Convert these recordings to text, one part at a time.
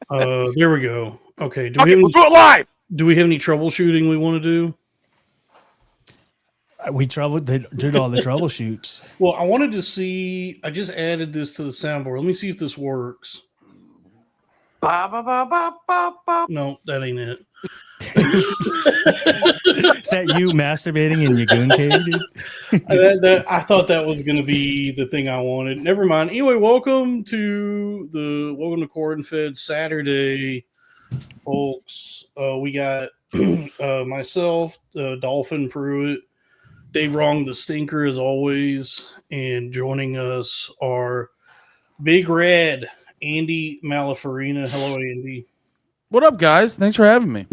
There we go. Okay. Okay, we'll do it live. Do we have any troubleshooting we want to do? We did all the troubleshoots. Well, I wanted to see. I just added this to the soundboard. Let me see if this works. Ba, ba, ba, ba, ba, ba. No, that ain't it. Is that you masturbating in your goon cave, dude? I thought that was going to be the thing I wanted. Never mind. Anyway, welcome to Corn Fed Saturday, folks. We got myself, Dolphin Pruitt, Dave Wrong, the Stinker, as always, and joining us are Big Red, Andy Malafarina. Hello, Andy. What up, guys? Thanks for having me.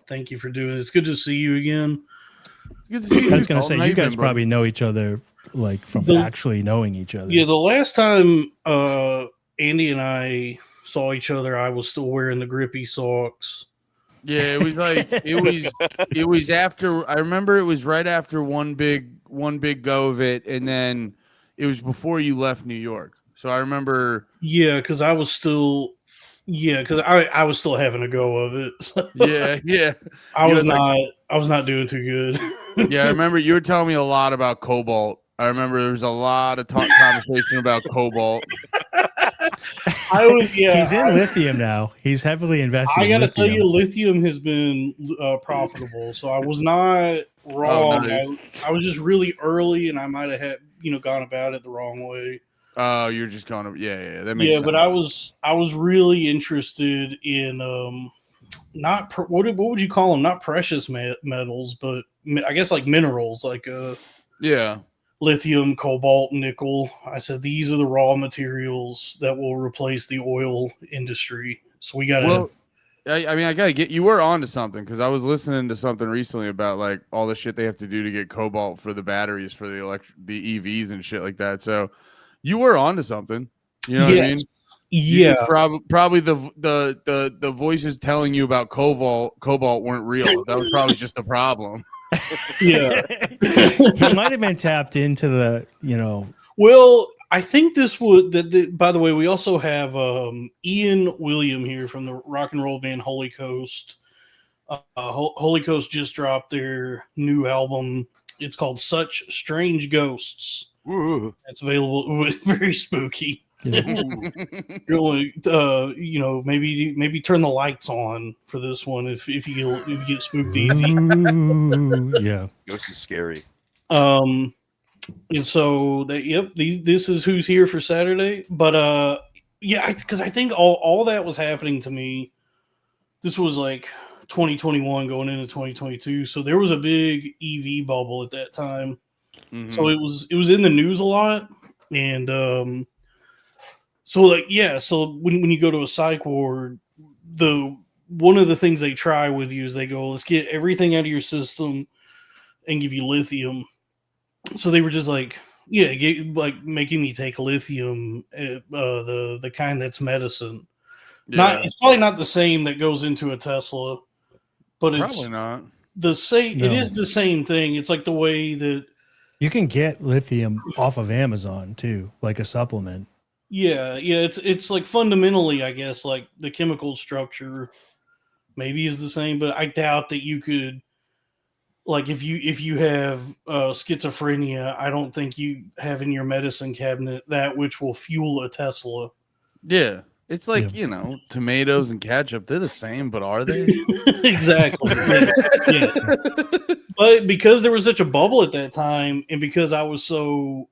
Thank you for doing it. It's good to see you again. Good to see you. I was going to say, you guys probably know each other, like, from actually knowing each other. Yeah, the last time Andy and I saw each other, I was still wearing the grippy socks. Yeah, it was like it was after. I remember it was right after one big go of it, and then it was before you left New York. So I remember. Yeah, because I was still. Yeah, because I was still having a go of it. So Yeah. I was not doing too good. Yeah, I remember you were telling me a lot about cobalt. I remember there was a lot of conversation about cobalt. He's in lithium now. He's heavily invested. I got to tell you, lithium has been profitable. So I was not wrong. Nice. I was just really early, and I might have had gone about it the wrong way. Oh, you're just going to that makes sense. But I was really interested in not what would you call them? Not precious metals, but I guess like minerals, like lithium, cobalt, nickel. I said these are the raw materials that will replace the oil industry. So we got to. Well, I gotta get you were on to something because I was listening to something recently about like all the shit they have to do to get cobalt for the batteries for the the EVs and shit like that. So. You were onto something, you know what I mean? Yeah, probably the voices telling you about cobalt weren't real. That was probably just the problem. Yeah, he might have been tapped into the. Well, I think this would. By the way, we also have Ian William here from the rock and roll band Holy Coast. Holy Coast just dropped their new album. It's called Such Strange Ghosts. Ooh. It's available. Very spooky. Yeah. Really, maybe turn the lights on for this one if you get spooked easy. Yeah, ghost is scary. And so this is who's here for Saturday. But because I think all that was happening to me. This was like 2021 going into 2022, so there was a big EV bubble at that time. Mm-hmm. So it was in the news a lot, and so when you go to a psych ward, one of the things they try with you is they go, let's get everything out of your system and give you lithium. So they were just like, making me take lithium, the kind that's medicine. Yeah. It's probably not the same that goes into a Tesla, but it's probably not the same. No. It is the same thing. It's like the way that. You can get lithium off of Amazon too, like a supplement. Yeah. It's like fundamentally, I guess, like the chemical structure maybe is the same, but I doubt that you could, like, if you have schizophrenia, I don't think you have in your medicine cabinet that which will fuel a Tesla. Yeah. It's like, tomatoes and ketchup, they're the same, but are they? Exactly. Yeah. But because there was such a bubble at that time, and because I was so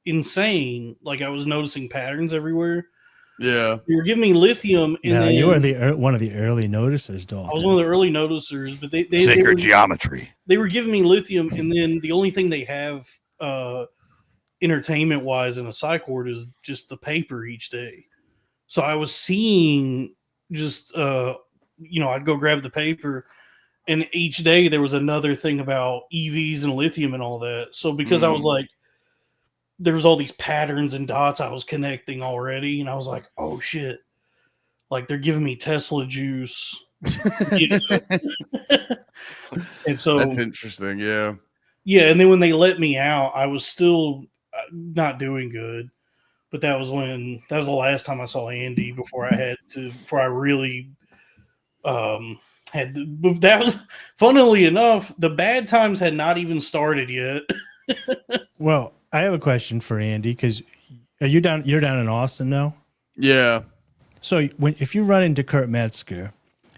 insane, like I was noticing patterns everywhere. Yeah. You were giving me lithium. And you were one of the early noticers, Dalton. I was one of the early noticers, but they sacred geometry. They were giving me lithium, and then the only thing they have entertainment-wise in a psych ward is just the paper each day. So I was seeing just, I'd go grab the paper, and each day there was another thing about EVs and lithium and all that. So because I was like, there was all these patterns and dots I was connecting already, and I was like, oh shit, like they're giving me Tesla juice. And so that's interesting. Yeah. And then when they let me out, I was still not doing good. but that was the last time I saw Andy before I really that was, funnily enough, the bad times had not even started yet. Well, I have a question for Andy because you're down in Austin now. Yeah. So if you run into Kurt Metzger,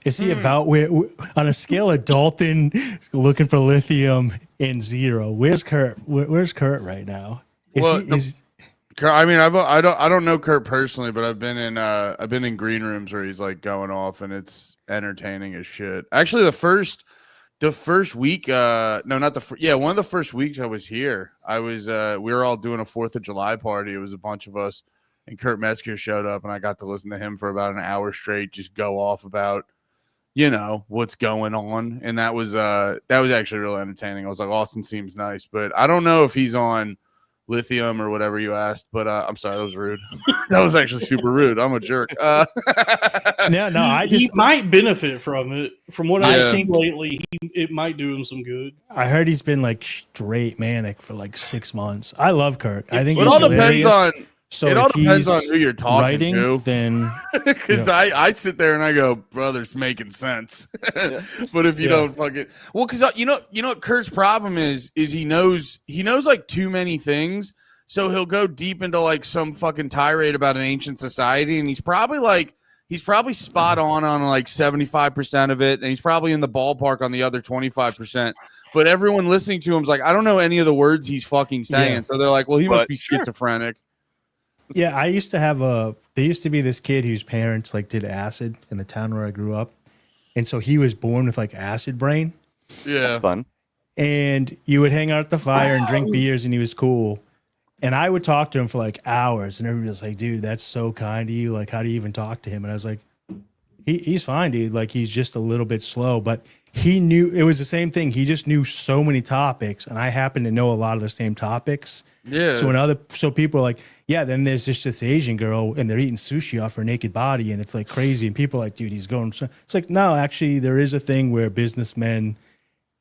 is he about where on a scale of Dalton looking for lithium and zero? Where's Kurt? Where's Kurt right now? I mean, I don't know Kurt personally, but I've been in green rooms where he's like going off, and it's entertaining as shit. Actually, the first week, one of the first weeks I was here, we were all doing a 4th of July party. It was a bunch of us, and Kurt Metzger showed up, and I got to listen to him for about an hour straight, just go off about, what's going on, and that was actually really entertaining. I was like, Austin seems nice, but I don't know if he's on Lithium or whatever you asked, but I'm sorry, that was rude. That was actually super rude. I'm a jerk. He might benefit from it. From what I've think seen lately, it might do him some good. I heard he's been like straight manic for like 6 months. I love Kirk. I think it he's all hilarious. depends on. So it all depends on who you're talking to. Then, because I sit there and I go, brother's making sense. But if you don't fucking, well, because you know what Kurt's problem is he knows like too many things, so he'll go deep into like some fucking tirade about an ancient society, and he's probably spot on like 75% of it, and he's probably in the ballpark on the other 25%. But everyone listening to him's like, I don't know any of the words he's fucking saying, so they're like, well, he must be schizophrenic. Yeah, there used to be this kid whose parents like did acid in the town where I grew up. And so he was born with like acid brain. Yeah. That's fun. And you would hang out at the fire and drink beers and he was cool. And I would talk to him for like hours and everybody was like, dude, that's so kind of you. Like, how do you even talk to him? And I was like, he's fine, dude. Like, he's just a little bit slow, but he knew it was the same thing. He just knew so many topics and I happen to know a lot of the same topics. Yeah. So people are like, yeah, then there's just this Asian girl and they're eating sushi off her naked body and it's like crazy. And people are like, dude, he's going. It's like, no, actually, there is a thing where businessmen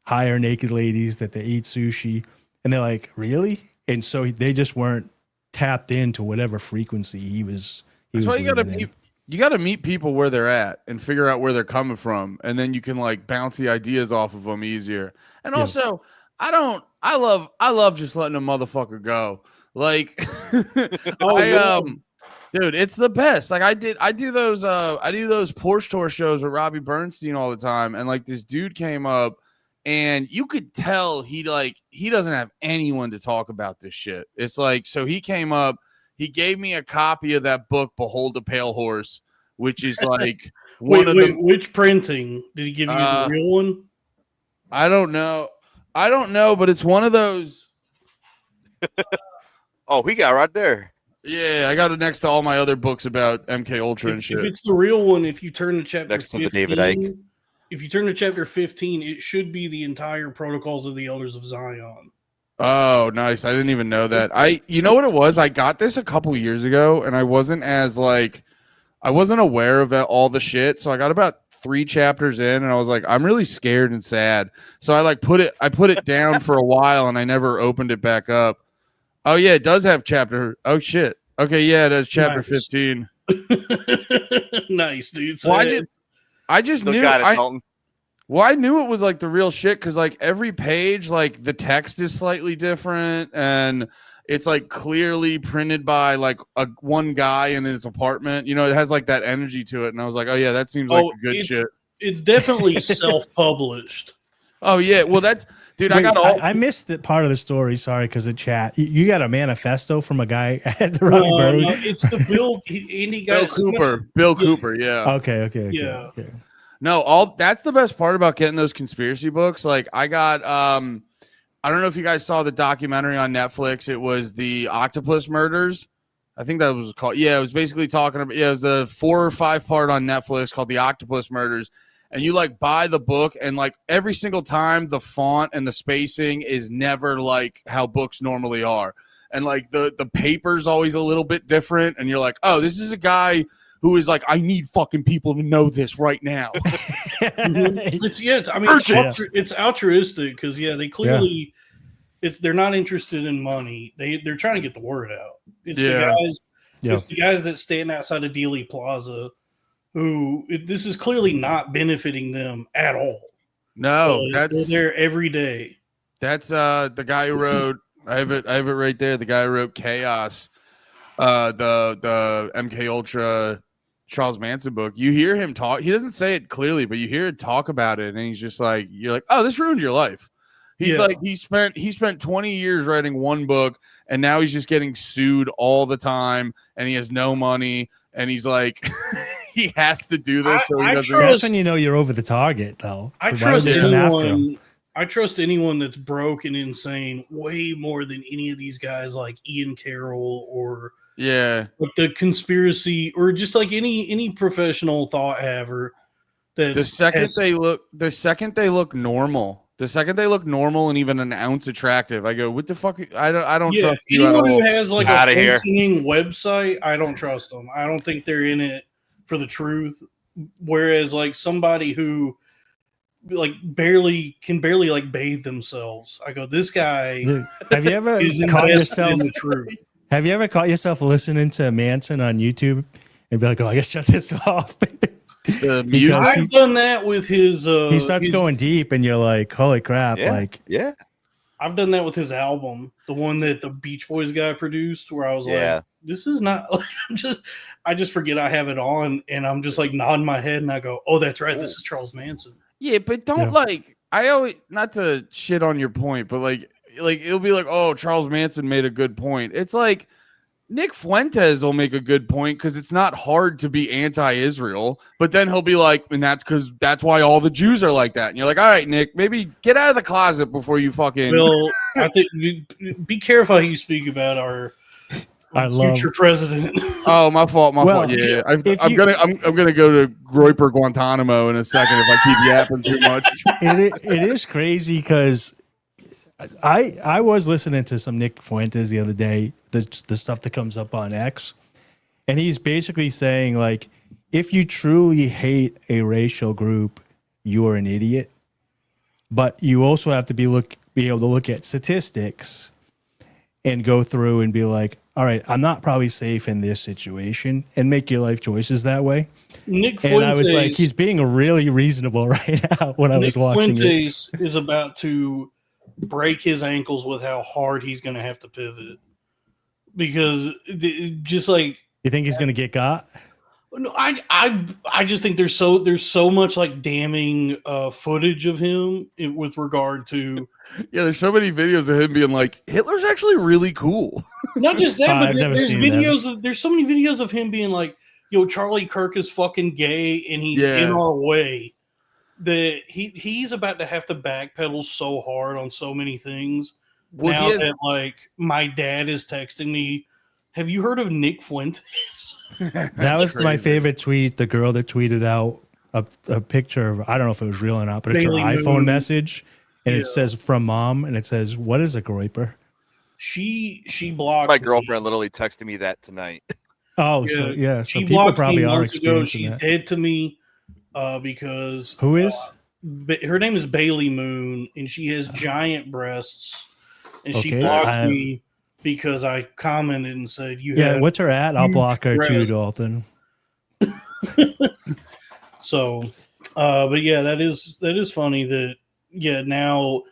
hire naked ladies that they eat sushi. And they're like, really? And so they just weren't tapped into whatever frequency he was. That's why you got to meet people where they're at and figure out where they're coming from. And then you can like bounce the ideas off of them easier. And also, I love just letting a motherfucker go. Like, dude, it's the best. Like I do those Porsche tour shows with Robbie Bernstein all the time. And like this dude came up and you could tell he doesn't have anyone to talk about this shit. It's like, so he came up, he gave me a copy of that book, Behold the Pale Horse, which is like which printing? Did he give you the real one? I don't know, but it's one of those. Oh, he got right there. Yeah, I got it next to all my other books about MK Ultra and shit. If it's the real one, if you turn to chapter Next to 15, the David Icke. If you turn to chapter 15, it should be the entire Protocols of the Elders of Zion. Oh, nice. I didn't even know that. You know what it was? I got this a couple years ago and I wasn't aware of all the shit. So I got about 3 chapters in and I was like, I'm really scared and sad. So I put it down for a while and I never opened it back up. Oh yeah, it does have chapter. Oh shit. Okay, yeah, it has chapter 15. Nice, dude. So well, I just Still knew got it, Dalton. Well, I knew it was like the real shit because like every page, like the text is slightly different and it's like clearly printed by like one guy in his apartment. You know, it has like that energy to it. And I was like, oh yeah, that seems like the good shit. It's definitely self-published. Oh yeah, well that's dude. Wait, I I missed that part of the story. Sorry, because of chat. You got a manifesto from a guy at the Robbie Bird. No, it's the Bill Cooper. Yeah. Okay. Yeah. Okay. No, that's the best part about getting those conspiracy books. Like I got, I don't know if you guys saw the documentary on Netflix. It was the Octopus Murders. I think that was called. Yeah, it was basically talking about. Yeah, it was a 4 or 5 part on Netflix called the Octopus Murders. And you like buy the book and like every single time the font and the spacing is never like how books normally are. And like the paper's always a little bit different. And you're like, oh, this is a guy who is like, I need fucking people to know this right now. It's altruistic because they clearly they're not interested in money. They're trying to get the word out. It's the guys. Yeah. It's the guys that stand outside of Dealey Plaza this is clearly not benefiting them at all. No, They're there every day. That's the guy who wrote. I have it right there. The guy who wrote Chaos, the MK Ultra Charles Manson book. You hear him talk. He doesn't say it clearly, but you hear him talk about it, and he's just like, you're like, oh, this ruined your life. He's like, he spent 20 years writing one book, and now he's just getting sued all the time, and he has no money, and he's like, he has to do this so he doesn't. That's when you know you're over the target, though. I trust anyone. I trust anyone that's broke and insane way more than any of these guys like Ian Carroll or like the conspiracy or just like any professional thought haver. The second they look normal. The second they look normal and even an ounce attractive, I go, what the fuck? I don't trust you at all. Anyone who has like a functioning website, I don't trust them. I don't think they're in it for the truth. Whereas like somebody who like can barely like bathe themselves, I go, this guy. Have you ever caught yourself in the truth? Have you ever caught yourself listening to Manson on YouTube and be like, oh, I gotta shut this off? I've done that with his. He starts going deep, and you're like, "Holy crap!" Yeah. I've done that with his album, the one that the Beach Boys guy produced, where I was like, "This is not." I just forget I have it on, and I'm just like nodding my head, and I go, "Oh, that's right, this is Charles Manson." Yeah, but don't I always, not to shit on your point, but like it'll be like, "Oh, Charles Manson made a good point." It's like, Nick Fuentes will make a good point because it's not hard to be anti-Israel, but then he'll be like, and that's why all the Jews are like that. And you're like, all right, Nick, maybe get out of the closet before you fucking. Well, I think be careful how you speak about our future president. Oh, my fault. Yeah, I'm gonna go to Groyper Guantanamo in a second if I keep yapping too much. It is crazy because I was listening to some Nick Fuentes the other day, the stuff that comes up on X, and he's basically saying, like, if you truly hate a racial group, you are an idiot. But you also have to be able to look at statistics and go through and be like, all right, I'm not probably safe in this situation, and make your life choices that way. Nick and Fuentes, I was like, he's being really reasonable right now when I was watching Fuentes is about to break his ankles with how hard he's going to have to pivot, because just like, you think he's going to get got? No, I just think there's so much like damning footage of him with regard to there's so many videos of him being like, Hitler's actually really cool. Not just that, but there's so many videos of him being like, yo, Charlie Kirk is fucking gay and he's in our way. That he's about to have to backpedal so hard on so many things. Well, now that like my dad is texting me, have you heard of Nick Fuentes? That was my favorite tweet. The girl that tweeted out a picture of, I don't know if it was real or not, but it's her iPhone message, and it says from mom, and it says, "What is a groiper?" She blocked my girlfriend. Literally texted me that tonight. Oh, so so people probably are experiencing that. She's dead to me. Because who is her name is Bailey Moon, and she has giant breasts, and she blocked me because I commented and said what's her at? I'll block her too, Dalton. So, but yeah, that is funny that now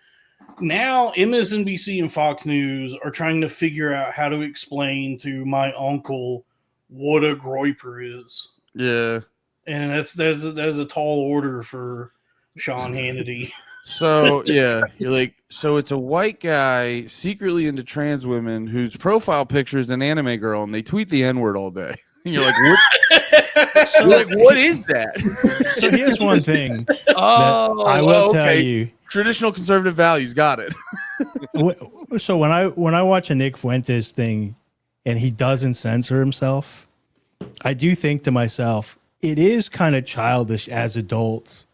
MSNBC and Fox News are trying to figure out how to explain to my uncle what a groiper is. Yeah. And that's a tall order for Sean Hannity. So you're like, so it's a white guy secretly into trans women whose profile picture is an anime girl, and they tweet the N-word all day. And you're like, what? So like, what is that? So here's one thing. I will tell you. Traditional conservative values, got it. So when I watch a Nick Fuentes thing, and he doesn't censor himself, I do think to myself, it is kind of childish as adults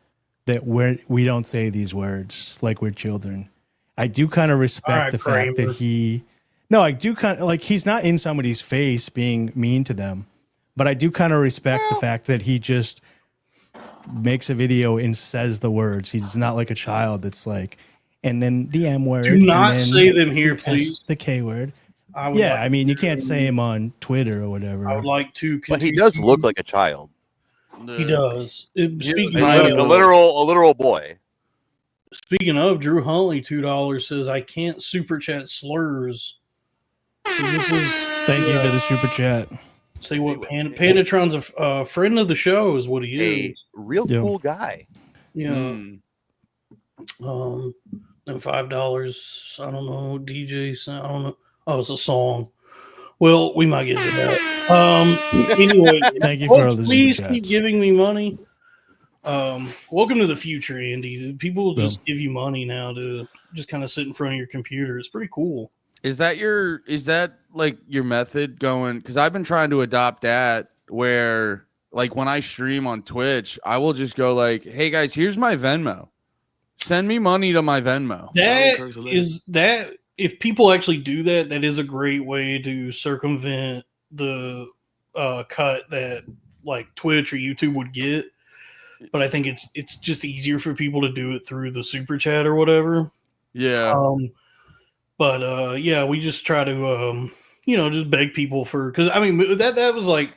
that we don't say these words like we're children. I do kind of respect the fact that I do kind of like, he's not in somebody's face being mean to them, but I do kind of respect the fact that he just makes a video and says the words. He's not like a child that's like, and then the M word. Do not say them here, please. The K word. I would Yeah, like I mean, you to- can't say him on Twitter or whatever. I would like to But he continue. does look like a child, He does. Speaking Trying a to- literal boy. of Drew Huntley, $2 says I can't super chat slurs. So this is, Thank you for the super chat. say what Panatron's a friend of the show is what he A is. real Yeah. cool guy. Yeah. Mm. And $5. I don't know. DJ. I don't know. Oh, it's a song. Well, we might get to that. Anyway, Thank you for all the please super keep chats. giving me money. Welcome to the future, Andy. People just give you money now to just kind of sit in front of your computer. It's pretty cool. Is that like your method going? Because I've been trying to adopt that where like when I stream on Twitch, I will just go like, hey guys, here's my Venmo. Send me money to my Venmo. That if people actually do that, that is a great way to circumvent the cut that like Twitch or YouTube would get. But I think it's just easier for people to do it through the super chat or whatever. Yeah. But yeah, we just try to just beg people for, because I mean that was like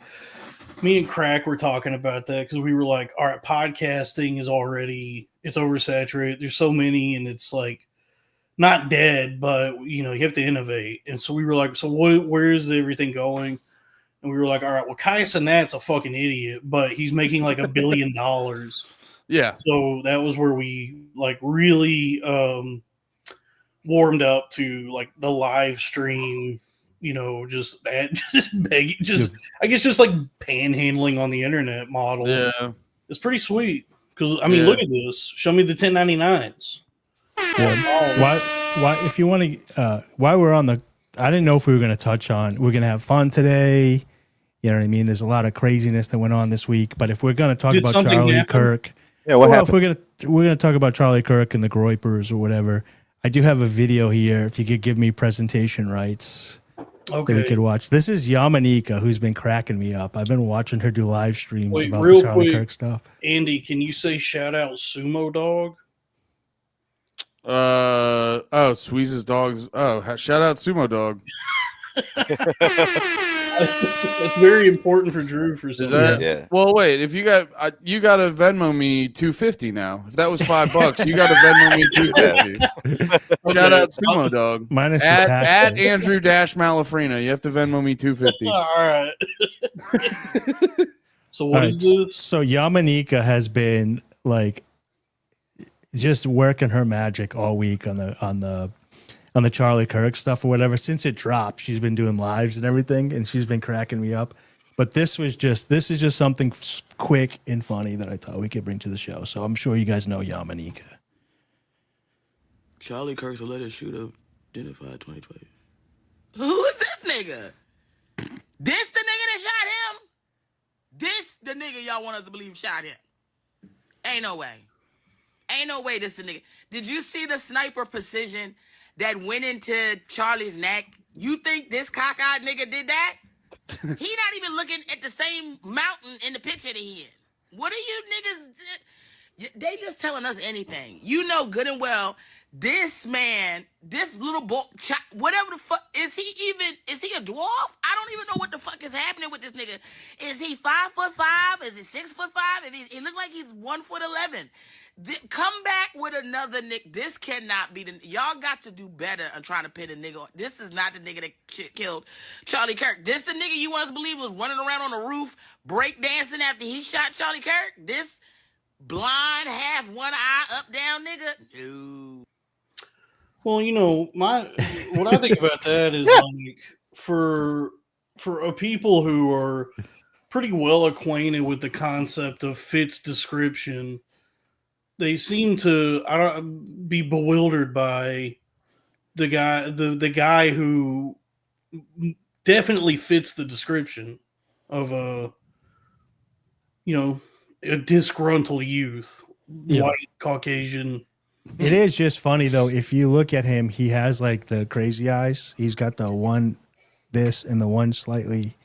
me and Crack were talking about that because we were like, all right, podcasting is already, it's oversaturated. There's so many, and it's like not dead, but you have to innovate. And so we were like, so where is everything going? And we were like, all right, well, Kai Cenat's a fucking idiot, but he's making like $1 billion. Yeah. So that was where we like really warmed up to like the live stream, just begging, I guess just like panhandling on the internet model. Yeah. It's pretty sweet because I mean, look at this. Show me the 1099s. Yeah. Why? If you want to, while we're on the, I didn't know if we were going to touch on. We're going to have fun today. You know what I mean? There's a lot of craziness that went on this week. But if we're going to talk about Charlie Kirk, what happened? If we're gonna talk about Charlie Kirk and the Groypers or whatever, I do have a video here. If you could give me presentation rights, that we could watch. This is Yamanika, who's been cracking me up. I've been watching her do live streams about the Charlie Kirk stuff. Andy, can you say shout out Sumo Dog? Squeeze's dogs. Oh, shout out Sumo Dog. That's very important for Drew for some reason. Yeah. Well, wait. If you got to Venmo me $250 now. If that was $5, you got to Venmo me $250. Shout out Sumo Dog. Minus the At taxes. Andrew Malafarina. You have to Venmo me $250. All right. So what is this? So Yamanika has been like just working her magic all week on the Charlie Kirk stuff or whatever. Since it dropped, she's been doing lives and everything, and she's been cracking me up. But this is just something quick and funny that I thought we could bring to the show. So I'm sure you guys know Yamanika. Charlie Kirk's alleged shooter identified 2020. Who is this nigga? This the nigga that shot him? This the nigga y'all want us to believe shot him? Ain't no way. Ain't no way this the nigga. Did you see the sniper precision that went into Charlie's neck? You think this cockeyed nigga did that? He not even looking at the same mountain in the picture that he in. What are you niggas? They just telling us anything. You know good and well, this man, this little boy, whatever the fuck, is he a dwarf? I don't even know what the fuck is happening with this nigga. Is he 5'5"? Is he 6'5"? He look like he's 1'11". Come back with another nigga. This cannot be y'all got to do better on trying to pin a nigga. This is not the nigga that killed Charlie Kirk. This the nigga you want us to believe was running around on the roof breakdancing after he shot Charlie Kirk? This blind, half one eye, up down nigga? No. Well, what I think about that is like for people who are pretty well acquainted with the concept of Fitz description, they seem to be bewildered by the guy who definitely fits the description of a disgruntled youth, white, Caucasian. It is just funny though. If you look at him, he has like the crazy eyes. He's got the one this and the one slightly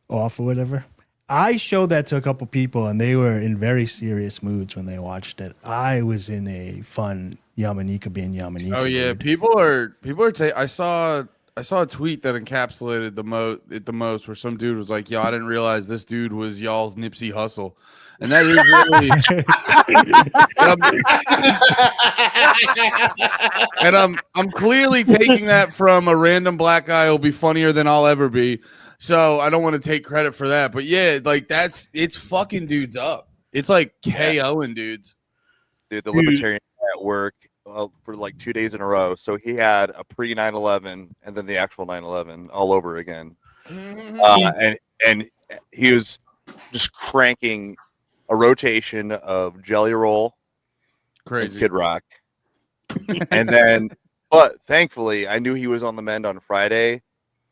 off or whatever. I showed that to a couple people, and they were in very serious moods when they watched it. I was in a fun Yamanika being Yamanika. Oh yeah, mood. people are. I saw saw a tweet that encapsulated the most, where some dude was like, "Yo, I didn't realize this dude was y'all's Nipsey Hussle," and that is really. And I'm clearly taking that from a random black guy who'll be funnier than I'll ever be. So I don't want to take credit for that. But yeah, like it's fucking dudes up. It's like KOing dudes. Dude, the Libertarian at work for like 2 days in a row. So he had a pre 9/11 and then the actual 9/11 all over again. And he was just cranking a rotation of Jelly Roll, Crazy and Kid Rock. And then, but thankfully, I knew he was on the mend on Friday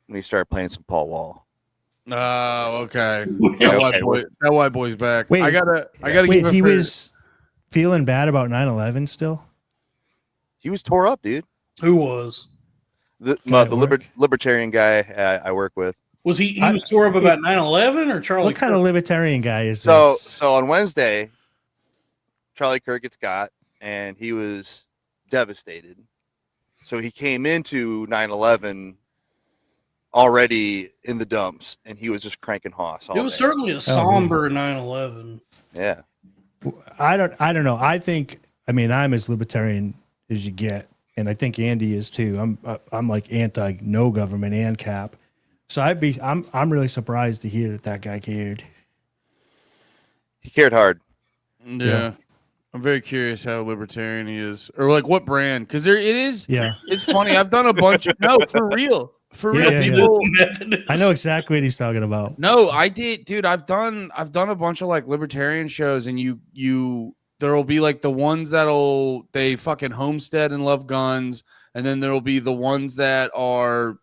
when he started playing some Paul Wall. Oh, okay. Okay, That white boy's back. Wait, I gotta Wait, give he it was feeling bad about 9/11 still? He was tore up, dude. Who was? The Guy at work? libertarian guy I work with. Was he was tore up about 9/11 or Charlie? What kind of libertarian guy is So this? so on Wednesday, Charlie Kirk gets got, and he was devastated. So he came into 9/11 already in the dumps, and he was just cranking hoss all It was day. certainly a somber 9/11. Yeah. I don't know. I mean, I'm as libertarian as you get, and I think Andy is too. I'm like anti no government and cap. So I'm really surprised to hear that guy cared. He cared hard. Yeah. I'm very curious how libertarian he is, or like what brand, because it is. Yeah. It's funny. I've done a bunch of for real. Yeah, People. I know exactly what he's talking about. No, I did, dude. I've done a bunch of like libertarian shows, and there will be like the ones they fucking homestead and love guns, and then there will be the ones that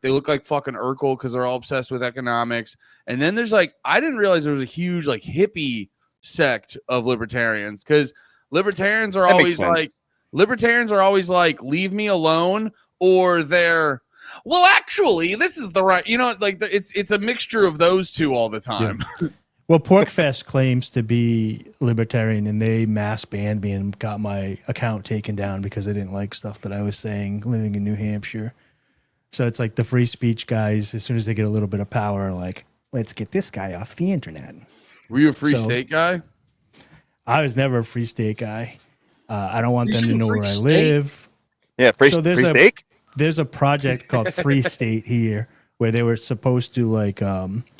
they look like fucking Urkel because they're all obsessed with economics, and then there's like I didn't realize there was a huge like hippie sect of libertarians because libertarians are always like leave me alone, or they're well, actually, this is the right, like it's a mixture of those two all the time. Yeah. Well, Porkfest claims to be libertarian, and they mass banned me and got my account taken down because they didn't like stuff that I was saying living in New Hampshire. So it's like the free speech guys, as soon as they get a little bit of power, are like, let's get this guy off the internet. Were you a free state guy? I was never a free state guy. I don't want them to know where I state? live. Yeah, free steak. There's a project called Free State here where they were supposed to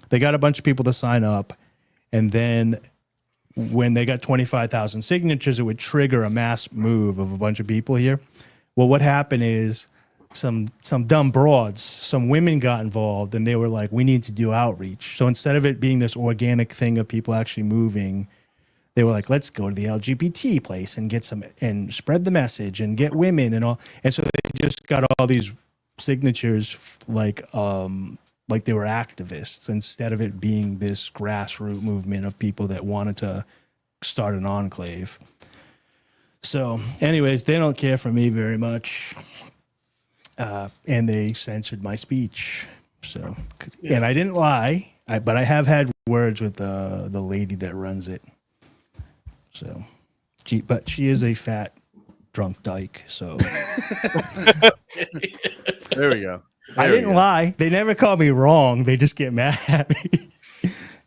they got a bunch of people to sign up, and then when they got 25,000 signatures, it would trigger a mass move of a bunch of people here. Well, what happened is some dumb broads, some women got involved, and they were like, we need to do outreach. So instead of it being this organic thing of people actually moving, they were like, let's go to the LGBT place and get and spread the message and get women and all. And so they just got all these signatures like they were activists, instead of it being this grassroots movement of people that wanted to start an enclave. So anyways, they don't care for me very much. And they censored my speech. So, and I didn't lie, but I have had words with the lady that runs it. So, but she is a fat, drunk dyke. So there we go. I didn't lie. They never call me wrong. They just get mad at me.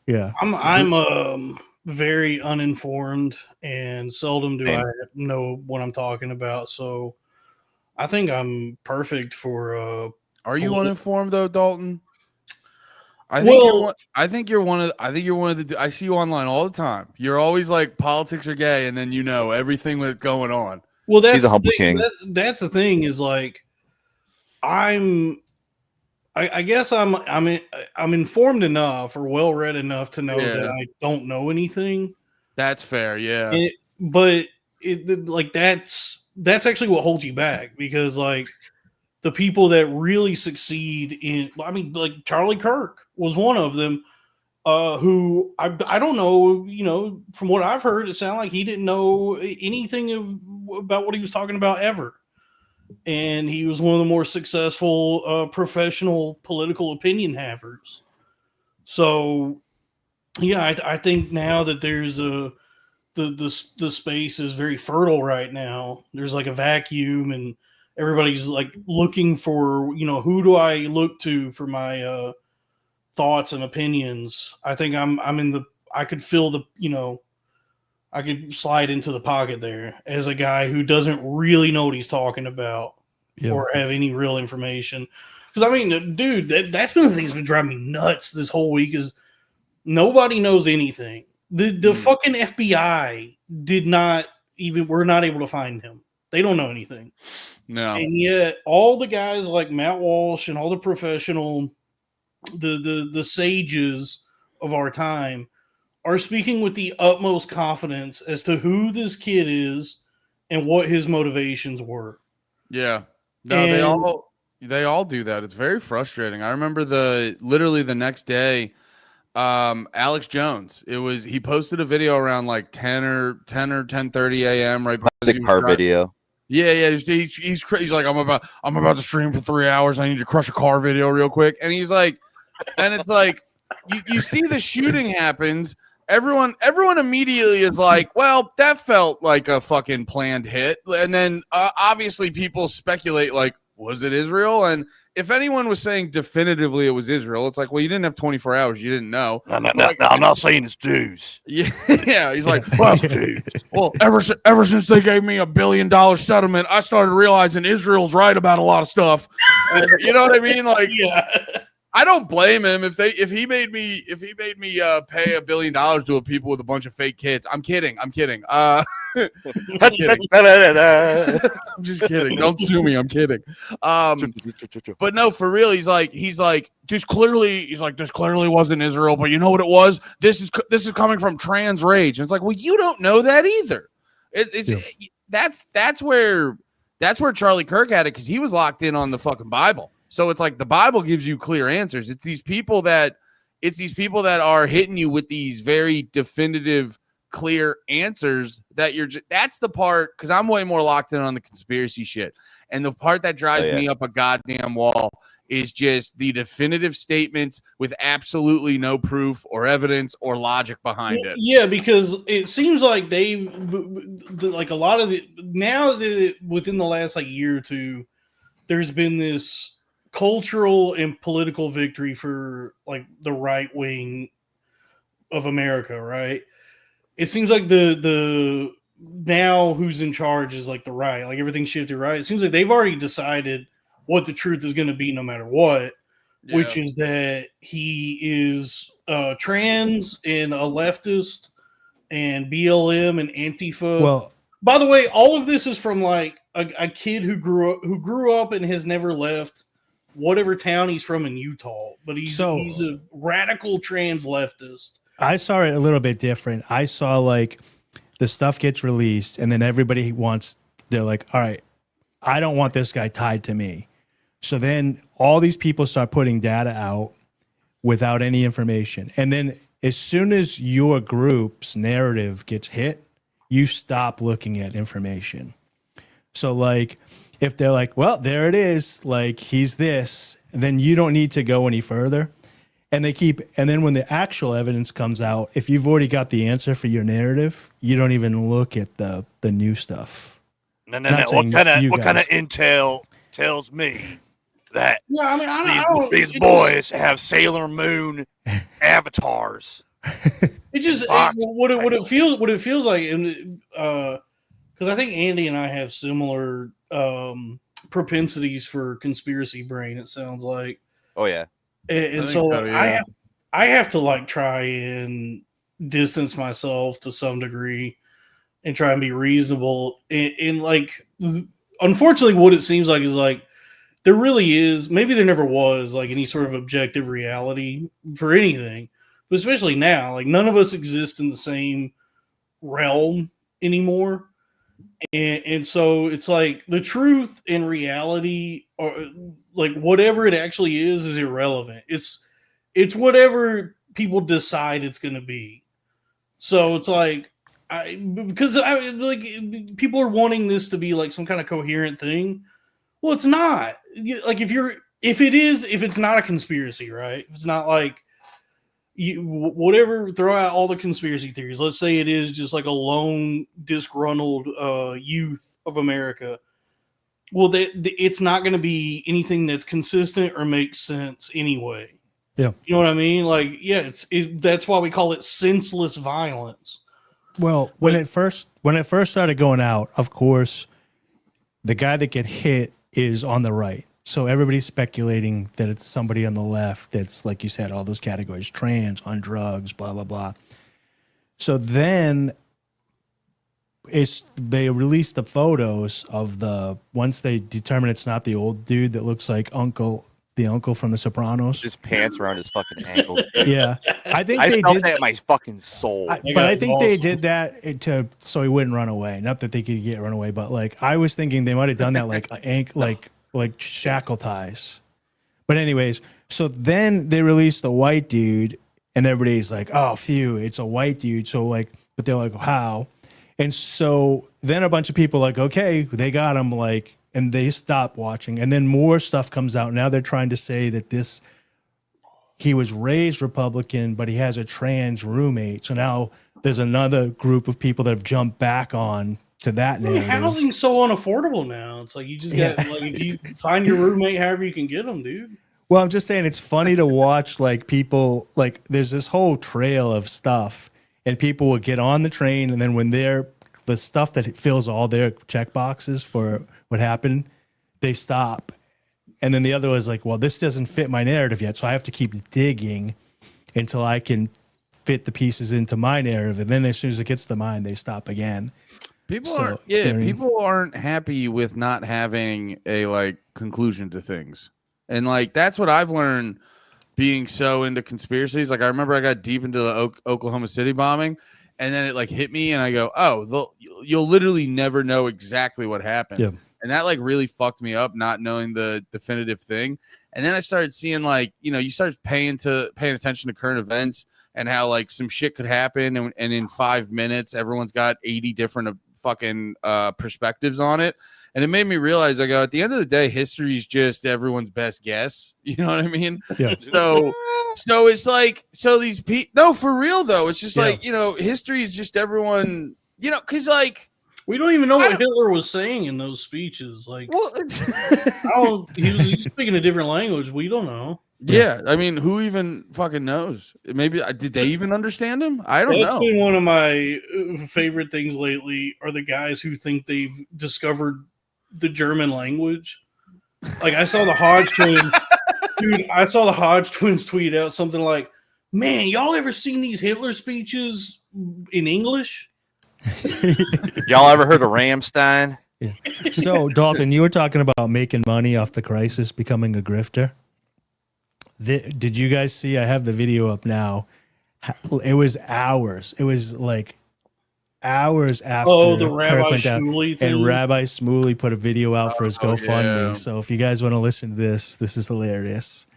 Yeah, I'm very uninformed, and seldom do I know what I'm talking about. So, I think I'm perfect for. Are you uninformed though, Dalton? I think you're one of the. I see you online all the time. You're always like politics are gay, and then everything that's going on. Well, that's he's a humble king. That's the thing is like, I guess I'm informed enough or well read enough to know that I don't know anything. That's fair, yeah. But that's actually what holds you back, because like the people that really succeed like Charlie Kirk was one of them, who I don't know, from what I've heard, it sounded like he didn't know anything about what he was talking about ever. And he was one of the more successful professional political opinion havers. So, yeah, I think now that there's the space is very fertile right now. There's like a vacuum, and everybody's like looking for, who do I look to for my thoughts and opinions. I think I'm in the, I could fill the, I could slide into the pocket there as a guy who doesn't really know what he's talking about or have any real information. Because I mean, dude, that's been the thing that's been driving me nuts this whole week is nobody knows anything. The fucking FBI we're not able to find him. They don't know anything. No. And yet all the guys like Matt Walsh and all the professional, the sages of our time are speaking with the utmost confidence as to who this kid is and what his motivations were. Yeah. No, they all do that. It's very frustrating. I remember literally the next day, Alex Jones, he posted a video around like 10 or 10:30 a.m. right before Classic car video. Yeah. He's crazy. He's like, I'm about to stream for 3 hours. I need to crush a car video real quick. And he's like, and it's like, you see the shooting happens. Everyone immediately is like, well, that felt like a fucking planned hit. And then obviously people speculate like, was it Israel? And if anyone was saying definitively it was Israel, it's like, well, you didn't have 24 hours. You didn't know. No, I'm not saying it's Jews. Yeah. He's like, well, Jews. Well, ever since they gave me $1 billion settlement, I started realizing Israel's right about a lot of stuff. And, you know what I mean? Like, Yeah. I don't blame him if he made me pay $1 billion to a people with a bunch of fake kids. I'm kidding. I'm kidding. I'm just kidding. Don't sue me. I'm kidding. But no, for real. He's like, this clearly wasn't Israel, but you know what it was? This is coming from trans rage. And it's like, well, you don't know that either. That's where Charlie Kirk had it because he was locked in on the fucking Bible. So it's like the Bible gives you clear answers. It's these people that are hitting you with these very definitive, clear answers that that's the part, because I'm way more locked in on the conspiracy shit. And the part that drives me up a goddamn wall is just the definitive statements with absolutely no proof or evidence or logic behind it. Yeah, because it seems like within the last like year or two, there's been this cultural and political victory for like the right wing of America, right? It seems like the now who's in charge is like the right, like everything's shifted right. It seems like they've already decided what the truth is going to be no matter what, which is that he is trans and a leftist and BLM and Antifa. Well, by the way, all of this is from like a kid who grew up and has never left whatever town he's from in Utah, but he's a radical trans leftist. I saw it a little bit different. I saw like the stuff gets released and then they're like, all right, I don't want this guy tied to me. So then all these people start putting data out without any information. And then as soon as your group's narrative gets hit, you stop looking at information. So like, if they're like, well, there it is, like he's this, then you don't need to go any further. And then when the actual evidence comes out, if you've already got the answer for your narrative, you don't even look at the new stuff. No. What kind of intel tells me that these boys have Sailor Moon avatars? It just what it feels like, and because I think Andy and I have similar propensities for conspiracy brain. It sounds like. Oh yeah. And so I have to like try and distance myself to some degree and try and be reasonable. And like, unfortunately, what it seems like is like there really is, maybe there never was like any sort of objective reality for anything, but especially now, like none of us exist in the same realm anymore. And so it's like the truth and reality, or like whatever it actually is irrelevant. It's whatever people decide it's going to be. So it's like because people are wanting this to be like some kind of coherent thing. Well, it's not. Like if it's not a conspiracy, right? If it's not like whatever, throw out all the conspiracy theories. Let's say it is just like a lone disgruntled youth of America. Well, it's not going to be anything that's consistent or makes sense anyway. Yeah. You know what I mean? Like, yeah, that's why we call it senseless violence. Well, when it first started going out, of course, the guy that get hit is on the right. So everybody's speculating that it's somebody on the left that's, like you said, all those categories, trans, on drugs, blah, blah, blah. So then they released the photos of once they determine it's not the old dude that looks like the uncle from The Sopranos. His pants around his fucking ankles. Yeah. I think I they felt did that in my fucking soul. but I think they did that so he wouldn't run away. Not that they could get run away, but like I was thinking they might have done that like shackle ties. But anyways, so then they released the white dude, and everybody's like, "Oh, phew, it's a white dude." So like, but they're like, "How?" And so then a bunch of people are like, "Okay, they got him." Like, and they stop watching, and then more stuff comes out. Now they're trying to say that he was raised Republican, but he has a trans roommate. So now there's another group of people that have jumped back on to that narrative. Housing's so unaffordable now. It's like you just got like if you find your roommate however you can get them, dude. Well, I'm just saying it's funny to watch like people like there's this whole trail of stuff, and people will get on the train, and then when the stuff that fills all their check boxes for what happened, they stop. And then the other was like, well, this doesn't fit my narrative yet, so I have to keep digging until I can fit the pieces into my narrative. And then as soon as it gets to mine, they stop again. People aren't happy with not having a like conclusion to things. And like that's what I've learned being so into conspiracies. Like I remember I got deep into the Oklahoma City bombing, and then it like hit me, and I go, "Oh, you'll literally never know exactly what happened." Yeah. And that like really fucked me up, not knowing the definitive thing. And then I started seeing like, you start paying attention to current events and how like some shit could happen, and in 5 minutes everyone's got 80 different fucking perspectives on it. And it made me realize, I go, at the end of the day, history is just everyone's best guess. You know what I mean? Yeah. So it's like, these people, no, for real though. It's just like, history is just everyone, because like, we don't even know what Hitler was saying in those speeches. Like, well, he was speaking a different language. We don't know. Yeah, I mean, who even fucking knows? Maybe did they even understand him? I don't know. That's been one of my favorite things lately. Are the guys who think they've discovered the German language? Like I saw the Hodge twins, dude. I saw the Hodge twins tweet out something like, "Man, y'all ever seen these Hitler speeches in English?" Y'all ever heard of Rammstein? Yeah. So, Dalton, you were talking about making money off the crisis, becoming a grifter. Did you guys see? I have the video up now. It was hours. It was like hours after the Rabbi Shmuley thing. And Rabbi Shmuley put a video out for his GoFundMe. Yeah. So if you guys want to listen to this is hilarious.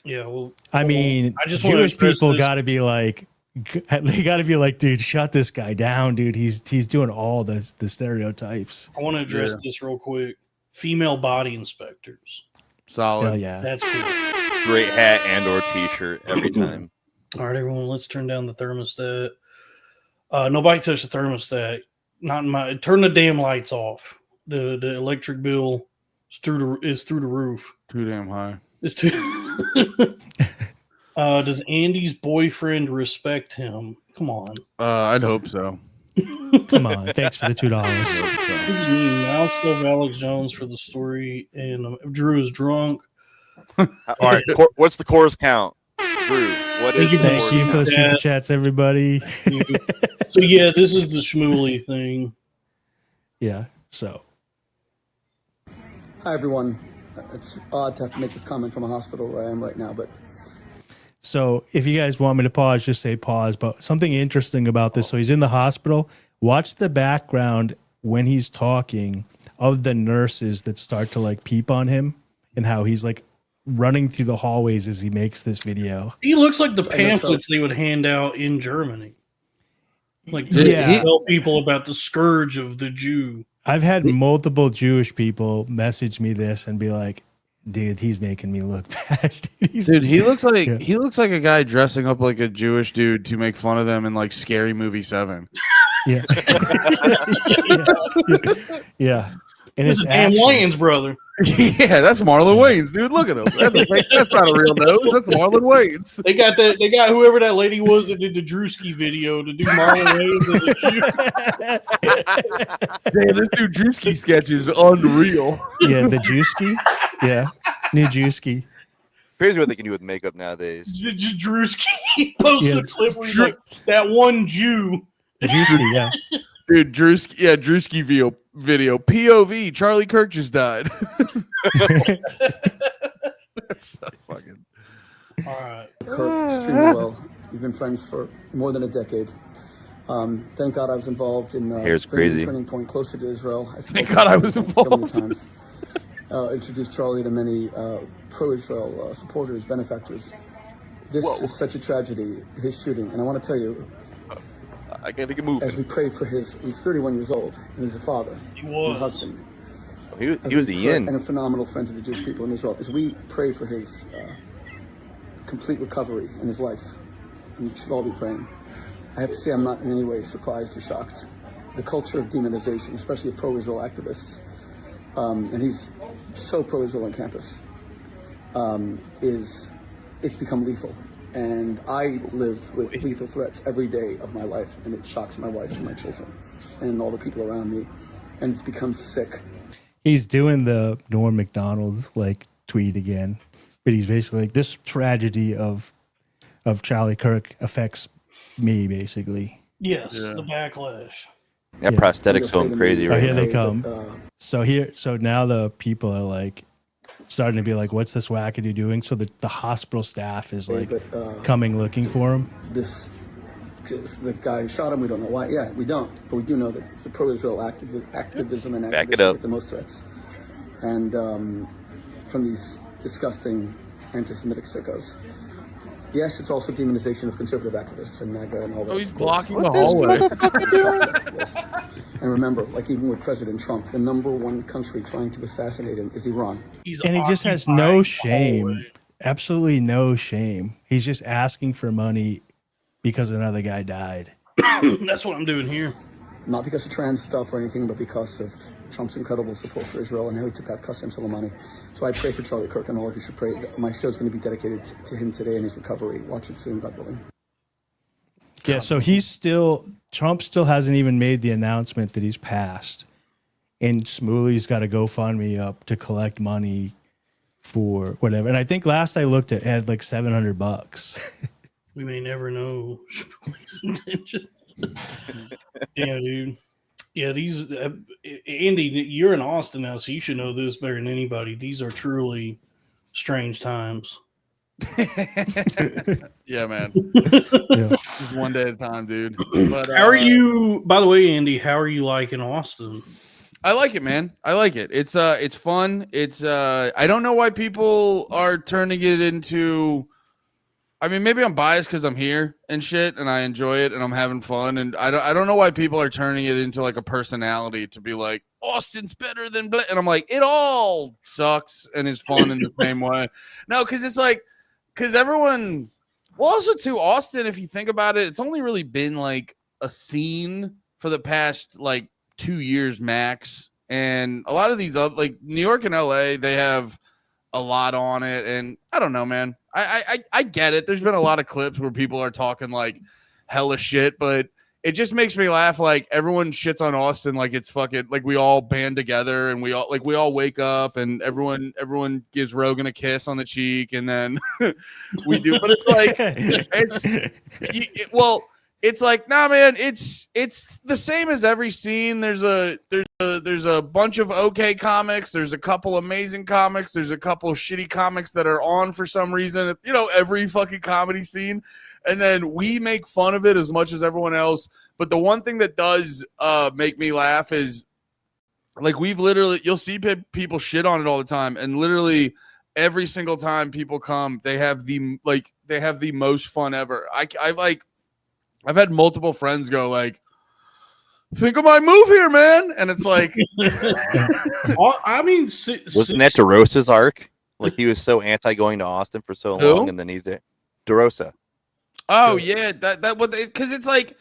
Yeah, well, I mean, I just Jewish people this. got to be like, dude, shut this guy down, dude. He's doing all the stereotypes. I want to address this real quick. Female body inspectors. Solid. Hell yeah. That's cool. Great hat and or t-shirt every time. All right, everyone, let's turn down the thermostat. Nobody touch the thermostat. Not in my. Turn the damn lights off. The electric bill is through the roof. Too damn high. It's too. Does Andy's boyfriend respect him? Come on. I'd hope so. Come on. Thanks for the $2. I'll still Alex Jones for the story, and Drew is drunk. All right, what's the chorus count? Drew, what is Thank you for the super chats, everybody. So yeah, this is the Shmuley thing. Yeah. So. Hi everyone. It's odd to have to make this comment from a hospital where I am right now, but. So if you guys want me to pause, just say pause. But something interesting about this. So he's in the hospital. Watch the background when he's talking of the nurses that start to like peep on him and how he's like running through the hallways as he makes this video. He looks like the pamphlets they would hand out in Germany. Like tell people about the scourge of the Jew. I've had multiple Jewish people message me this and be like, dude, he's making me look bad. Dude, he looks like a guy dressing up like a Jewish dude to make fun of them in like Scary Movie 7. Yeah. Yeah. in This his is Dan actions. Wayans, brother. Yeah, that's Marlon Wayans, dude. Look at him. That's not a real nose. That's Marlon Wayans. They got that. They got whoever that lady was that did the Drewski video to do Marlon Wayans as a Jew. Damn, this dude Drewski sketch is unreal. Yeah, the Jewski. Yeah, new Jewski. Crazy what they can do with makeup nowadays. Just Drewski posted Yeah. a clip where he's like, that one Jew. Jewski, yeah. Dude, Drewski video. POV, Charlie Kirk just died. That's so fucking. All right. Kirk extremely well. We've been friends for more than a decade. Thank God I was involved in Hair's bringing crazy. Turning Point closer to Israel. Thank God I was involved. Times. Introduced Charlie to many pro-Israel supporters, benefactors. This is such a tragedy, his shooting. And I want to tell you, I gotta get as moving. we pray for he's 31 years old, and he's a father, He and a was. husband. He was And the yin. a phenomenal friend to the Jewish people in Israel. As we pray for his complete recovery in his life, and you should all be praying. I have to say I'm not in any way surprised or shocked. The culture of demonization, especially of pro-Israel activists, and he's so pro-Israel on campus, it's become lethal. And I live with lethal threats every day of my life, and it shocks my wife and my children and all the people around me. And it's become sick. He's doing the Norm Macdonald's like tweet again, but he's basically like, this tragedy of Charlie Kirk affects me basically. Yes, Yeah. the backlash. That Yeah. prosthetic's going crazy Oh, right here now. they come. So now the people are like starting to be like, what's this wackadoo doing? So the hospital staff is like coming looking for him. The guy who shot him, we don't know why. Yeah, we don't. But we do know that it's the pro-Israel activism and Back it activism up. get the most threats. And from these disgusting anti-Semitic sickos. Yes, it's also demonization of conservative activists and MAGA and all that. Oh, he's of course. blocking the hallway. And remember, like even with President Trump, the number one country trying to assassinate him is Iran. And he just has no shame. Absolutely no shame. He's just asking for money because another guy died. That's what I'm doing here. Not because of trans stuff or anything, but because of Trump's incredible support for Israel and how he took out Qasem Soleimani. So I pray for Charlie Kirk, and all of you should pray. My show's going to be dedicated to him today and his recovery. Watch it soon, God willing. Yeah, so Trump still hasn't even made the announcement that he's passed. And Smooly's got a GoFundMe up to collect money for whatever. And I think last I looked at it had like $700. We may never know. Yeah, dude. Yeah, these Andy, you're in Austin now, so you should know this better than anybody. These are truly strange times. Yeah, man. Yeah. Just one day at a time, dude. But, How are you? By the way, Andy, how are you liking Austin? I like it, man. I like it. It's fun. It's I don't know why people are turning it into. I mean, maybe I'm biased because I'm here and shit, and I enjoy it, and I'm having fun, and I don't know why people are turning it into like a personality to be like Austin's better than and I'm like, it all sucks and is fun in the same way. No, because it's like everyone. Well, also too, Austin, if you think about it, it's only really been like a scene for the past like 2 years max, and a lot of these other like New York and LA, they have a lot on it, and I don't know, man. I get it. There's been a lot of clips where people are talking like hella shit, but it just makes me laugh. Like everyone shits on Austin like it's fucking like we all band together and we all wake up and everyone gives Rogan a kiss on the cheek and then we do. But it's like it's like, nah, man, it's the same as every scene. There's a bunch of okay comics. There's a couple amazing comics. There's a couple shitty comics that are on for some reason. You know, every fucking comedy scene. And then we make fun of it as much as everyone else. But the one thing that does make me laugh is like you'll see people shit on it all the time. And literally every single time people come, they have the most fun ever. I've had multiple friends go like, think of my move here, man. And it's like, I mean, wasn't that DeRosa's arc? Like he was so anti going to Austin for so long, and then he's there. DeRosa. oh yeah, that what because it's like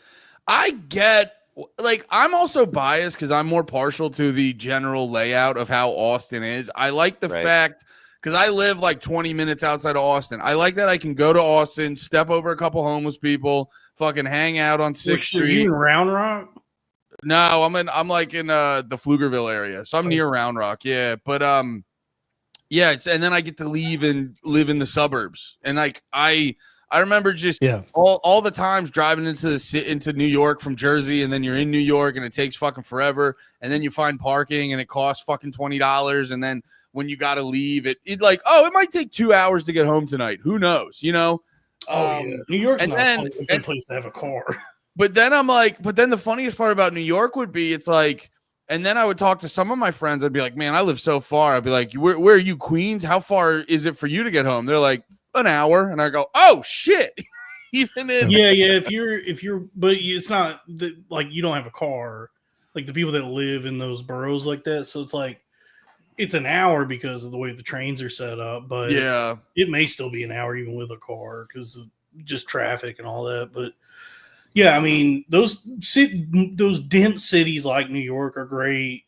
I get like I'm also biased because I'm more partial to the general layout of how Austin is. I like the fact because I live like 20 minutes outside of Austin. I like that I can go to Austin, step over a couple homeless people, fucking hang out on 6th Street. You in Round Rock? No, I'm like in the Pflugerville area, so I'm near Round Rock. Yeah, but yeah, and then I get to leave and live in the suburbs, and like I remember just all the times driving into New York from Jersey, and then you're in New York, and it takes fucking forever, and then you find parking, and it costs fucking $20, and then when you got to leave, it like, oh, it might take 2 hours to get home tonight. Who knows? You know? Yeah. New York's not a good place to have a car. But then I'm like, but then the funniest part about New York would be, it's like, and then I would talk to some of my friends. I'd be like, man, I live so far. I'd be like, where are you, Queens? How far is it for you to get home? They're like, an hour. And I go, oh shit. Even in if you're but it's not that, like, you don't have a car, like the people that live in those boroughs like that. So it's like it's an hour because of the way the trains are set up, but it may still be an hour even with a car because of just traffic and all that. But yeah, I mean, those dense cities like New York are great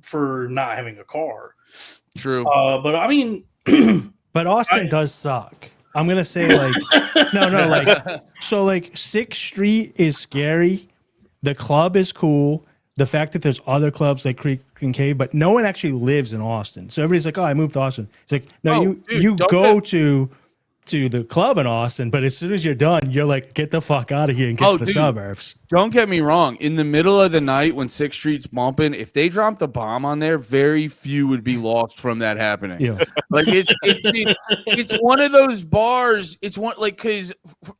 for not having a car. True. But I mean, but Austin does suck. I'm going to say like, no, like, so like 6th Street is scary. The club is cool. The fact that there's other clubs like Creek and Cave, but no one actually lives in Austin. So everybody's like, oh, I moved to Austin. It's like, no, you go to the club in Austin, but as soon as you're done, you're like, get the fuck out of here and get to the suburbs. Don't get me wrong. In the middle of the night when 6th Street's bumping, if they dropped a bomb on there, very few would be lost from that happening. Yeah. Like it's one of those bars. It's one like because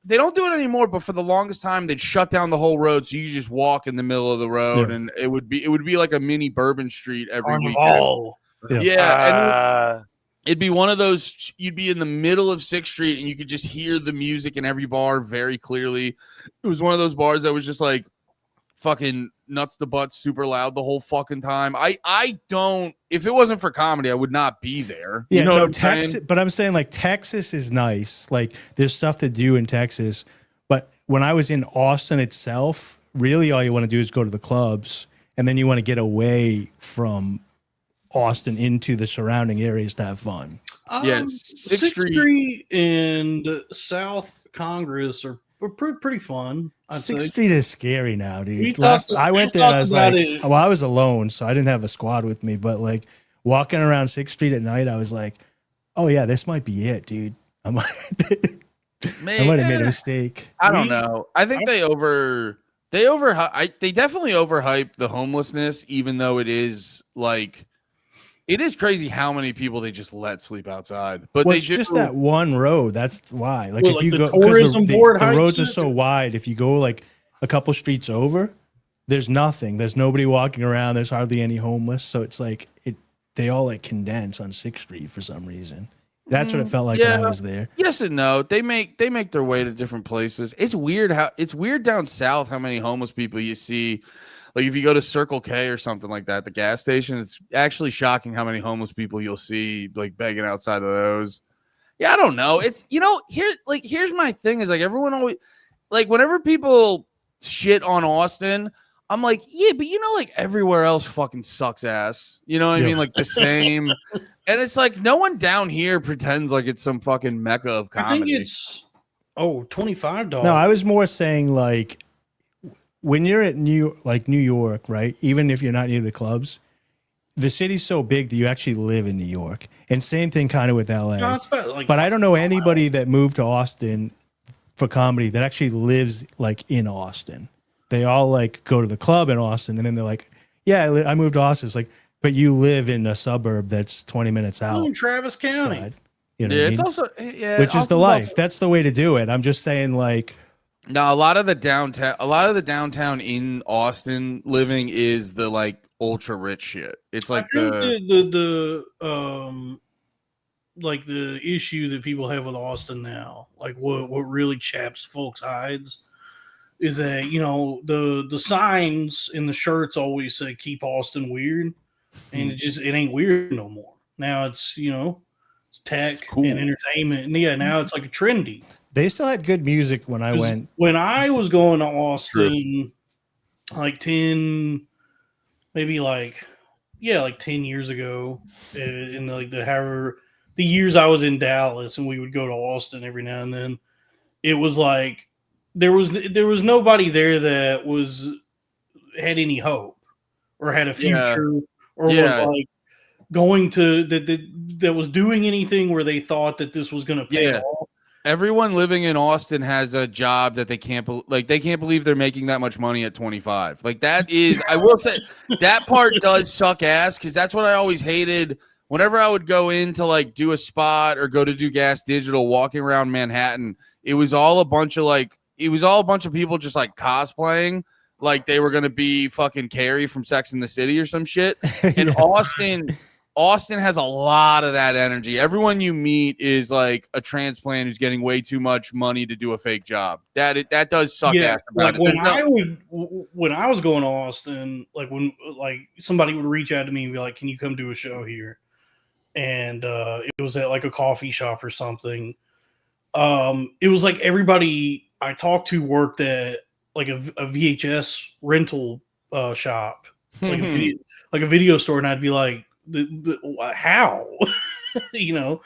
they don't do it anymore, but for the longest time they'd shut down the whole road, so you just walk in the middle of the road, and it would be like a mini Bourbon Street every weekend. And it'd be one of those, you'd be in the middle of 6th Street and you could just hear the music in every bar very clearly. It was one of those bars that was just like fucking nuts to butts, super loud the whole fucking time. I don't, if it wasn't for comedy, I would not be there. Yeah, you know what I'm Texas, saying? but I'm saying like Texas is nice. Like there's stuff to do in Texas. But when I was in Austin itself, really all you want to do is go to the clubs, and then you want to get away from Austin into the surrounding areas to have fun. Yes, 6th Street and South Congress are pretty fun. 6th Street is scary now, dude. I went there and I was like, well, I was alone, so I didn't have a squad with me, but like walking around 6th Street at night, I was like, oh yeah, this might be it, dude. I might have made a mistake. I don't know. I think they definitely overhype the homelessness, even though it is like, it is crazy how many people they just let sleep outside. But it's just that one road. That's why. Like, if you go, the roads are so wide. If you go like a couple streets over, there's nothing. There's nobody walking around. There's hardly any homeless. So it's like they all like condense on 6th Street for some reason. That's what it felt like when I was there. Yes and no. They make their way to different places. It's weird down south how many homeless people you see. Like if you go to Circle K or something like that, the gas station, it's actually shocking how many homeless people you'll see like begging outside of those. Yeah, I don't know. It's, here's my thing is like everyone always, like whenever people shit on Austin, I'm like, yeah, but like everywhere else fucking sucks ass. You know what I mean? Like the same. And it's like no one down here pretends like it's some fucking mecca of comedy. I think it's $25. No, I was more saying like when you're at New York, right? Even if you're not near the clubs, the city's so big that you actually live in New York. And same thing kind of with LA. No, it's about, but I don't know anybody that moved to Austin for comedy that actually lives like in Austin. They all like go to the club in Austin, and then they're like, yeah, I moved to Austin. It's like, but you live in a suburb that's 20 minutes out. In Travis County. Side, you know what I mean? It's also which is the life. That's the way to do it. I'm just saying, like, no, a lot of the downtown in Austin living is the like ultra rich shit. It's like the issue that people have with Austin now, like what really chaps folks' hides, is that the signs in the shirts always say "Keep Austin Weird," and it ain't weird no more. Now it's it's tech and entertainment, and now it's like a trendy. They still had good music when I went. When I was going to Austin, like 10, maybe like 10 years ago, in the years I was in Dallas, and we would go to Austin every now and then. It was like there was nobody there that had any hope or had a future or was like going to that was doing anything where they thought that this was going to pay off. Everyone living in Austin has a job that they can't believe they're making that much money at 25. Like that is, I will say that part does suck ass, because that's what I always hated. Whenever I would go in to like do a spot or go to do Gas Digital, walking around Manhattan, it was all a bunch of people just like cosplaying like they were gonna be fucking Carrie from Sex and the City or some shit. And Austin has a lot of that energy. Everyone you meet is like a transplant who's getting way too much money to do a fake job. That does suck ass about like it. When I was going to Austin, like when like somebody would reach out to me and be like, "Can you come do a show here?" And it was at like a coffee shop or something. It was like everybody I talked to worked at like a VHS rental shop, like a video store, and I'd be like, how? You know,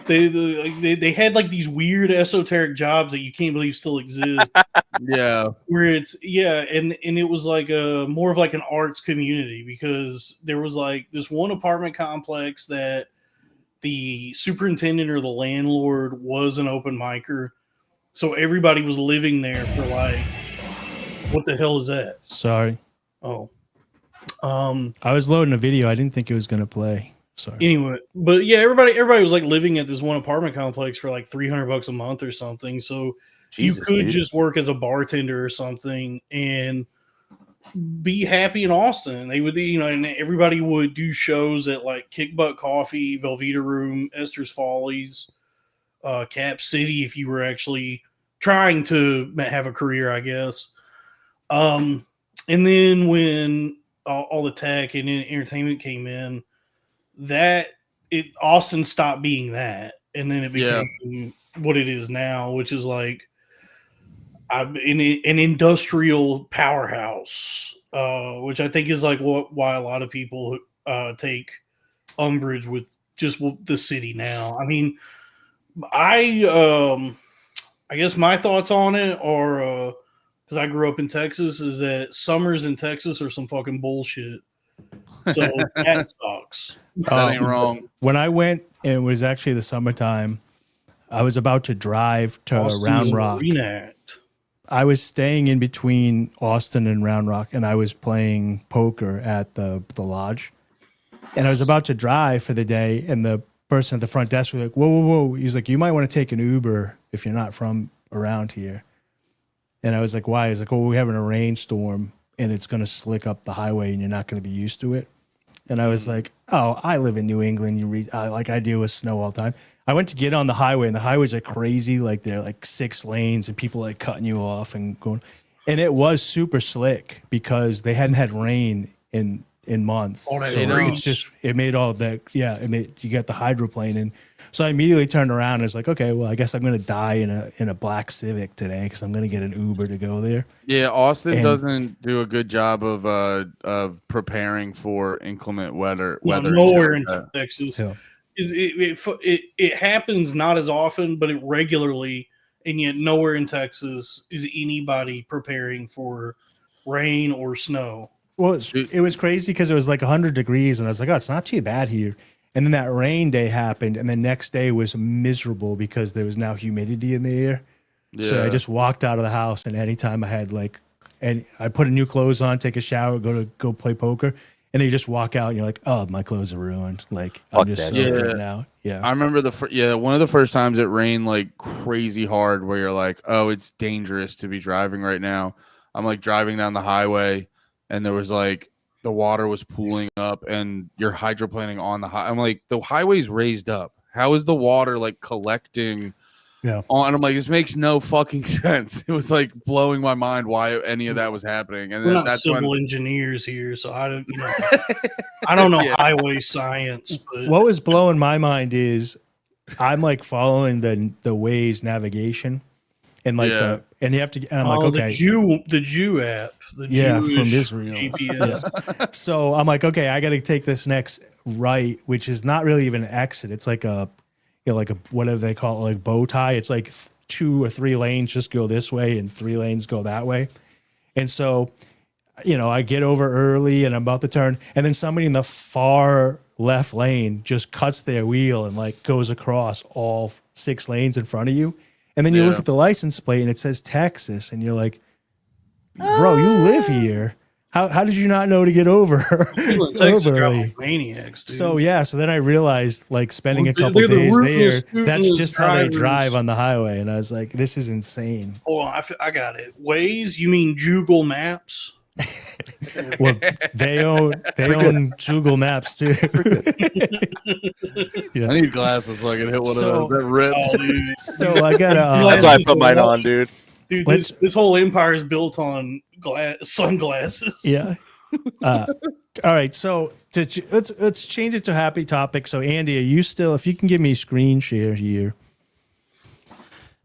they had like these weird esoteric jobs that you can't believe still exist. Where it's and it was like more of like an arts community, because there was like this one apartment complex that the superintendent or the landlord was an open micer, so everybody was living there for like, what the hell is that? Sorry. Oh. I was loading a video. I didn't think it was going to play. Sorry. Anyway, but yeah, everybody was like living at this one apartment complex for like $300 a month or something. So you could just work as a bartender or something and be happy in Austin. They would, and everybody would do shows at like Kick Butt Coffee, Velveeta Room, Esther's Follies, Cap City, if you were actually trying to have a career, I guess. And then when all the tech and entertainment came in, Austin stopped being that, and then it became what it is now, which is like an industrial powerhouse, which I think is like why a lot of people take umbrage with just the city now. I mean, I guess my thoughts on it are, because I grew up in Texas, is that summers in Texas are some fucking bullshit. So that sucks. That ain't wrong. When I went, and it was actually the summertime, I was about to drive to Round Rock. I was staying in between Austin and Round Rock, and I was playing poker at the lodge. And I was about to drive for the day, and the person at the front desk was like, whoa, whoa, whoa. He's like, you might want to take an Uber if you're not from around here. And I was like, why? He's like, well, we're having a rainstorm, and it's going to slick up the highway, and you're not going to be used to it. And I was like, oh, I live in New England. Like I deal with snow all the time. I went to get on the highway, and the highways are crazy. Like they're like 6 lanes, and people like cutting you off and going. And it was super slick because they hadn't had rain in months. Oh, so it made all that. Yeah, you got the hydroplane, and so I immediately turned around and was like, okay, well, I guess I'm going to die in a black Civic today because I'm going to get an Uber to go there. Yeah, Austin doesn't do a good job of preparing for inclement weather. Nowhere in Texas. Yeah. It happens not as often, but it regularly, and yet nowhere in Texas is anybody preparing for rain or snow. Well, it was crazy because it was like 100 degrees, and I was like, oh, it's not too bad here. And then that rain day happened, and the next day was miserable because there was now humidity in the air. Yeah. So I just walked out of the house, and anytime I had and I put a new clothes on, take a shower, go play poker, and then you just walk out, and you're like, oh, my clothes are ruined. Like, I'm just soaked right now. Yeah. I remember one of the first times it rained like crazy hard where you're like, oh, it's dangerous to be driving right now. I'm like driving down the highway, and there was like, the water was pooling up, and you're hydroplaning on the I'm like, the highway's raised up. How is the water like collecting on? I'm like, this makes no fucking sense. It was like blowing my mind why any of that was happening. And we're not civil engineers here, so I don't, I don't know highway science. But what was blowing my mind is I'm like following the Waze navigation, and like and you have to, and I'm like, okay, the Jew app. The from Jewish Israel. GPS. Yeah. So I'm like, okay, I got to take this next right, which is not really even an exit. It's like a, like a, whatever they call it, like bow tie. It's like 2 or 3 lanes just go this way and 3 lanes go that way. And so, I get over early and I'm about to turn, and then somebody in the far left lane just cuts their wheel and like goes across all 6 lanes in front of you. And then you look at the license plate and it says Texas, and you're like, bro, you live here. How did you not know to get over? People in Texas are early? maniacs, dude. So then I realized, like, spending a couple days there, that's just how they drive on the highway. And I was like, this is insane. Oh, I got it. Waze? You mean Google Maps? Well, they own Google Maps too. Yeah. I need glasses so I can hit one So- of those. That rips. Oh, dude. So I got That's why I put mine on, dude. Dude, Let's- this whole empire is built on sunglasses. yeah. All right. So let's change it to a happy topic. So Andy, are you still? If you can give me a screen share here.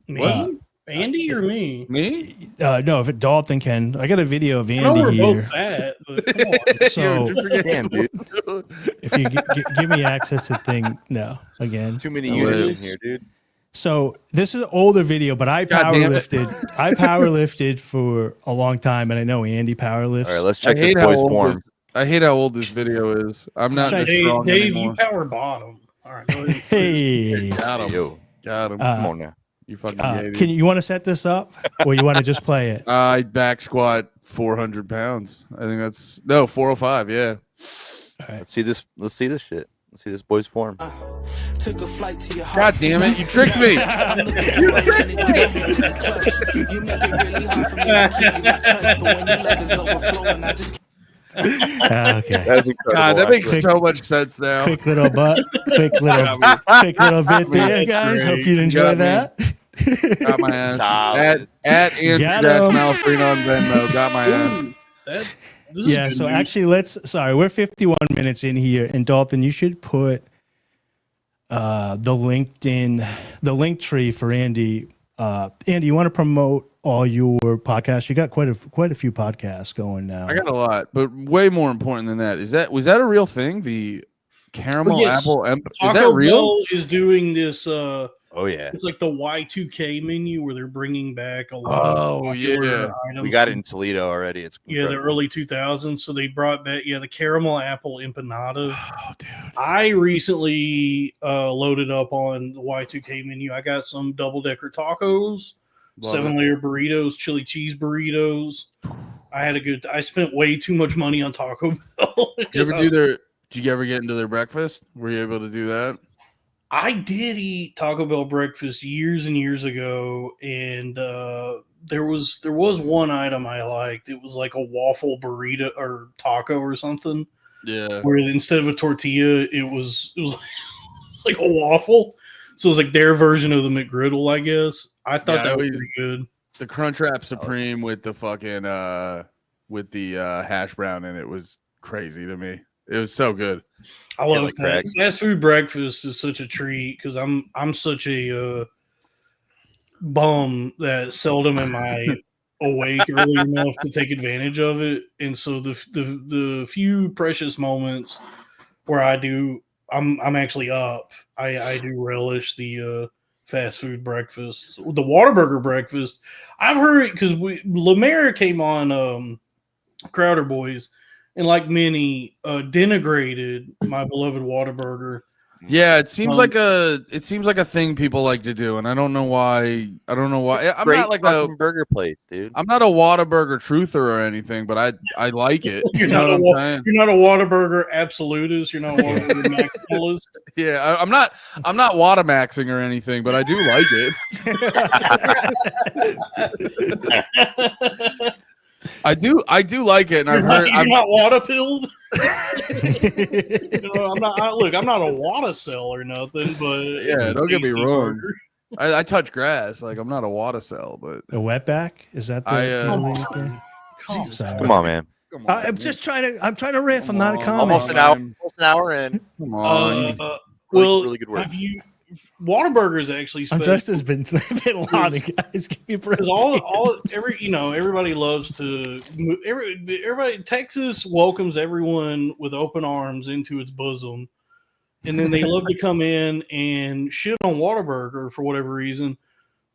Me? Andy or me? Me? No, if Dalton can, I got a video of I know Andy we're here. both fat, but come on. So Damn, dude. if you give me access to thing, no, again. Too many Oh, units wait. in here, dude. So this is an older video, but I God damn it. powerlifted. I powerlifted for a long time, and I know Andy powerlifts. All right, let's check this boy's form. I hate how old this video is. I'm not Dave- this strong Dave, anymore. you power bottom. All right, go ahead. Hey, Got him. Yo, Got him. come on now. You fucking can you want to set this up, or you want to just play it? I back squat 400 pounds. I think that's 405. Yeah. Let's see this. Let's see this shit. Let's see this boy's form. Took a flight to your God damn it! You tricked me. You make it really hard for me to keep you in touch, but when you let it overflowing, I just Okay. That's incredible. God, that makes actually. so much sense now. Quick little quick little bit there, guys. Hope you enjoy Got me. that. Got my ass. Solid. At Andrew Got Dax him. Malafarina on Venmo. Got my ass. Ooh, this is Yeah. good So news. actually, we're 51 minutes in here, and Dalton, you should put the link tree for Andy. Andy, you want to promote all your podcasts? You got quite a few podcasts going now. I got a lot, but way more important than that was that a real thing? The caramel Yes. apple is Taco that real? Bell is doing this. Oh yeah, It's like the Y2K menu where they're bringing back a lot of Oh, popular yeah. items. we got it from- in Toledo already. It's Yeah, the incredible. early 2000s. So they brought back the caramel apple empanada. Oh, dude. I recently loaded up on the Y2K menu. I got some double decker tacos, Love it. 7-layer burritos, chili cheese burritos. I spent way too much money on Taco Bell. Did you ever did you ever get into their breakfast? Were you able to do that? I did eat Taco Bell breakfast years and years ago, and there was one item I liked. It was like a waffle burrito or taco or something, Yeah. where instead of a tortilla, it was it's like a waffle. So it was like their version of the McGriddle, I guess. I thought Yeah, that I was always- pretty good. The Crunchwrap Supreme with the fucking with the hash brown in it was crazy to me. It was so good. I love like that. crack. Fast food breakfast is such a treat because I'm such a bum that seldom am I awake early enough to take advantage of it, and so the few precious moments where I'm actually up. I do relish the fast food breakfast, the Whataburger breakfast. I've heard because Lemaire came on Crowder Boys. And like many, denigrated my beloved Whataburger. Yeah, it seems like a thing people like to do, and I don't know why. I'm Great not like fucking burger place, dude. I'm not a Whataburger truther or anything, but I like it. You You're know not what I'm saying? You're not a Whataburger absolutist. You're not a Whataburger maximalist. Yeah, I'm not Watamaxing or anything, but I do like it. I do like it, and I've heard. You're not water pilled. I'm not a water cell or nothing, but Yeah, it's a don't get me tasty wrong. burger. I touch grass, like I'm not a water cell, but A wetback? Is that the? Come the on. link there? Come Sorry. Come on, man. come on, I'm just trying to riff. I'm not a Come comment. Almost an hour in. Come on. Really, Well, really good work. Whataburger's actually Undressed has been lying, guys. Give me a break. because everybody loves to everybody. Texas welcomes everyone with open arms into its bosom, and then they love to come in and shit on Whataburger for whatever reason.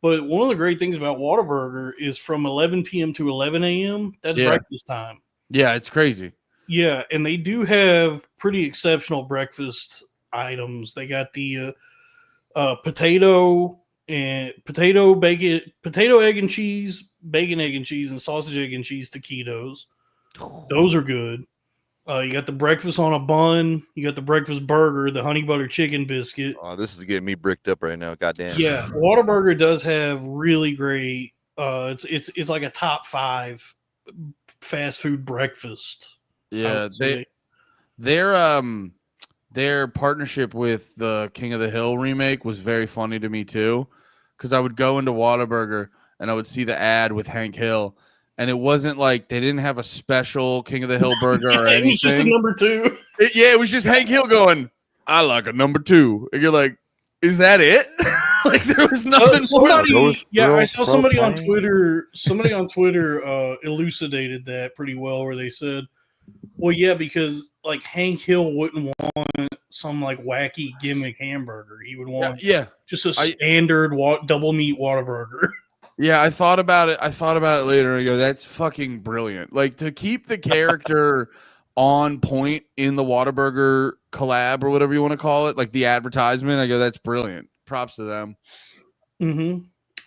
But one of the great things about Whataburger is from 11 p.m. to 11 a.m. That's breakfast time. Yeah, it's crazy. Yeah, and they do have pretty exceptional breakfast items. They got the potato, bacon, potato, egg and cheese, bacon, egg and cheese, and sausage, egg and cheese taquitos. Those are good. You got the breakfast on a bun. You got the breakfast burger, the honey butter chicken biscuit. Oh, this is getting me bricked up right now. Goddamn. Yeah, Whataburger does have really great. It's like a top 5 fast food breakfast. Yeah, their partnership with the King of the Hill remake was very funny to me too, because I would go into Whataburger and I would see the ad with Hank Hill, and it wasn't like they didn't have a special King of the Hill burger or anything. It was just a number 2. It was just Hank Hill going, "I like a number 2," and you're like, "Is that it?" Like there was nothing. I saw somebody on Twitter. Somebody on Twitter elucidated that pretty well, where they said, "Well, yeah, because like Hank Hill wouldn't want some like wacky gimmick hamburger. He would want just a standard double meat Whataburger." Yeah, I thought about it. Later. I go, "That's fucking brilliant!" Like to keep the character on point in the Whataburger collab or whatever you want to call it, like the advertisement. I go, "That's brilliant." Props to them. Mm-hmm.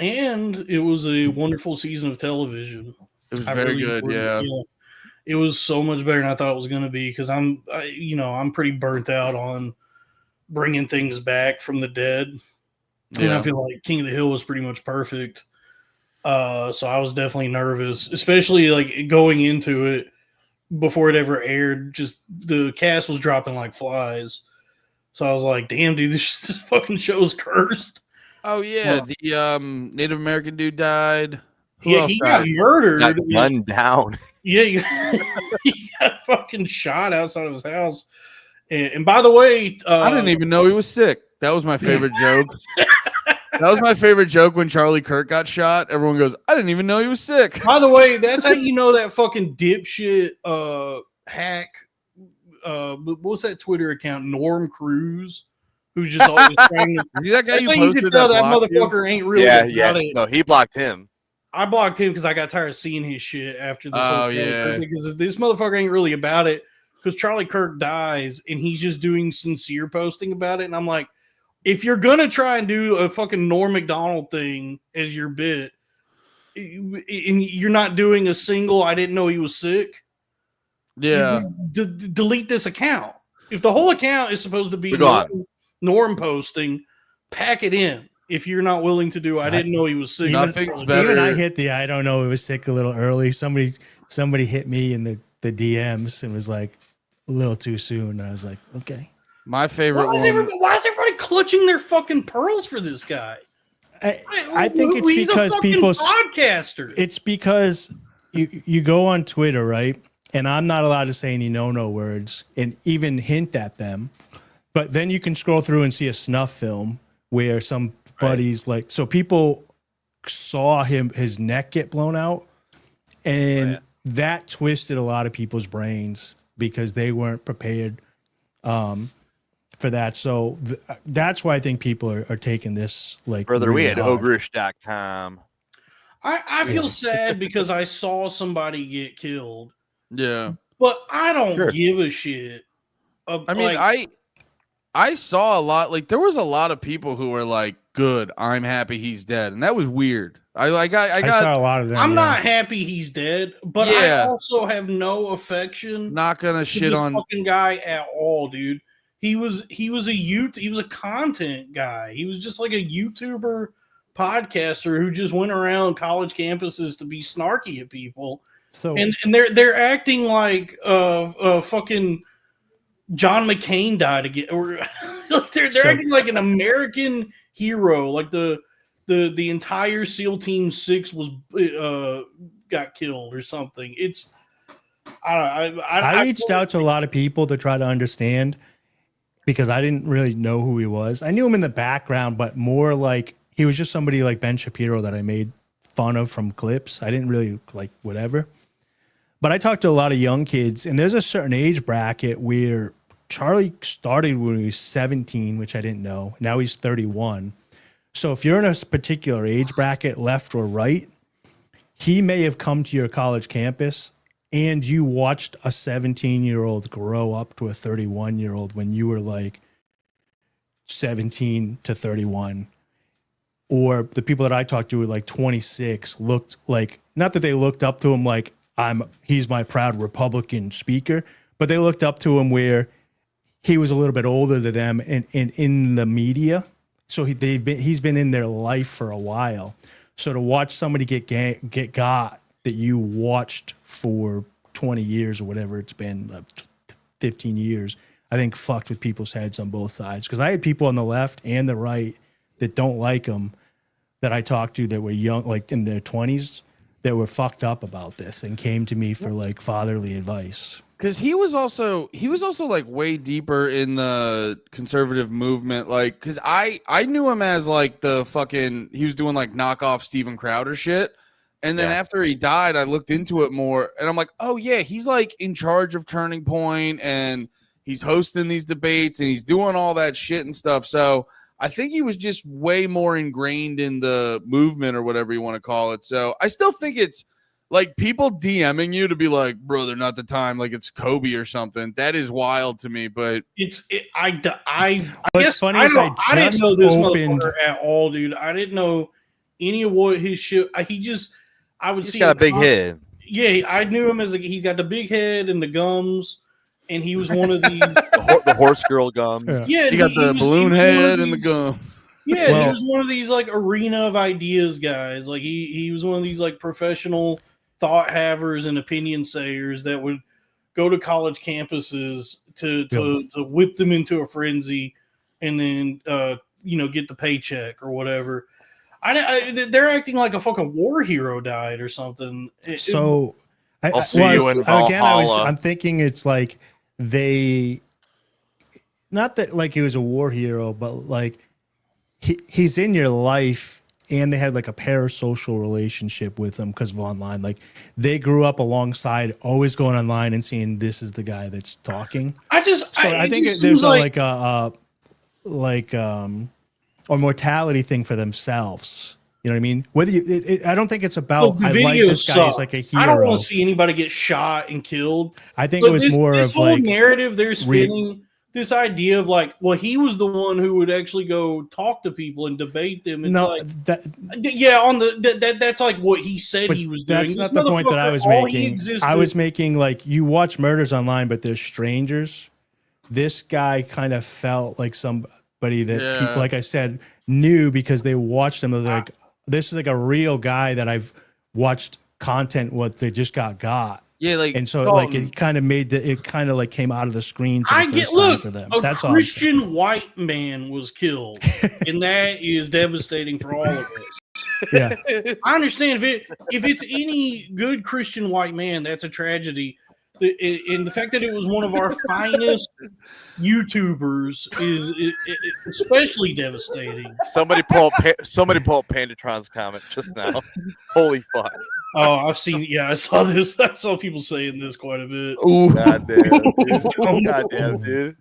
And it was a wonderful season of television. It was very good. Yeah. It was so much better than I thought it was going to be, because I'm pretty burnt out on bringing things back from the dead. And I feel like King of the Hill was pretty much perfect. So I was definitely nervous, especially like going into it before it ever aired. Just the cast was dropping like flies. So I was like, damn, dude, this fucking show is cursed. Oh, yeah. The Native American dude died. He got murdered. Got gunned down. Yeah, he got fucking shot outside of his house. And by the way, I didn't even know he was sick. That was my favorite joke. That was my favorite joke when Charlie Kirk got shot. Everyone goes, "I didn't even know he was sick." By the way, that's how you know that fucking dipshit hack. What's that Twitter account? Norm Cruz, who's just always trying to. See that guy you posted posted that motherfucker ain't really. Yeah. No, he blocked him. I blocked him because I got tired of seeing his shit after this. Oh, yeah. Because this motherfucker ain't really about it. Because Charlie Kirk dies and he's just doing sincere posting about it, and I'm like, if you're gonna try and do a fucking Norm Macdonald thing as your bit, and you're not doing a single "I didn't know he was sick," delete this account. If the whole account is supposed to be Norm posting, pack it in. If you're not willing to do, I didn't know he was sick. Nothing's better. Even I hit the "I don't know he was sick" a little early. Somebody hit me in the DMs and was like, a little too soon. And I was like, okay. My favorite why is everybody clutching their fucking pearls for this guy? I think it's because people's podcaster. It's because you go on Twitter, right? And I'm not allowed to say any no words and even hint at them. But then you can scroll through and see a snuff film where somebody's like, so people saw his neck get blown out, and that twisted a lot of people's brains because they weren't prepared for that. So that's why I think people are taking this like brother. really We had hard. ogrish.com. I feel sad because I saw somebody get killed. Yeah. But I don't give a shit. I mean, I saw a lot, like there was a lot of people who were like, good, I'm happy he's dead. And that was weird. I saw a lot of them. I'm not happy he's dead, but I also have no affection. Not gonna shit on fucking guy at all, dude. He was a content guy. He was just like a YouTuber podcaster who just went around college campuses to be snarky at people. So and they're acting like fucking John McCain died again, or they're acting like an American hero, like the entire SEAL Team 6 was got killed or something. It's I reached out to a lot of people to try to understand, because I didn't really know who he was. I knew him in the background, but more like he was just somebody like Ben Shapiro that I made fun of from clips. I didn't really like whatever. But I talked to a lot of young kids, and there's a certain age bracket where Charlie started when he was 17, which I didn't know. Now he's 31. So if you're in a particular age bracket, left or right, he may have come to your college campus and you watched a 17-year-old grow up to a 31-year-old when you were like 17 to 31. Or the people that I talked to were like 26, looked like, not that they looked up to him like he's my proud Republican speaker, but they looked up to him where he was a little bit older than them and in the media. So he's been in their life for a while. So to watch somebody get got that you watched for 20 years or whatever it's been, 15 years, I think fucked with people's heads on both sides. Because I had people on the left and the right that don't like him that I talked to that were young, like in their 20s, that were fucked up about this and came to me for like fatherly advice. Because he was also like way deeper in the conservative movement. Like, because I knew him as like he was doing like knockoff Steven Crowder shit. And then after he died, I looked into it more and I'm like, oh yeah, he's like in charge of Turning Point and he's hosting these debates and he's doing all that shit and stuff. So I think he was just way more ingrained in the movement or whatever you want to call it. So I still think it's like people DMing you to be like, bro, they're not the time. Like it's Kobe or something. That is wild to me, but I What's guess funny I is didn't just know this opened motherfucker at all, dude. I didn't know any of what his shit. I would He's see. got a him big head. Yeah, I knew him as he got the big head and the gums, and he was one of these. The horse girl gums. Yeah, he got the balloon head and the gum. Yeah, Well, he was one of these like arena of ideas guys. Like he was one of these like professional thought havers and opinion sayers that would go to college campuses to whip them into a frenzy, and then get the paycheck or whatever. They're acting like a fucking war hero died or something. I'll see you in Valhalla. I'm thinking it's like not that like he was a war hero, but like he's in your life and they had like a parasocial relationship with him because of online. Like they grew up alongside, always going online and seeing this is the guy that's talking. I think there's a mortality thing for themselves. You know what I mean? Whether I don't think it's about I like this guy. He's like a hero. I don't want to see anybody get shot and killed. I think it was this of whole like narrative they're spinning. This idea of like, well, he was the one who would actually go talk to people and debate them. It's that's like what he said he was doing. That's not the point that I was making. I was making like you watch murders online, but they're strangers. This guy kind of felt like somebody that people, like I said, knew because they watched him. Like this is like a real guy that I've watched content what they just got. Yeah, like and so like it kind of like came out of the screen for the first time for them. That's a Christian white man was killed, and that is devastating for all of us. Yeah, I understand if it's any good Christian white man, that's a tragedy. And the fact that it was one of our finest YouTubers is especially devastating. Somebody pull up Pandatron's comment just now. Holy fuck! Oh, I've seen. Yeah, I saw this. I saw people saying this quite a bit. Ooh, goddamn, dude.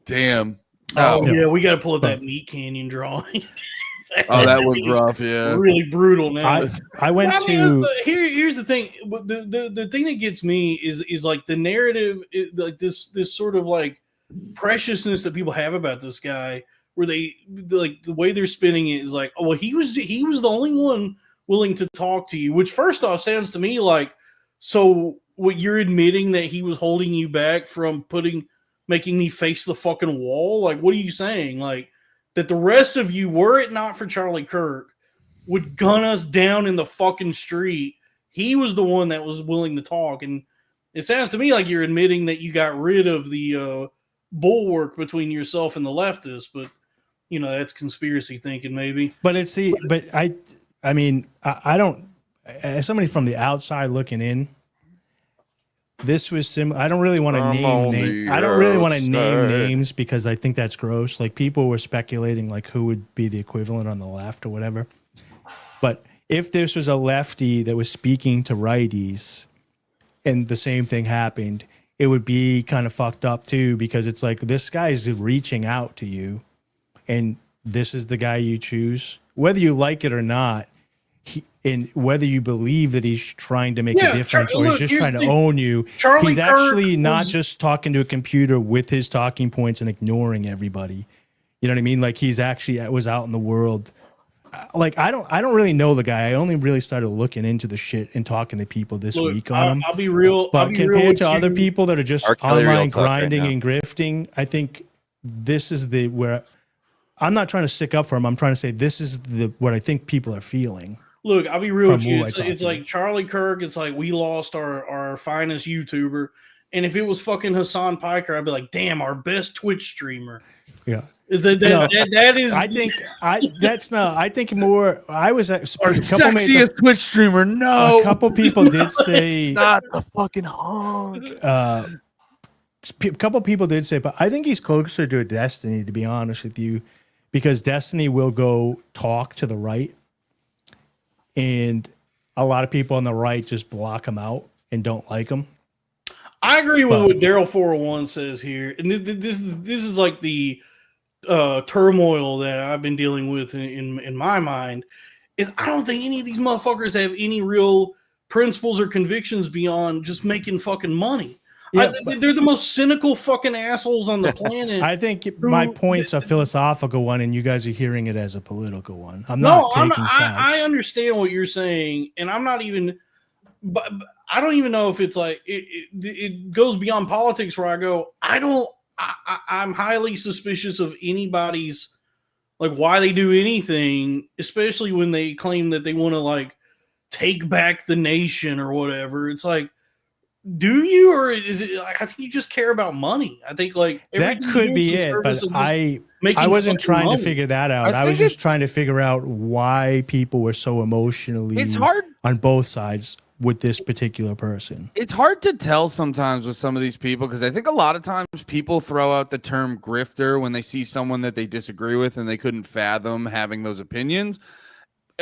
Damn. Oh yeah, we got to pull up that Meat Canyon drawing. That was rough. Yeah, really brutal. Now I went to. Here's the thing. The thing that gets me is like the narrative, like this sort of like preciousness that people have about this guy, where they like the way they're spinning it is like, oh well, he was the only one willing to talk to you. Which first off sounds to me like, so what you're admitting that he was holding you back from making me face the fucking wall? Like, what are you saying? Like. That the rest of you, were it not for Charlie Kirk, would gun us down in the fucking street. He was the one that was willing to talk. And it sounds to me like you're admitting that you got rid of the bulwark between yourself and the leftists. But, that's conspiracy thinking maybe. But I mean, I don't, as somebody from the outside looking in, this was similar. I don't really want to I'm name on names. the I don't really want to name outside. names because I think that's gross. Like people were speculating like who would be the equivalent on the left or whatever. But if this was a lefty that was speaking to righties and the same thing happened, it would be kind of fucked up too, because it's like this guy's reaching out to you and this is the guy you choose, whether you like it or not. And whether you believe that he's trying to make a difference or he's just trying to own you, Charlie he's Kirk actually not was- just talking to a computer with his talking points and ignoring everybody. You know what I mean? Like he's actually was out in the world. Like I don't really know the guy. I only really started looking into the shit and talking to people this week on him. I'll be real. But I'll be real compared with to other you. people that are just R. Kelly online real talk right grinding now. and grifting, I think this is the where I'm not trying to stick up for him. I'm trying to say this is the what I think people are feeling. Look, I'll be real From with you. who I It's, talk it's to. like Charlie Kirk. It's like we lost our finest YouTuber. And if it was fucking Hassan Piker, I'd be like, damn, our best Twitch streamer. Yeah. Is that No, that is I think that's not. I think more. I was at Our sexiest Twitch streamer. No. a couple people did say. Not the fucking hog. A couple people did say, but I think he's closer to a Destiny, to be honest with you, because Destiny will go talk to the right, and a lot of people on the right just block him out and don't like him. I agree with what Daryl 401 says here, and this is like the turmoil that I've been dealing with in my mind. Is I don't think any of these motherfuckers have any real principles or convictions beyond just making fucking money. Yeah, They're the most cynical fucking assholes on the planet. I think my point's a philosophical one, and you guys are hearing it as a political one. I'm not taking sides. I understand what you're saying, and I'm not even. But I don't even know if it's like it goes beyond politics. Where I go, I'm highly suspicious of anybody's like why they do anything, especially when they claim that they want to like take back the nation or whatever. It's like, do you, or is it like I think you just care about money? I think like That could be it, but I wasn't trying to figure that out. I was just trying to figure out why people were so emotionally It's hard on both sides with this particular person. It's hard to tell sometimes with some of these people because I think a lot of times people throw out the term grifter when they see someone that they disagree with and they couldn't fathom having those opinions.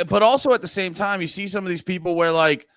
But also at the same time, you see some of these people where like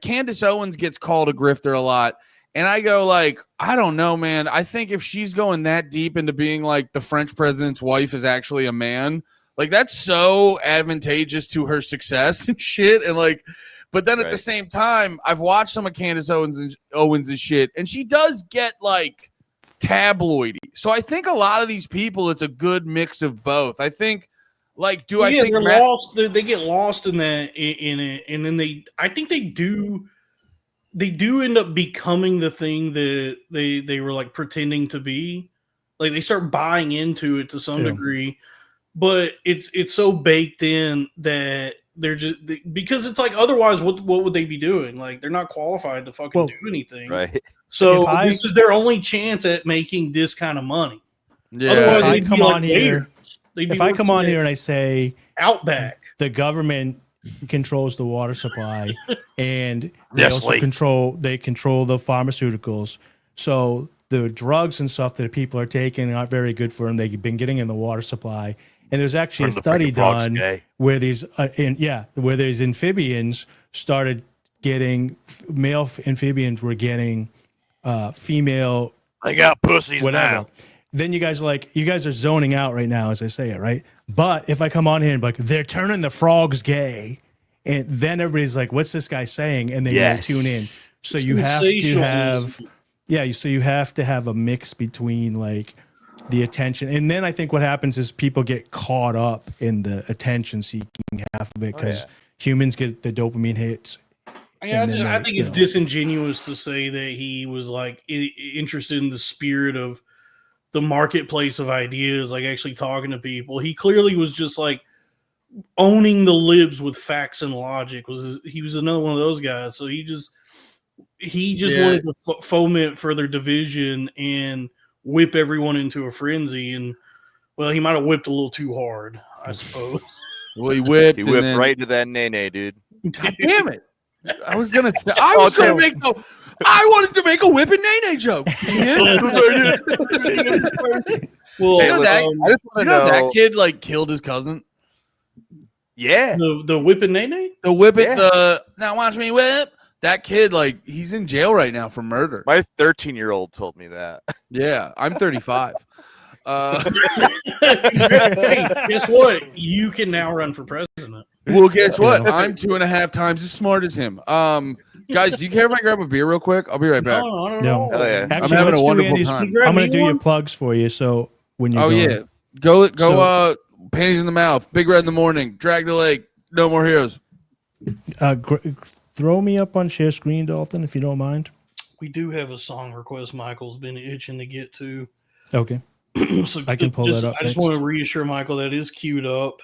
Candace Owens gets called a grifter a lot. And I go like, I don't know, man. I think if she's going that deep into being like the French president's wife is actually a man, like that's so advantageous to her success and shit. And like, but then at the same time, I've watched some of Candace Owens' shit, and she does get like tabloidy. So I think a lot of these people, it's a good mix of both. I think, like, I think they're lost? They get lost in that in it, and then I think they do end up becoming the thing that they were like pretending to be. Like they start buying into it to some degree, but it's so baked in that. They're just because it's like otherwise what would they be doing? Like they're not qualified to fucking do anything. Right. So this is their only chance at making this kind of money. Yeah. Otherwise, If I come on here, if I come on here and I say Outback, the government controls the water supply and they also control the pharmaceuticals. So the drugs and stuff that people are taking aren't very good for them. They've been getting in the water supply. And there's actually a study done where these where these amphibians started getting male amphibians were getting female. They got pussies whatever. now. Then you guys are zoning out right now as I say it, right? But if I come on here and be like they're turning the frogs gay, and then everybody's like, "What's this guy saying?" And they will tune in. So you have to have so you have to have a mix between like. The attention, and then I think what happens is people get caught up in the attention-seeking half of it because humans get the dopamine hits. I think it's disingenuous to say that he was like interested in the spirit of the marketplace of ideas, like actually talking to people. He clearly was just like owning the libs with facts and logic. He was another one of those guys? So he just wanted to foment further division and whip everyone into a frenzy, and well, he might have whipped a little too hard, I suppose. Well, he whipped right to that nene, dude. God damn it! I was gonna I wanted to make a whipping nay joke. Well, Hey, You know listen, that- I just want to know. that kid like killed his cousin. Yeah. the whipping nay. The whip it. Yeah. The now watch me whip. That kid, like, he's in jail right now for murder. My 13-year-old told me that. Yeah, I'm 35. Hey, guess what? You can now run for president. Well, guess what? I'm 2.5 times as smart as him. Guys, do you care if I grab a beer real quick? I'll be right back. No, I don't No. know. Hell yeah. Actually, having let's a do wonderful Andy's. time. Grab I'm going me to do your one? plugs for you. So when you Oh go, yeah, go. So- Panties in the mouth. Big red in the morning. Drag the lake. No more heroes. throw me up on share screen, Dalton, if you don't mind. We do have a song request Michael's been itching to get to. Okay. So I can pull that up I just next. want to reassure Michael that is queued up.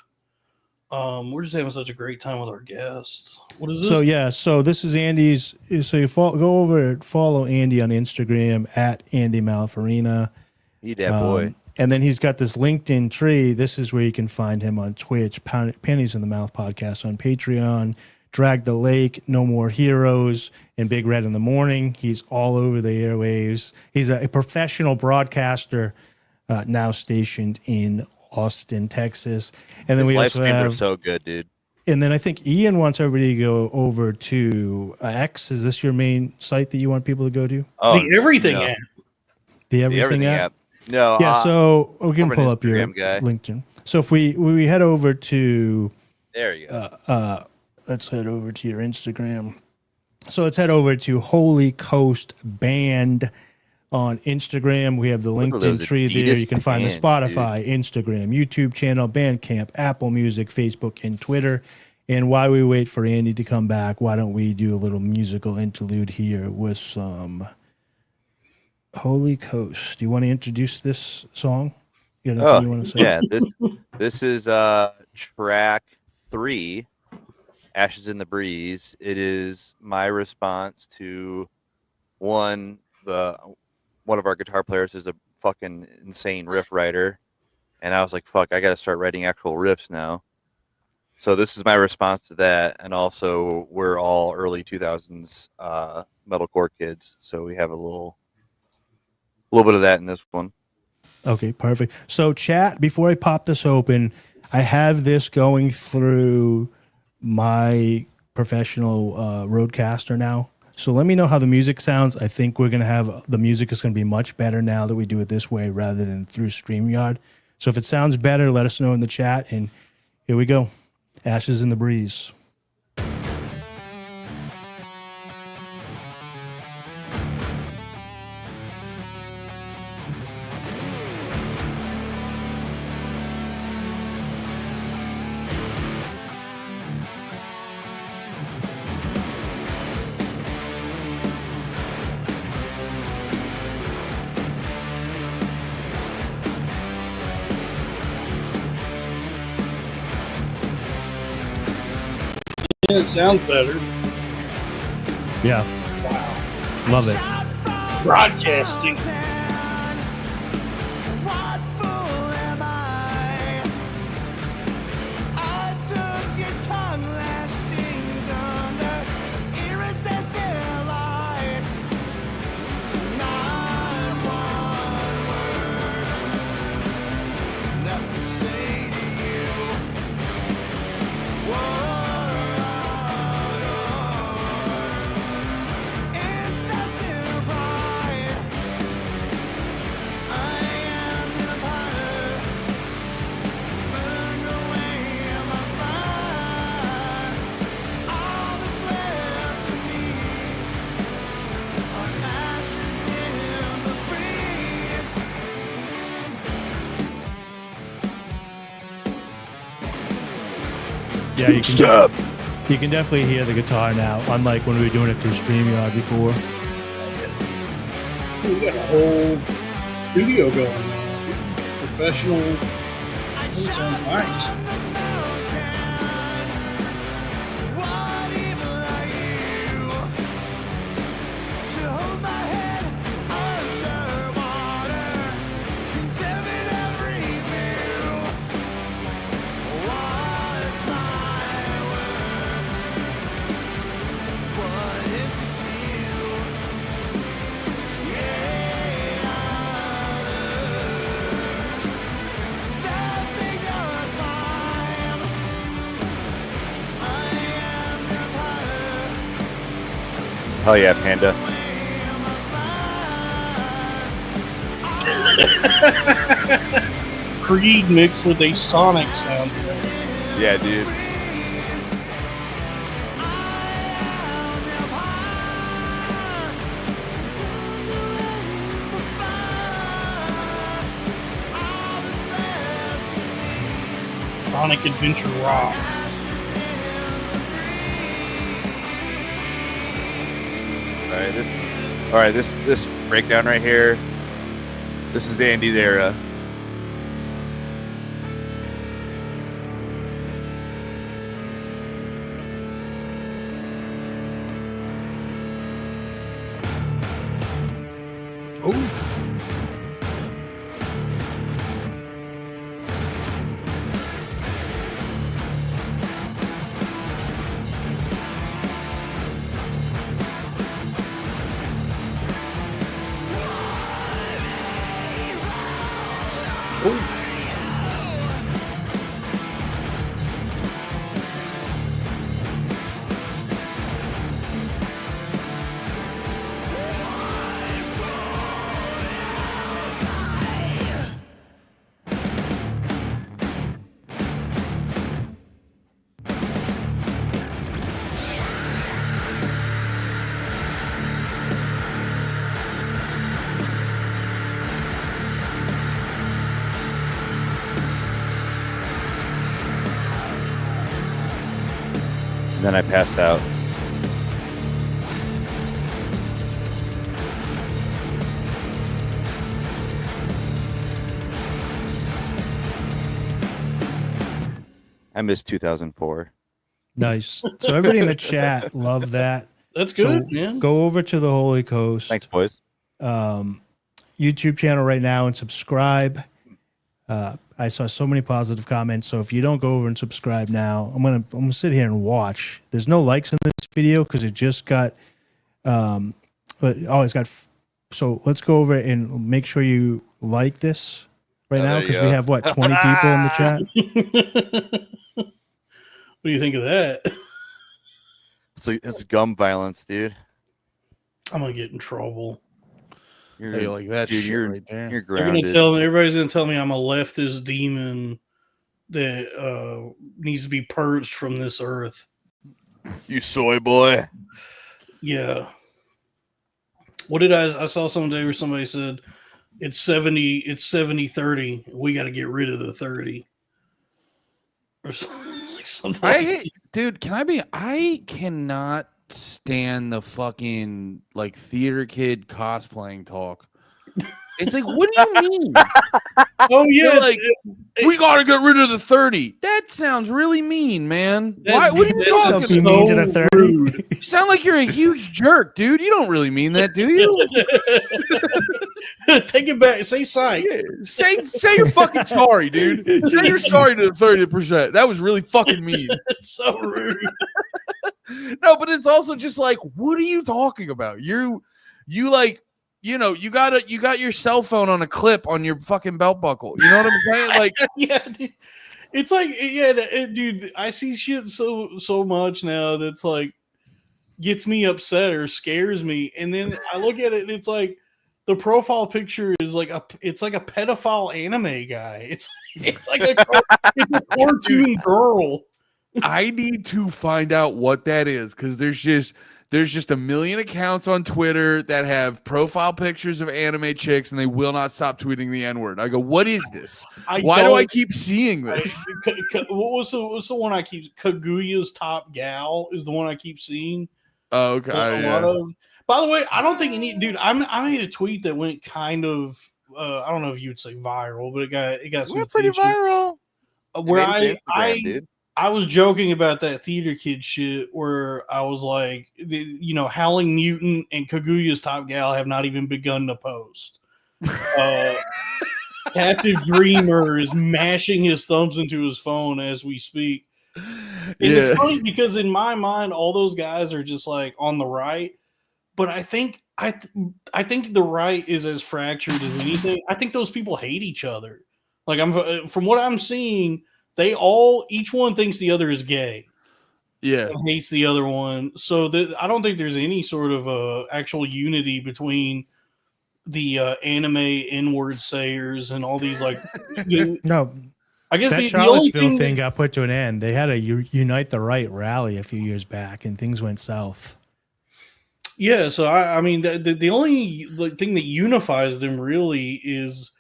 We're just having such a great time with our guests. What is this? So yeah, so this is Andy's. So you go over, follow Andy on Instagram at Andy Malafarina. He that boy. And then he's got this LinkedIn tree. This is where you can find him on Twitch, Pennies in the Mouth podcast on Patreon, Drag the Lake, No More Heroes, and Big Red in the Morning. He's all over the airwaves. He's a professional broadcaster now stationed in Austin, Texas. And then His we live also streams are have, so good, dude. and then I think Ian wants everybody to go over to X. Is this your main site that you want people to go to? Oh, the everything no. app. The The Everything app? app. No. Yeah, so we can I'm an pull up your Instagram guy. LinkedIn. So if we head over to, There you go. let's head over to your Instagram. So let's head over to Holy Coast Band on Instagram. We have the Look at LinkedIn those tree there. Adidas You can find the pants, Spotify, Instagram, YouTube channel, Bandcamp, Apple Music, Facebook, and Twitter. And while we wait for Andy to come back, why don't we do a little musical interlude here with some Holy Coast. Do you want to introduce this song? You got anything you want to say? Yeah. This is track 3, Ashes in the Breeze. It is my response to one of our guitar players is a fucking insane riff writer, and I was like, fuck, I gotta start writing actual riffs now. So this is my response to that, and also we're all early 2000s metalcore kids, so we have a little bit of that in this one. Okay, perfect. So chat, before I pop this open, I have this going through my professional roadcaster now. So let me know how the music sounds. I think we're going to have, the music is going to be much better now that we do it this way rather than through StreamYard. So if it sounds better, let us know in the chat. And here we go. Ashes in the Breeze. It sounds better. Yeah. Wow. Love it. Broadcasting. Yeah, you can definitely hear the guitar now, unlike when we were doing it through StreamYard before. We got a whole studio going on. Professional. That sounds nice. Hell yeah, Panda. Creed mixed with a Sonic sound. Yeah, dude. Sonic Adventure Rock. All right, this breakdown right here. This is Andy's era. Oh. And then I passed out. I missed 2004. Nice. So everybody in the chat loved that. That's So good, man. go over to the Holy Coast Thanks, boys. YouTube channel right now and subscribe. I saw so many positive comments. So if you don't go over and subscribe now, I'm gonna sit here and watch. There's no likes in this video because it just got it's got. So let's go over and make sure you like this right Oh, now there you because we go. have 20 people in the chat. What do you think of that? It's gum violence, dude. I'm gonna get in trouble. Hey, like that dude, shit right there. You're They're gonna grounded. tell me. Everybody's gonna tell me I'm a leftist demon that needs to be purged from this earth. You soy boy. Yeah. What did I saw someday where somebody said it's 70-30. We got to get rid of the 30. Or something like something. Dude, I cannot stand the fucking like theater kid cosplaying talk. It's like, what do you mean? Oh yeah, like we gotta get rid of the 30. That sounds really mean, man. Why? What are you talking Don't be about? mean to the 30. You sound like you're a huge jerk, dude. You don't really mean that, do you? Take it back. Say psych. Yeah. Say you're fucking sorry, dude. Say you're sorry to the 30%. That was really fucking mean. It's so rude. No, but it's also just like, what are you talking about? You like, you know, you got your cell phone on a clip on your fucking belt buckle. You know what I'm saying? Like, yeah, dude. It's like, yeah, dude. I see shit so much now that's like gets me upset or scares me, and then I look at it and it's like the profile picture is like it's like a pedophile anime guy. It's like it's a cartoon girl. I need to find out what that is because there's just a million accounts on Twitter that have profile pictures of anime chicks and they will not stop tweeting the N-word. I go, what is this? Why do I keep seeing this? What was the one I keep? Kaguya's Top Gal is the one I keep seeing. Oh, okay. By the way, I don't think you need, dude. I made a tweet that went kind of, I don't know if you would say viral, but it got some pretty attention. viral. Where Dude. I was joking about that theater kid shit where I was like, Howling Mutant and Kaguya's Top Gal have not even begun to post. Captive Dreamer is mashing his thumbs into his phone as we speak. And it's funny because in my mind, all those guys are just like on the right. But I think the right is as fractured as anything. I think those people hate each other. Like from what I'm seeing, each one thinks the other is gay. Yeah. and hates the other one. So I don't think there's any sort of actual unity between the anime N-word sayers and all these like. No, I guess that the only Charlottesville thing that, got put to an end. They had a Unite the Right rally a few years back, and things went south. yeah. So I mean, the only thing that unifies them really is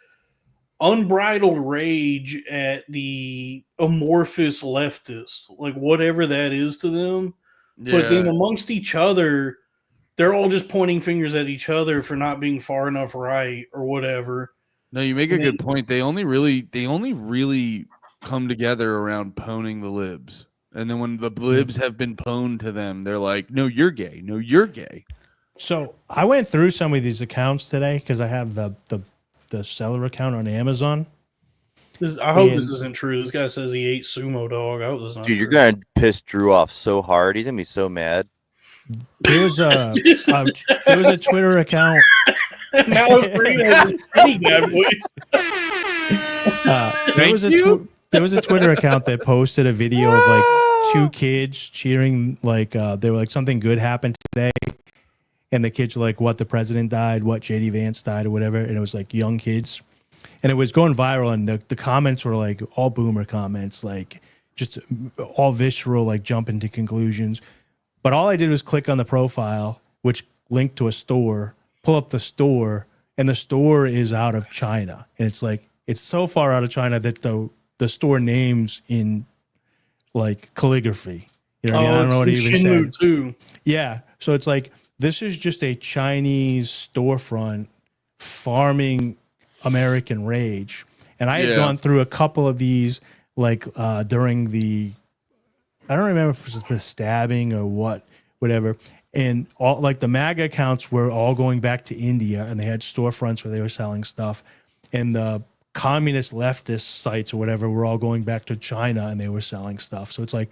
unbridled rage at the amorphous leftists, like whatever that is to them. But then Yeah. amongst each other, they're all just pointing fingers at each other for not being far enough right or whatever. No, you make a good point. They only really come together around pwning the libs. And then when the libs have been pwned to them, they're like, no, you're gay. No, you're gay. So I went through some of these accounts today because I have the seller account on Amazon. I hope this isn't true. This guy says he ate sumo dog. I hope this is not Dude, true. you're gonna piss Drew off so hard. He's gonna be so mad. There was a Twitter account. Malafarina has a skinny guy voice. There was a Twitter account that posted a video of like two kids cheering, like they were like something good happened today, and the kids were like, "What, the president died? What, JD Vance died, or whatever?" And it was like young kids, and it was going viral. And the comments were like all boomer comments, like just all visceral, like jumping to conclusions. But all I did was click on the profile, which linked to a store, pull up the store, and the store is out of China. And it's like, it's so far out of China that the store name's in like calligraphy. You know what I mean? I don't know what it even said. Too. Yeah. So it's like, this is just a Chinese storefront farming American rage. And I had gone through a couple of these, like during the, I don't remember if it was the stabbing or whatever. And all like the MAGA accounts were all going back to India, and they had storefronts where they were selling stuff. And the communist leftist sites or whatever were all going back to China, and they were selling stuff. So it's like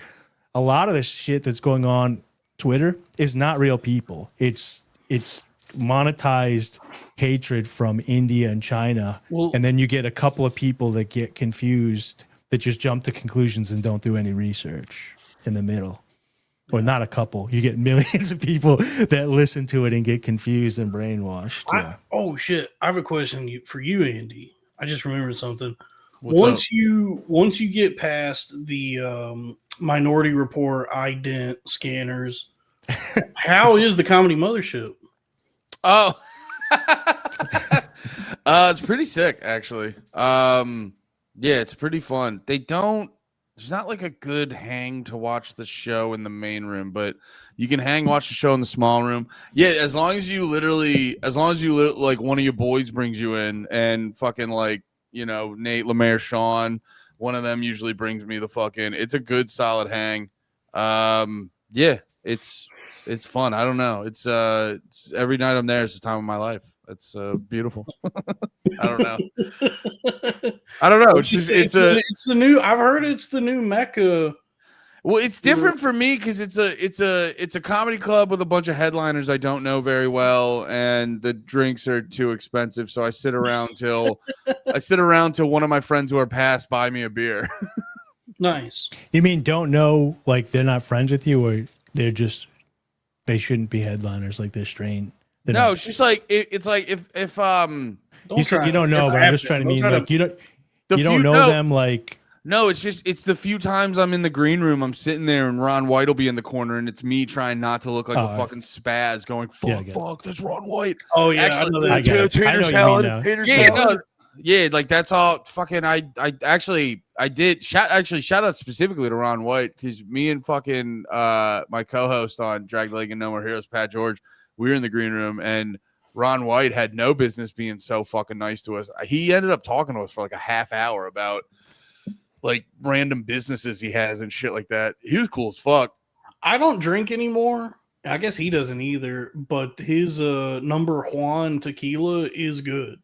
a lot of the shit that's going on Twitter is not real people. It's monetized hatred from India and China. Well, and then you get a couple of people that get confused, that just jump to conclusions and don't do any research in the middle. Or not a couple. You get millions of people that listen to it and get confused and brainwashed. Yeah. Oh shit! I have a question for you, Andy. I just remembered something. What's up? Once you get past the Minority Report ident scanners, how is the Comedy Mothership? Oh, it's pretty sick, actually. Yeah, it's pretty fun. There's not like a good hang to watch the show in the main room, but you can watch the show in the small room. Yeah, as long as you like one of your boys brings you in, and fucking like, you know, Nate, Lemaire, Sean, one of them usually brings me the fucking, it's a good solid hang. Yeah, it's fun. I don't know. It's every night I'm there is the time of my life. It's beautiful. I don't know. It's just it's the new. I've heard it's the new Mecca. Well, it's different for me because it's a comedy club with a bunch of headliners I don't know very well, and the drinks are too expensive. So I sit around till one of my friends who are past buy me a beer. Nice. You mean don't know, like they're not friends with you, or they shouldn't be headliners, like they're strained? No, it's just like it's like if you said you don't know, but I'm just trying to mean like you don't know them, like. No, it's the few times I'm in the green room, I'm sitting there and Ron White will be in the corner, and it's me trying not to look like a fucking spaz going, fuck, that's Ron White. Oh yeah, actually, I get it. Tater salad. Yeah, like that's all fucking. I did shout out specifically to Ron White, because me and fucking my co-host on Drag Leg and No More Heroes, Pat George, we were in the green room, and Ron White had no business being so fucking nice to us. He ended up talking to us for like a half hour about like random businesses he has and shit like that. He was cool as fuck. I don't drink anymore. I guess he doesn't either, but his number Juan tequila is good.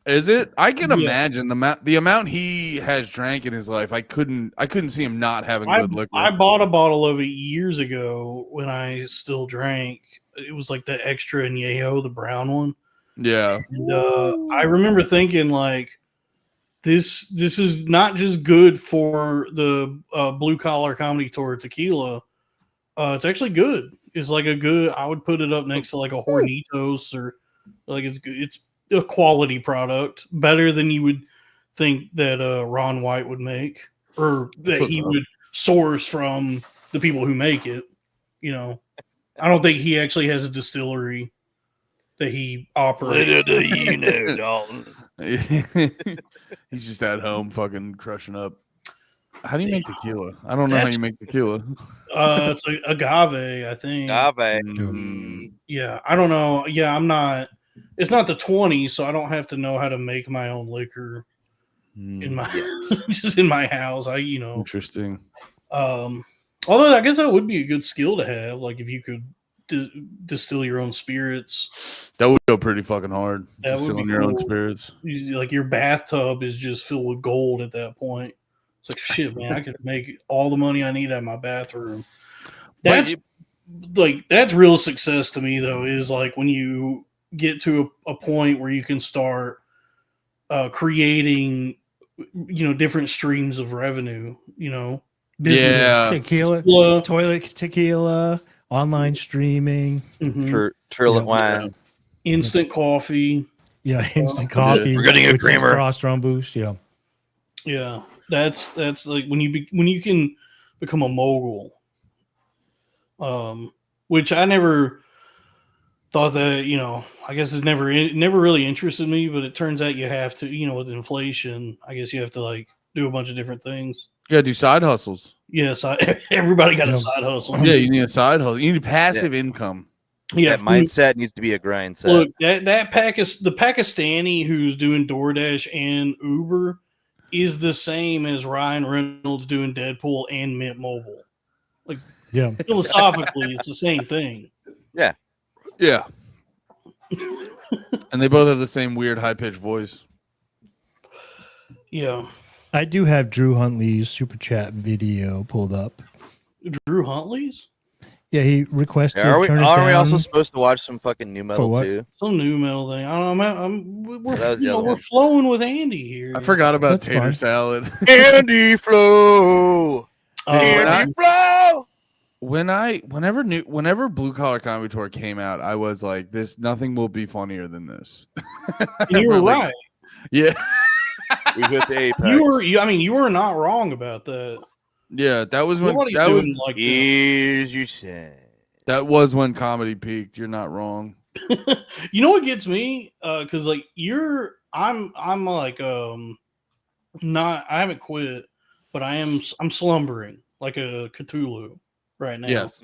Is it? I can imagine the amount he has drank in his life. I couldn't see him not having good liquor. I bought a bottle of it years ago when I still drank. It was like the extra añejo, the brown one. Yeah. And I remember thinking like, this is not just good for the blue collar comedy tour tequila. It's actually good. It's like a good. I would put it up next to like a Hornitos or like it's good. It's a quality product, better than you would think that Ron White would make, or that he would source from the people who make it. You know, I don't think he actually has a distillery that he operates. Little do you know, Dalton. He's just at home fucking crushing up. How do you make tequila? I don't know how you make tequila. It's agave, I think. Agave. Yeah, I don't know. Yeah, I'm not. It's not the 20, so I don't have to know how to make my own liquor in my just in my house. Interesting. Although I guess that would be a good skill to have. Like if you could distill your own spirits, that would go pretty fucking hard. That would be your own cool. spirits. Like your bathtub is just filled with gold at that point. It's like shit, man. I could make all the money I need out of my bathroom. That's real success to me, though. Is like when you get to a point where you can start creating, different streams of revenue. Business tequila, toilet tequila, online streaming, Turlet wine, instant coffee. Yeah, instant coffee. We're getting a creamer. Testosterone boost. Yeah. That's like when you can become a mogul, which I never thought that I guess it never really interested me, but it turns out you have to with inflation. I guess you have to like do a bunch of different things. Yeah, do side hustles. Yes, everybody got a side hustle. Yeah, you need a side hustle. You need passive income. Yeah, that mindset needs to be a grind set. Look, the Pakistani who's doing DoorDash and Uber is the same as Ryan Reynolds doing Deadpool and Mint Mobile. Like, philosophically, it's the same thing. Yeah. Yeah. And they both have the same weird high-pitched voice. Yeah. I do have Drew Huntley's super chat video pulled up. Drew Huntley's? Yeah, he requested. Are we down. also supposed to watch some fucking new metal too? Some new metal thing. I don't know. We're flowing with Andy here. I forgot about tater salad. Andy Flow. Andy Flow. Whenever Blue Collar Comedy Tour came out, I was like, nothing will be funnier than this. You were right. Yeah. We hit the apex. You were not wrong about that. Yeah, that was when here's your say. That was when comedy peaked. You're not wrong. You know what gets me? Because like I'm like not. I haven't quit, but I'm slumbering like a Cthulhu right now. Yes,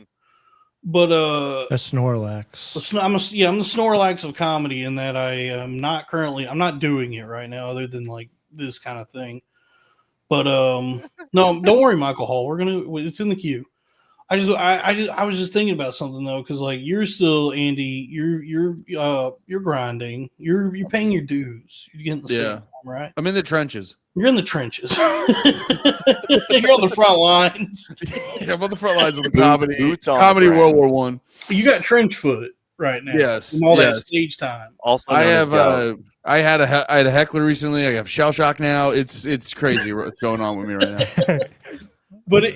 but a Snorlax. I'm the Snorlax of comedy in that I am not currently. I'm not doing it right now, other than like this kind of thing. But no, don't worry, Michael Hall. It's in the queue. I was just thinking about something though, because like you're still Andy, you're grinding, you're paying your dues, you're getting the stuff, right? I'm in the trenches. You're in the trenches. You're on the front lines. Yeah, I'm on the front lines of the comedy World War One. You got trench foot right now. Yes, from all that stage time. Also, I had a heckler recently. I have shell shock now. It's crazy what's going on with me right now. But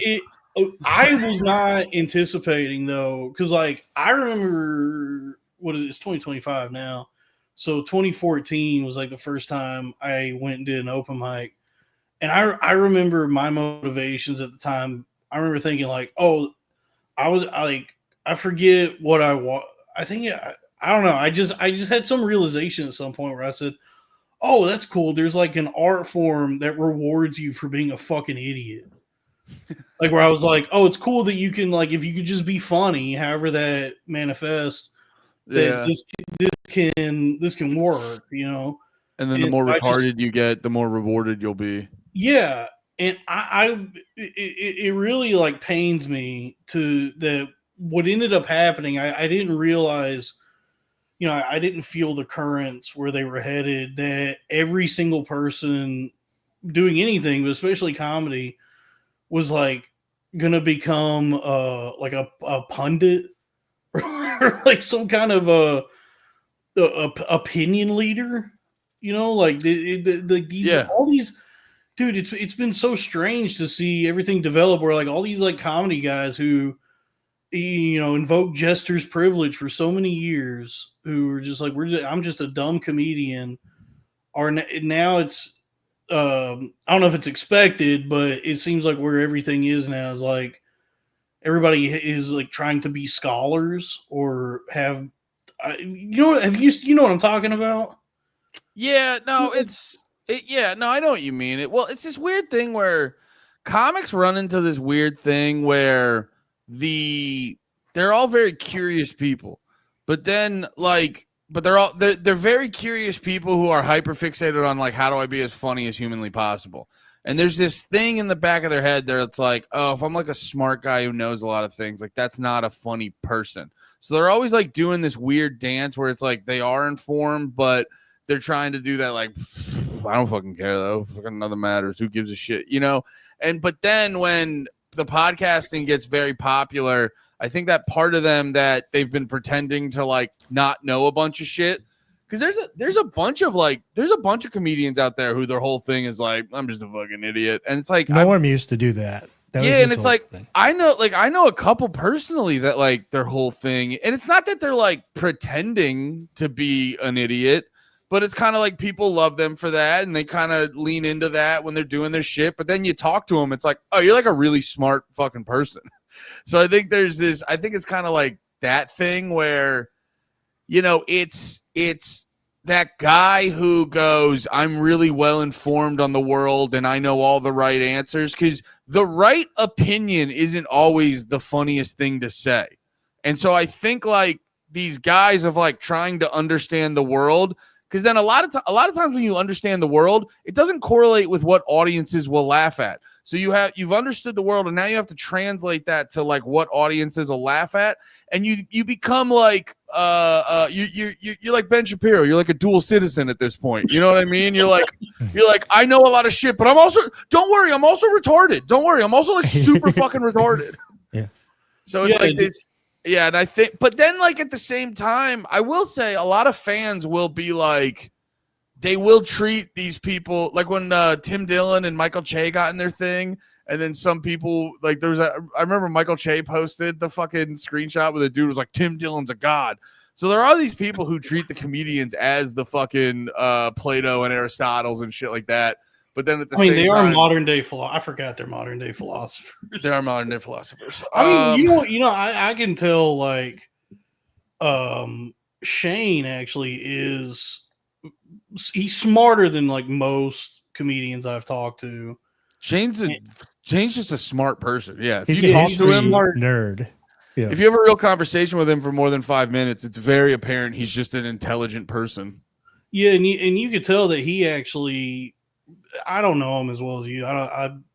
I was not anticipating though, because like I remember it's 2025 now. So 2014 was like the first time I went and did an open mic. And I remember my motivations at the time. I remember thinking like, I forget what I want. I think I don't know. I just had some realization at some point where I said, "Oh, that's cool. There's like an art form that rewards you for being a fucking idiot." Like where I was like, "Oh, it's cool that you can like if you could just be funny, however that manifests, that this can work, you know." And then the more retarded you get, the more rewarded you'll be. Yeah, and it really like pains me to that. What ended up happening, I didn't realize, I didn't feel the currents where they were headed, that every single person doing anything, but especially comedy, was like going to become like a pundit or like some kind of a opinion leader, like all these, dude, it's been so strange to see everything develop where like all these like comedy guys who, invoke jester's privilege for so many years, who were just like, I'm just a dumb comedian, are now it's I don't know if it's expected, but it seems like where everything is now is like everybody is like trying to be scholars or have you know what I'm talking about? Yeah, no, no, I know what you mean. It's this weird thing where comics run into this weird thing where they're all very curious people, but then they're very curious people who are hyper fixated on like, how do I be as funny as humanly possible? And there's this thing in the back of their head there. It's like, oh, if I'm like a smart guy who knows a lot of things, like that's not a funny person. So they're always like doing this weird dance where it's like they are informed, but they're trying to do that. Like, I don't fucking care though. Fucking nothing matters. Who gives a shit, but then when the podcasting gets very popular, I think that part of them that they've been pretending to like not know a bunch of shit. Because there's a bunch of comedians out there who their whole thing is like, I'm just a fucking idiot. And it's like Norm used to do that. And it's like thing. I know a couple personally that like their whole thing, and it's not that they're like pretending to be an idiot, but it's kind of like people love them for that, and they kind of lean into that when they're doing their shit. But then you talk to them, it's like, oh, you're like a really smart fucking person. So I think it's kind of like that thing where, it's that guy who goes, I'm really well informed on the world and I know all the right answers, because the right opinion isn't always the funniest thing to say. And so I think like these guys of like trying to understand the world, because then a lot of times when you understand the world, it doesn't correlate with what audiences will laugh at. So you've understood the world, and now you have to translate that to like what audiences will laugh at, and you become like you're like Ben Shapiro. You're like a dual citizen at this point. You know what I mean? You're like I know a lot of shit, but I'm also, don't worry, I'm also retarded. Don't worry, I'm also like super fucking retarded. Yeah. So it's like this. Yeah, and I think, but then like at the same time, I will say a lot of fans will be like, they will treat these people like when Tim Dillon and Michael Che got in their thing, and then some people like I remember Michael Che posted the fucking screenshot where the dude was like, Tim Dillon's a god. So there are these people who treat the comedians as the fucking Plato and Aristotle's and shit like that. But then at the same time, they are modern day I forgot they're modern day philosophers. They are modern day philosophers. I mean, I can tell like Shane actually he's smarter than like most comedians I've talked to. Shane's just a smart person. Yeah, he's a nerd. Yeah. If you have a real conversation with him for more than 5 minutes, it's very apparent he's just an intelligent person. Yeah, and you could tell that he actually, I don't know him as well as you.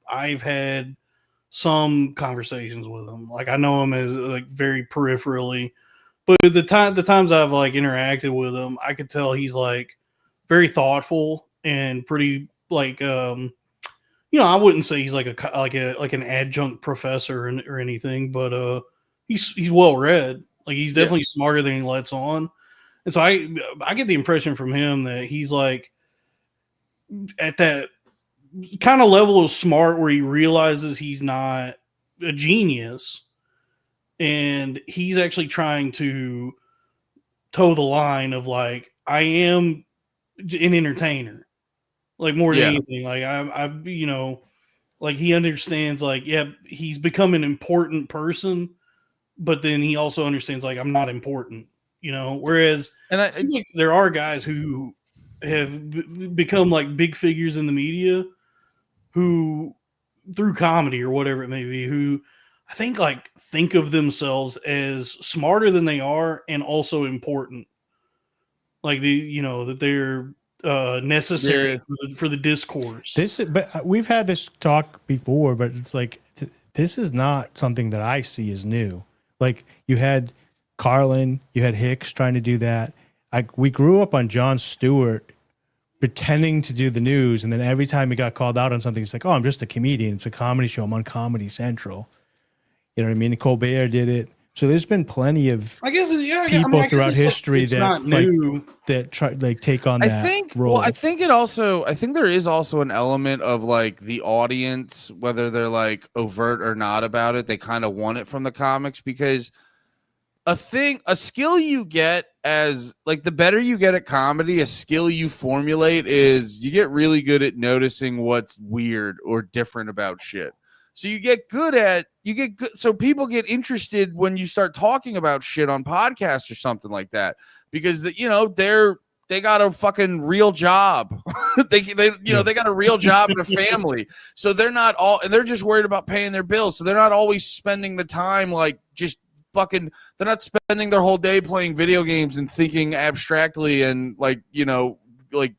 I've had some conversations with him. Like I know him as like very peripherally, but the times I've like interacted with him, I could tell he's like very thoughtful and pretty like I wouldn't say he's like an adjunct professor or anything, but he's well read. Like he's definitely smarter than he lets on. And so I get the impression from him that he's like at that kind of level of smart where he realizes he's not a genius, and he's actually trying to toe the line of like, I am an entertainer, like more than anything. Like I like he understands like, he's become an important person, but then he also understands like, I'm not important, whereas I think like there are guys who have become like big figures in the media who through comedy or whatever it may be, who I think like think of themselves as smarter than they are and also important. Like that they're necessary for the discourse. But we've had this talk before, but it's like this is not something that I see as new. Like you had Carlin, you had Hicks trying to do that. We grew up on Jon Stewart pretending to do the news, and then every time he got called out on something, it's like, oh, I'm just a comedian. It's a comedy show. I'm on Comedy Central. You know what I mean? Colbert did it. So there's been plenty of people throughout history that try take on that role. Well, I think there is also an element of like the audience, whether they're like overt or not about it, they kind of want it from the comics, because a skill you get as like the better you get at comedy, a skill you formulate is you get really good at noticing what's weird or different about shit. So you get good. So people get interested when you start talking about shit on podcasts or something like that, because they got a fucking real job. they got a real job and a family. So they're not all, and they're just worried about paying their bills. So they're not always spending the time like just fucking, they're not spending their whole day playing video games and thinking abstractly and like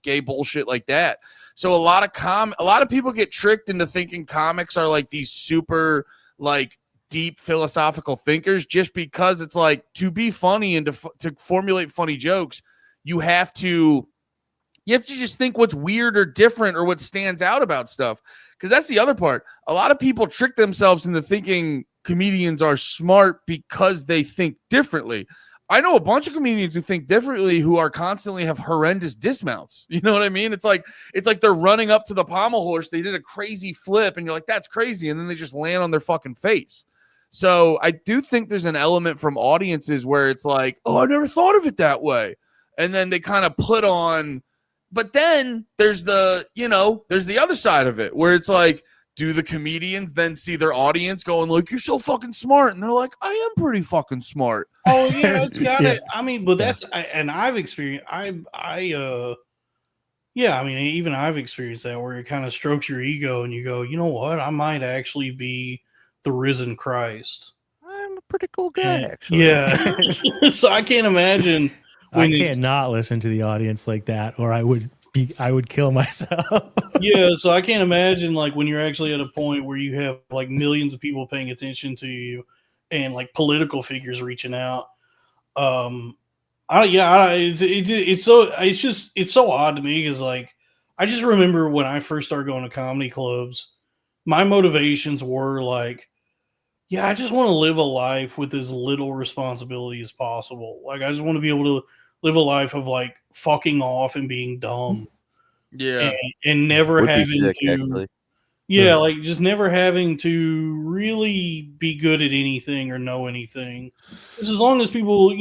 gay bullshit like that. So a lot of people get tricked into thinking comics are like these super like deep philosophical thinkers, just because it's like, to be funny and to formulate funny jokes, you have to just think what's weird or different or what stands out about stuff. Because that's the other part. A lot of people trick themselves into thinking comedians are smart because they think differently. I know a bunch of comedians who think differently who are constantly have horrendous dismounts. You know what I mean? It's like they're running up to the pommel horse. They did a crazy flip and you're like, that's crazy. And then they just land on their fucking face. So I do think there's an element from audiences where it's like, oh, I never thought of it that way. And then they kind of put on, but then there's the other side of it where it's like, do the comedians then see their audience going like, you're so fucking smart? And they're like, I am pretty fucking smart. Oh yeah, it's got it. I mean, but I've experienced. Even I've experienced that where it kind of strokes your ego and you go, you know what? I might actually be the risen Christ. I'm a pretty cool guy, actually. Yeah. So I can't imagine. I can't not listen to the audience like that, or I would kill myself. Yeah, so I can't imagine like when you're actually at a point where you have like millions of people paying attention to you and like political figures reaching out. It's so odd to me because like I just remember when I first started going to comedy clubs, my motivations were like, yeah, I just want to live a life with as little responsibility as possible. Like I just want to be able to live a life of like fucking off and being dumb. Yeah. And never having sick, to actually. Yeah, like just never having to really be good at anything or know anything. Just as long as people,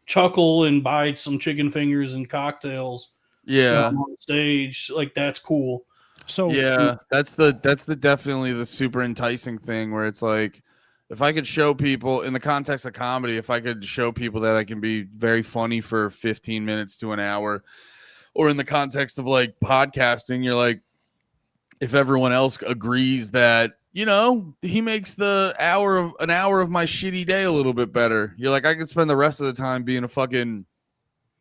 chuckle and buy some chicken fingers and cocktails on stage, like that's cool. So yeah, that's definitely the super enticing thing where it's like, if I could show people in the context of comedy, if I could show people that I can be very funny for 15 minutes to an hour, or in the context of like podcasting, you're like, if everyone else agrees that, he makes an hour of my shitty day a little bit better, you're like, I could spend the rest of the time being a fucking,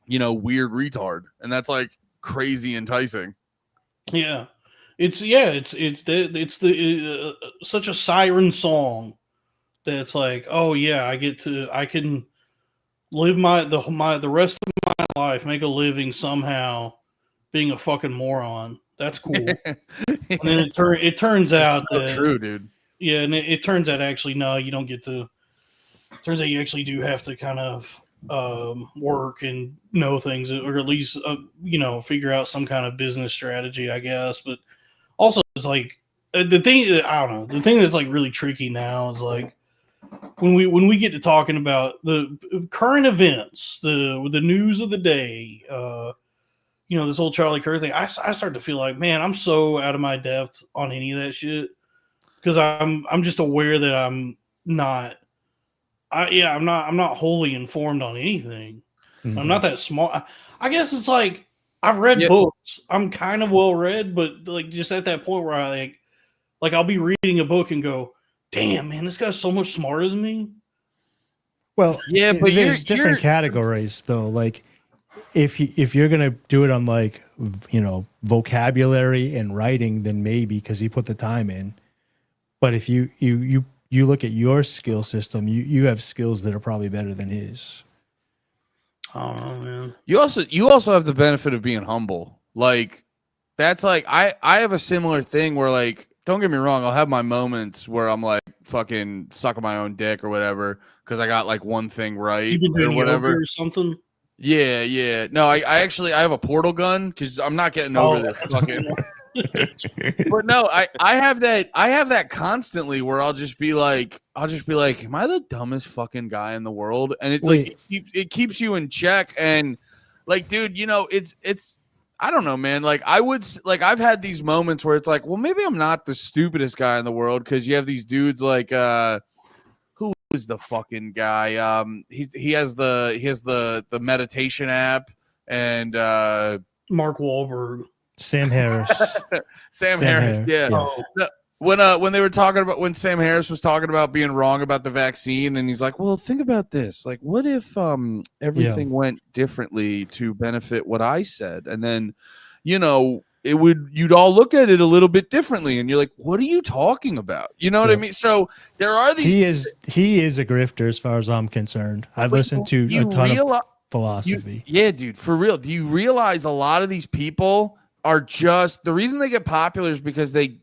weird retard. And that's like crazy enticing. Yeah. It's such a siren song that's like, oh yeah, I can live the rest of my life, make a living somehow being a fucking moron. That's cool. And then it turns out that true, dude. Yeah, and it turns out actually no, you don't get to. It turns out you actually do have to kind of work and know things, or at least figure out some kind of business strategy, I guess. But also, it's like the thing. I don't know. The thing that's like really tricky now is like when we get to talking about the current events, the news of the day. This whole Charlie Kirk thing, I start to feel like, man, I'm so out of my depth on any of that shit because I'm just aware that I'm not wholly informed on anything. Mm-hmm. I'm not that smart. I guess it's like I've read books. I'm kind of well read, but like just at that point where I like I'll be reading a book and go, damn, man, this guy's so much smarter than me. Well, yeah, but there's different categories though. Like if you're gonna do it on like vocabulary and writing, then maybe because he put the time in. But if you look at your skill system, you have skills that are probably better than his. Oh man. You also have the benefit of being humble. Like that's like I have a similar thing where like, don't get me wrong, I'll have my moments where I'm like, fucking sucking my own dick or whatever because I got like one thing right You've been or doing whatever. yoga or something. Yeah. No, I actually I have a portal gun because I'm not getting over this that's fucking. But no, I have that constantly where I'll just be like, am I the dumbest fucking guy in the world? And it keeps you in check. And like, dude, you know, it's I don't know, man. Like I've had these moments where it's like, well, maybe I'm not the stupidest guy in the world because you have these dudes like who is the fucking guy? He has the meditation app and Mark Wahlberg. Sam Harris. Sam Harris. Yeah. Oh, When they were talking about when Sam Harris was talking about being wrong about the vaccine, and he's like, well, think about this. Like, what if everything went differently to benefit what I said? And then, you know, you'd all look at it a little bit differently, and you're like, what are you talking about? You know what I mean? So there are these. He is a grifter as far as I'm concerned. I've listened to a ton of philosophy. Yeah, dude, for real. Do you realize a lot of these people are just the reason they get popular is because they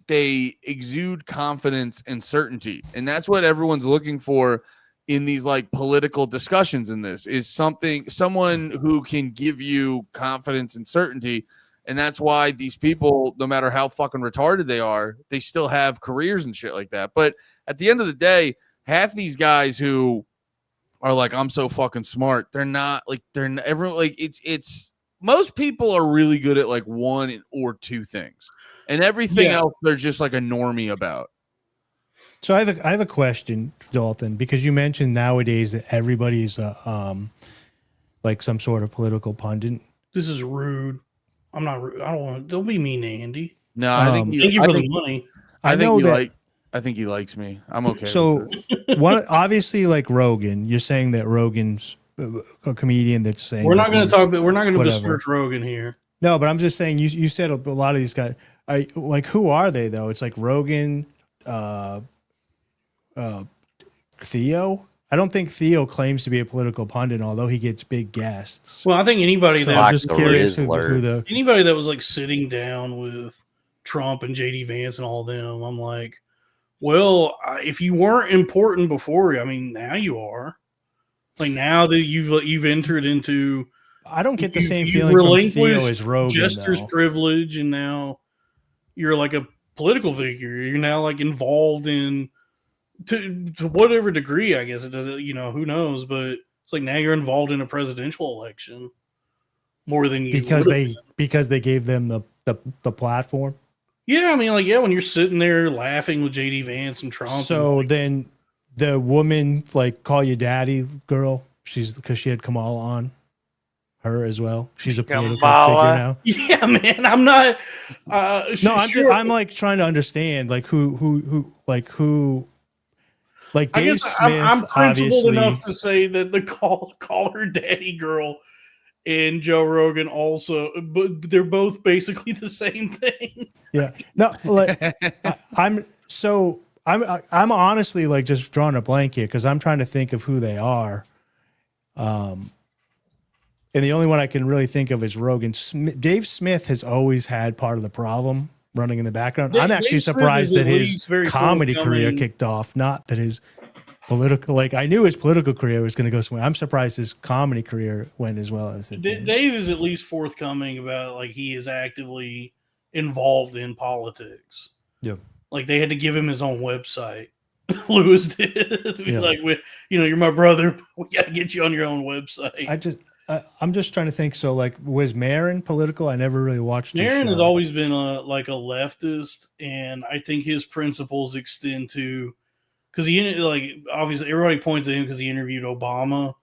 exude confidence and certainty, and that's what everyone's looking for in these like political discussions. In this is someone who can give you confidence and certainty, and that's why these people, no matter how fucking retarded they are, they still have careers and shit like that. But at the end of the day, half these guys who are like, I'm so fucking smart, they're not. Like everyone like it's. Most people are really good at like one or two things, and everything else they're just like a normie about. So I have a question, Dalton, because you mentioned nowadays that everybody's like some sort of political pundit. this is rude. I'm not rude. I don't want. Don't be mean to Andy. No, I think Thank you for the money. I think he likes me. I'm okay. So, obviously, like Rogan, you're saying that Rogan's a comedian that's saying We're not going to talk about. We're not going to besmirch Rogan here. No, but I'm just saying. You said a lot of these guys. Like, who are they though? It's like Rogan, Theo. I don't think Theo claims to be a political pundit, although he gets big guests. Well, I think anybody So that I'm just curious anybody that was like sitting down with Trump and JD Vance and all them, I'm like, well, if you weren't important before, I mean, now you are. Like now that you've entered into, I don't get the same feeling from Theo as Rogan. Jester's privilege, and now you're like a political figure. You're now like involved in to whatever degree, I guess it doesn't. You know, who knows? But it's like now you're involved in a presidential election more than you because they gave them the platform. Yeah, I mean, like when you're sitting there laughing with JD Vance and Trump. So then the woman like call you daddy girl. She's because she had Kamal on her as well. She's a political figure now. Yeah, man. I'm not. I'm like trying to understand like who like Dave Smith. I'm principled enough to say that the call her daddy girl and Joe Rogan also, but they're both basically the same thing. Yeah. No, like I'm honestly like just drawing a blank here because I'm trying to think of who they are. And the only one I can really think of is Rogan. Dave Smith has always had part of the problem running in the background. I'm actually surprised that his comedy career kicked off, not that his political, like I knew his political career was going to go somewhere. I'm surprised his comedy career went as well as it did. Dave is at least forthcoming about like he is actively involved in politics. Yep. Like they had to give him his own website. Lewis did to be like, you're my brother. We got to get you on your own website. I'm just trying to think. So, like, was Marin political? I never really watched. Marin has always been a leftist, and I think his principles extend to because he like obviously everybody points at him because he interviewed Obama.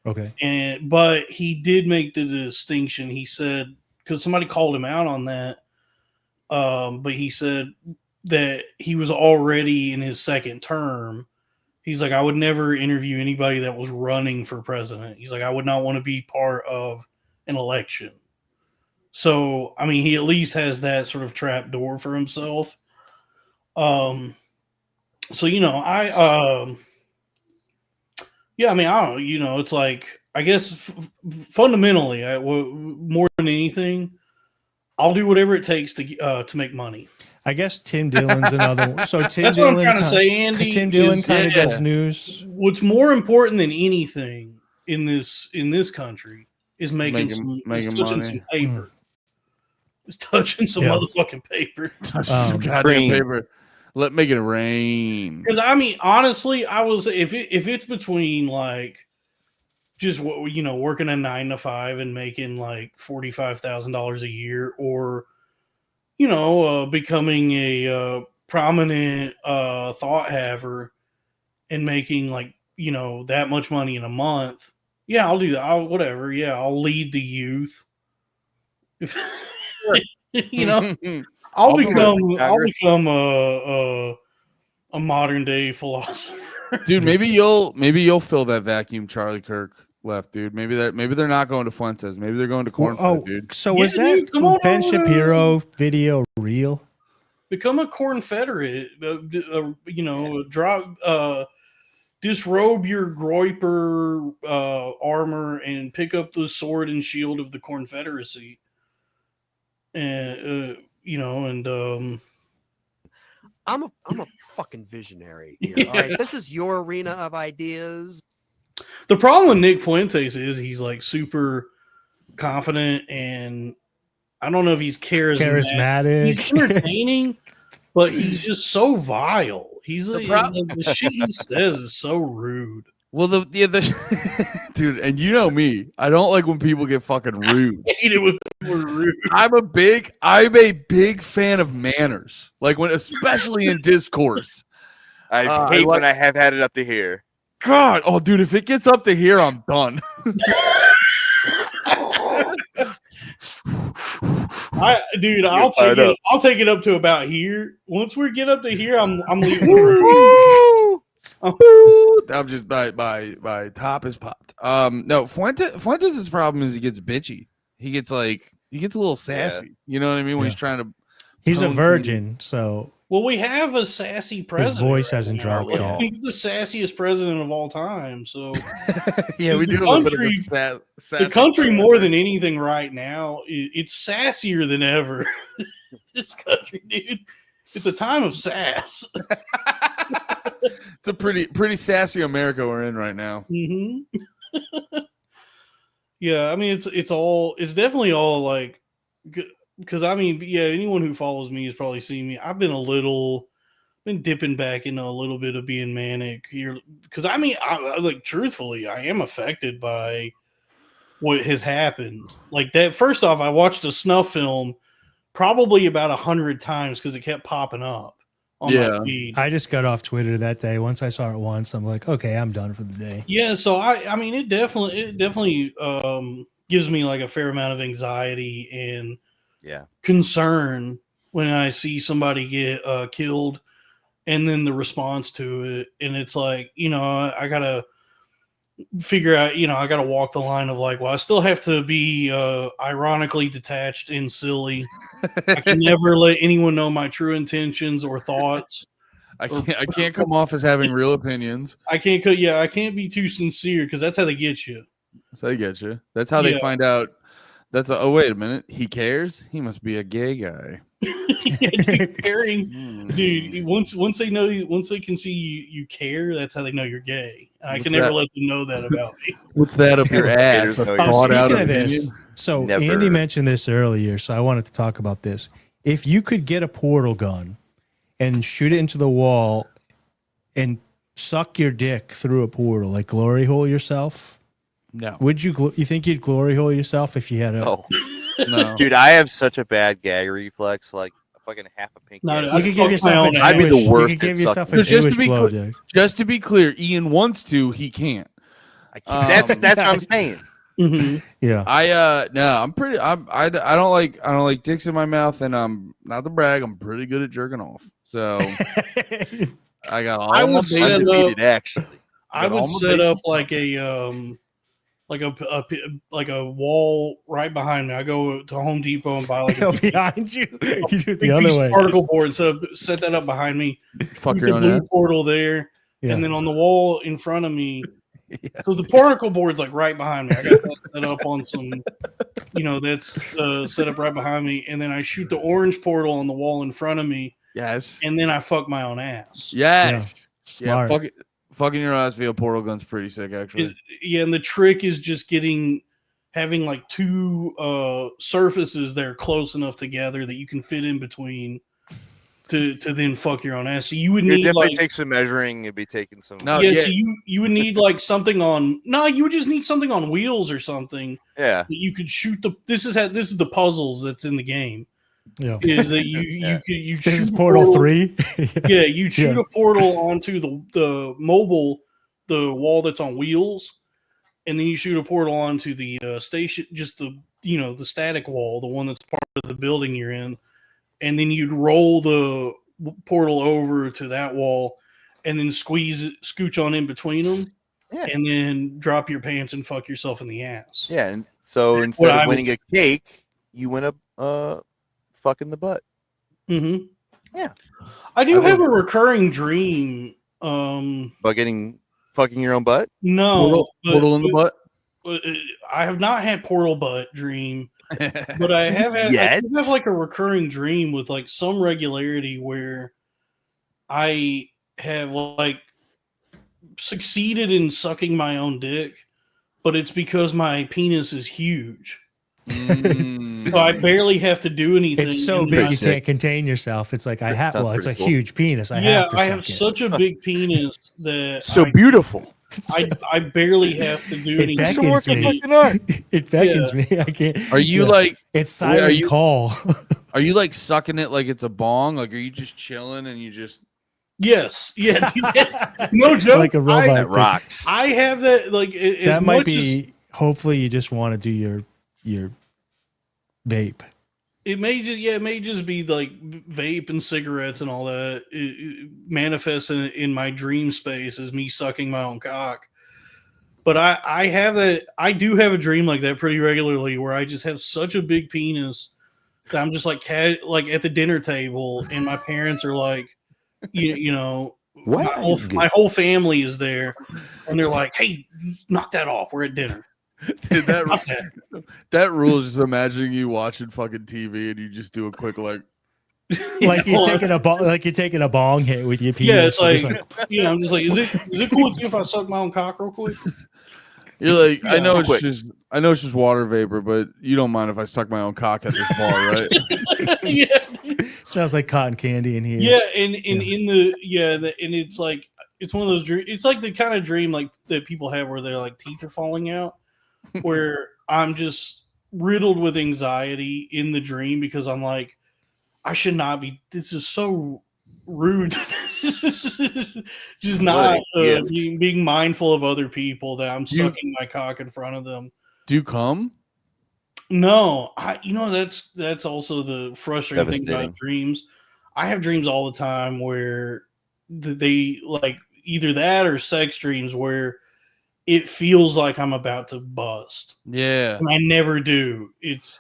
Okay, but he did make the distinction. He said because somebody called him out on that, but he said that he was already in his second term. He's like, I would never interview anybody that was running for president. He's like, I would not want to be part of an election. So, I mean, he at least has that sort of trap door for himself. So, I mean, I don't know, it's like, I guess fundamentally, more than anything, I'll do whatever it takes to make money. I guess Tim Dillon's another one. So Tim That's Dillon, what I'm trying to say, Andy. Tim Dillon is- kind of yeah. does news. What's more important than anything in this country is making touching money. some paper. It's touching some Yeah. motherfucking paper. Some goddamn Cream. paper. Make it rain. Because I mean, honestly, if it's between like just working a 9 to 5 and making like $45,000 a year, or becoming a prominent thought haver and making like that much money in a month, yeah, I'll do that. Whatever. Yeah, I'll lead the youth. I'll become a modern day philosopher. Dude, maybe you'll fill that vacuum Charlie Kirk left, dude. Maybe they're not going to Fuentes. Maybe they're going to Cornfed, dude. So was Yeah, that dude, come on Ben over. Shapiro video real? Become a Confederate. Disrobe your Groiper armor and pick up the sword and shield of the Confederacy. And I'm a fucking visionary here. All right, this is your arena of ideas. the problem with Nick Fuentes is he's like super confident, and I don't know if he's charismatic. He's entertaining, but he's just so vile. The shit he says is so rude. Well, the dude, and you know me, I don't like when people get fucking rude. I hate it when people are rude. I'm a big fan of manners, like especially in discourse. I hate when I have had it up to here. God, oh, dude, if it gets up to here, I'm done. I'll take it up to about here. Once we get up to here, I'm leaving. I'm just my top is popped. No, Fuentes' problem is he gets bitchy. He gets a little sassy. You know what I mean? When he's trying to. He's a virgin, so. Well, we have a sassy president. His voice hasn't dropped yet. He's the sassiest president of all time. So yeah, we do have a bit of a the country more than anything right now. It's sassier than ever. This country, dude. It's a time of sass. It's a pretty sassy America we're in right now. Mm-hmm. Yeah, I mean it's definitely all like, because I mean, yeah, anyone who follows me has probably seen me. I've been dipping back into a little bit of being manic here, because I mean, truthfully, I am affected by what has happened. Like that. First off, I watched a snuff film probably about 100 times because it kept popping up on my feed. I just got off Twitter that day. Once I saw it once, I'm like, okay, I'm done for the day. Yeah, so I mean, it definitely gives me like a fair amount of anxiety and concern when I see somebody get killed, and then the response to it, and it's like, I gotta figure out, I gotta walk the line of like, well, I still have to be ironically detached and silly. I can never let anyone know my true intentions or thoughts. I can't come off as having real opinions. I can't be too sincere, because that's how they get you. That's how they get you. That's how they find out. Oh, wait a minute. He cares? He must be a gay guy. Dude, once they can see you care, that's how they know you're gay. And I can never let them know that about me. What's that up your ass? Speaking of this, so Andy mentioned this earlier, so I wanted to talk about this. If you could get a portal gun and shoot it into the wall and suck your dick through a portal, like glory hole yourself, no. Would you think you'd glory hole yourself if you had a... No. Dude, I have such a bad gag reflex, like fucking half a pink. No, you could give yourself I'd be the worst. You could give yourself a Jewish just to be clear, Ian wants to, he can't. That's what I'm saying. Mm-hmm. Yeah. I don't like dicks in my mouth, and I'm not to brag, I'm pretty good at jerking off. So I got all my bases beat, actually. I would set up like a wall right behind me. I go to Home Depot and buy like behind you. You do it the other way. Particle board. Set that up behind me. Fuck your own ass. Portal there, and then on the wall in front of me. So the particle board's like right behind me. I got that set up on some, that's set up right behind me, and then I shoot the orange portal on the wall in front of me, Yes. and then I fuck my own ass. Yes. Yeah. Smart. Fucking your ass via portal gun's pretty sick, actually. Yeah, and the trick is just having like two surfaces that are close enough together that you can fit in between to then fuck your own ass. So you would You'd need definitely like take some measuring. You'd be taking some. No, yeah, yeah. so you would need like something on you would just need something on wheels or something Yeah. that you could shoot this is the puzzles that's in the game. Yeah. Is that Yeah. you This is shoot a Portal 3. Yeah, you shoot Yeah. a portal onto the wall that's on wheels, and then you shoot a portal onto the station, just the static wall, the one that's part of the building you're in, and then you'd roll the portal over to that wall, and then scooch on in between them, and then drop your pants and fuck yourself in the ass. Yeah, and so instead of winning a cake, you win a fuck in the butt. Mm-hmm. Yeah, I do have a recurring dream. About fucking your own butt. No, portal in the butt. I have not had portal butt dream, but I have had. I do have like a recurring dream with like some regularity where I have like succeeded in sucking my own dick, but it's because my penis is huge. So I barely have to do anything. It's so big you can't contain yourself. It's like it's a huge penis. I have to. I have such a big penis that beautiful. I barely have to do anything. It beckons me. I can't. Are you like? It's siren call. Are you like sucking it like it's a bong? Like, are you just chilling and you just? Yes. Yeah. No joke. Like a robot. That rocks. I have that. Like that might be. Hopefully, you just want to do your vape. It may just be like vape and cigarettes and all that. It manifests in my dream space as me sucking my own cock. But I have that. I do have a dream like that pretty regularly, where I just have such a big penis that I'm just like at the dinner table, and my parents are like, you know, my whole family is there, and they're like, "Hey, knock that off. We're at dinner." Dude, that rule is just imagining you watching fucking TV and you just do a quick like you're taking a bong hit with your penis. Yeah, it's like I'm just like, is it cool with you if I suck my own cock real quick? You're like, I know it's just water vapor, but you don't mind if I suck my own cock at this bar, right? Yeah, smells like cotton candy in here. Yeah, and it's like it's one of those dreams. It's like the kind of dream like that people have where their like teeth are falling out. Where I'm just riddled with anxiety in the dream because I'm like, I should not be. This is so rude. Just not being mindful of other people that I'm sucking my cock in front of them. Do you come? No, that's also the frustrating thing about dreams. I have dreams all the time where they like either that or sex dreams where it feels like I'm about to bust. Yeah. And I never do. It's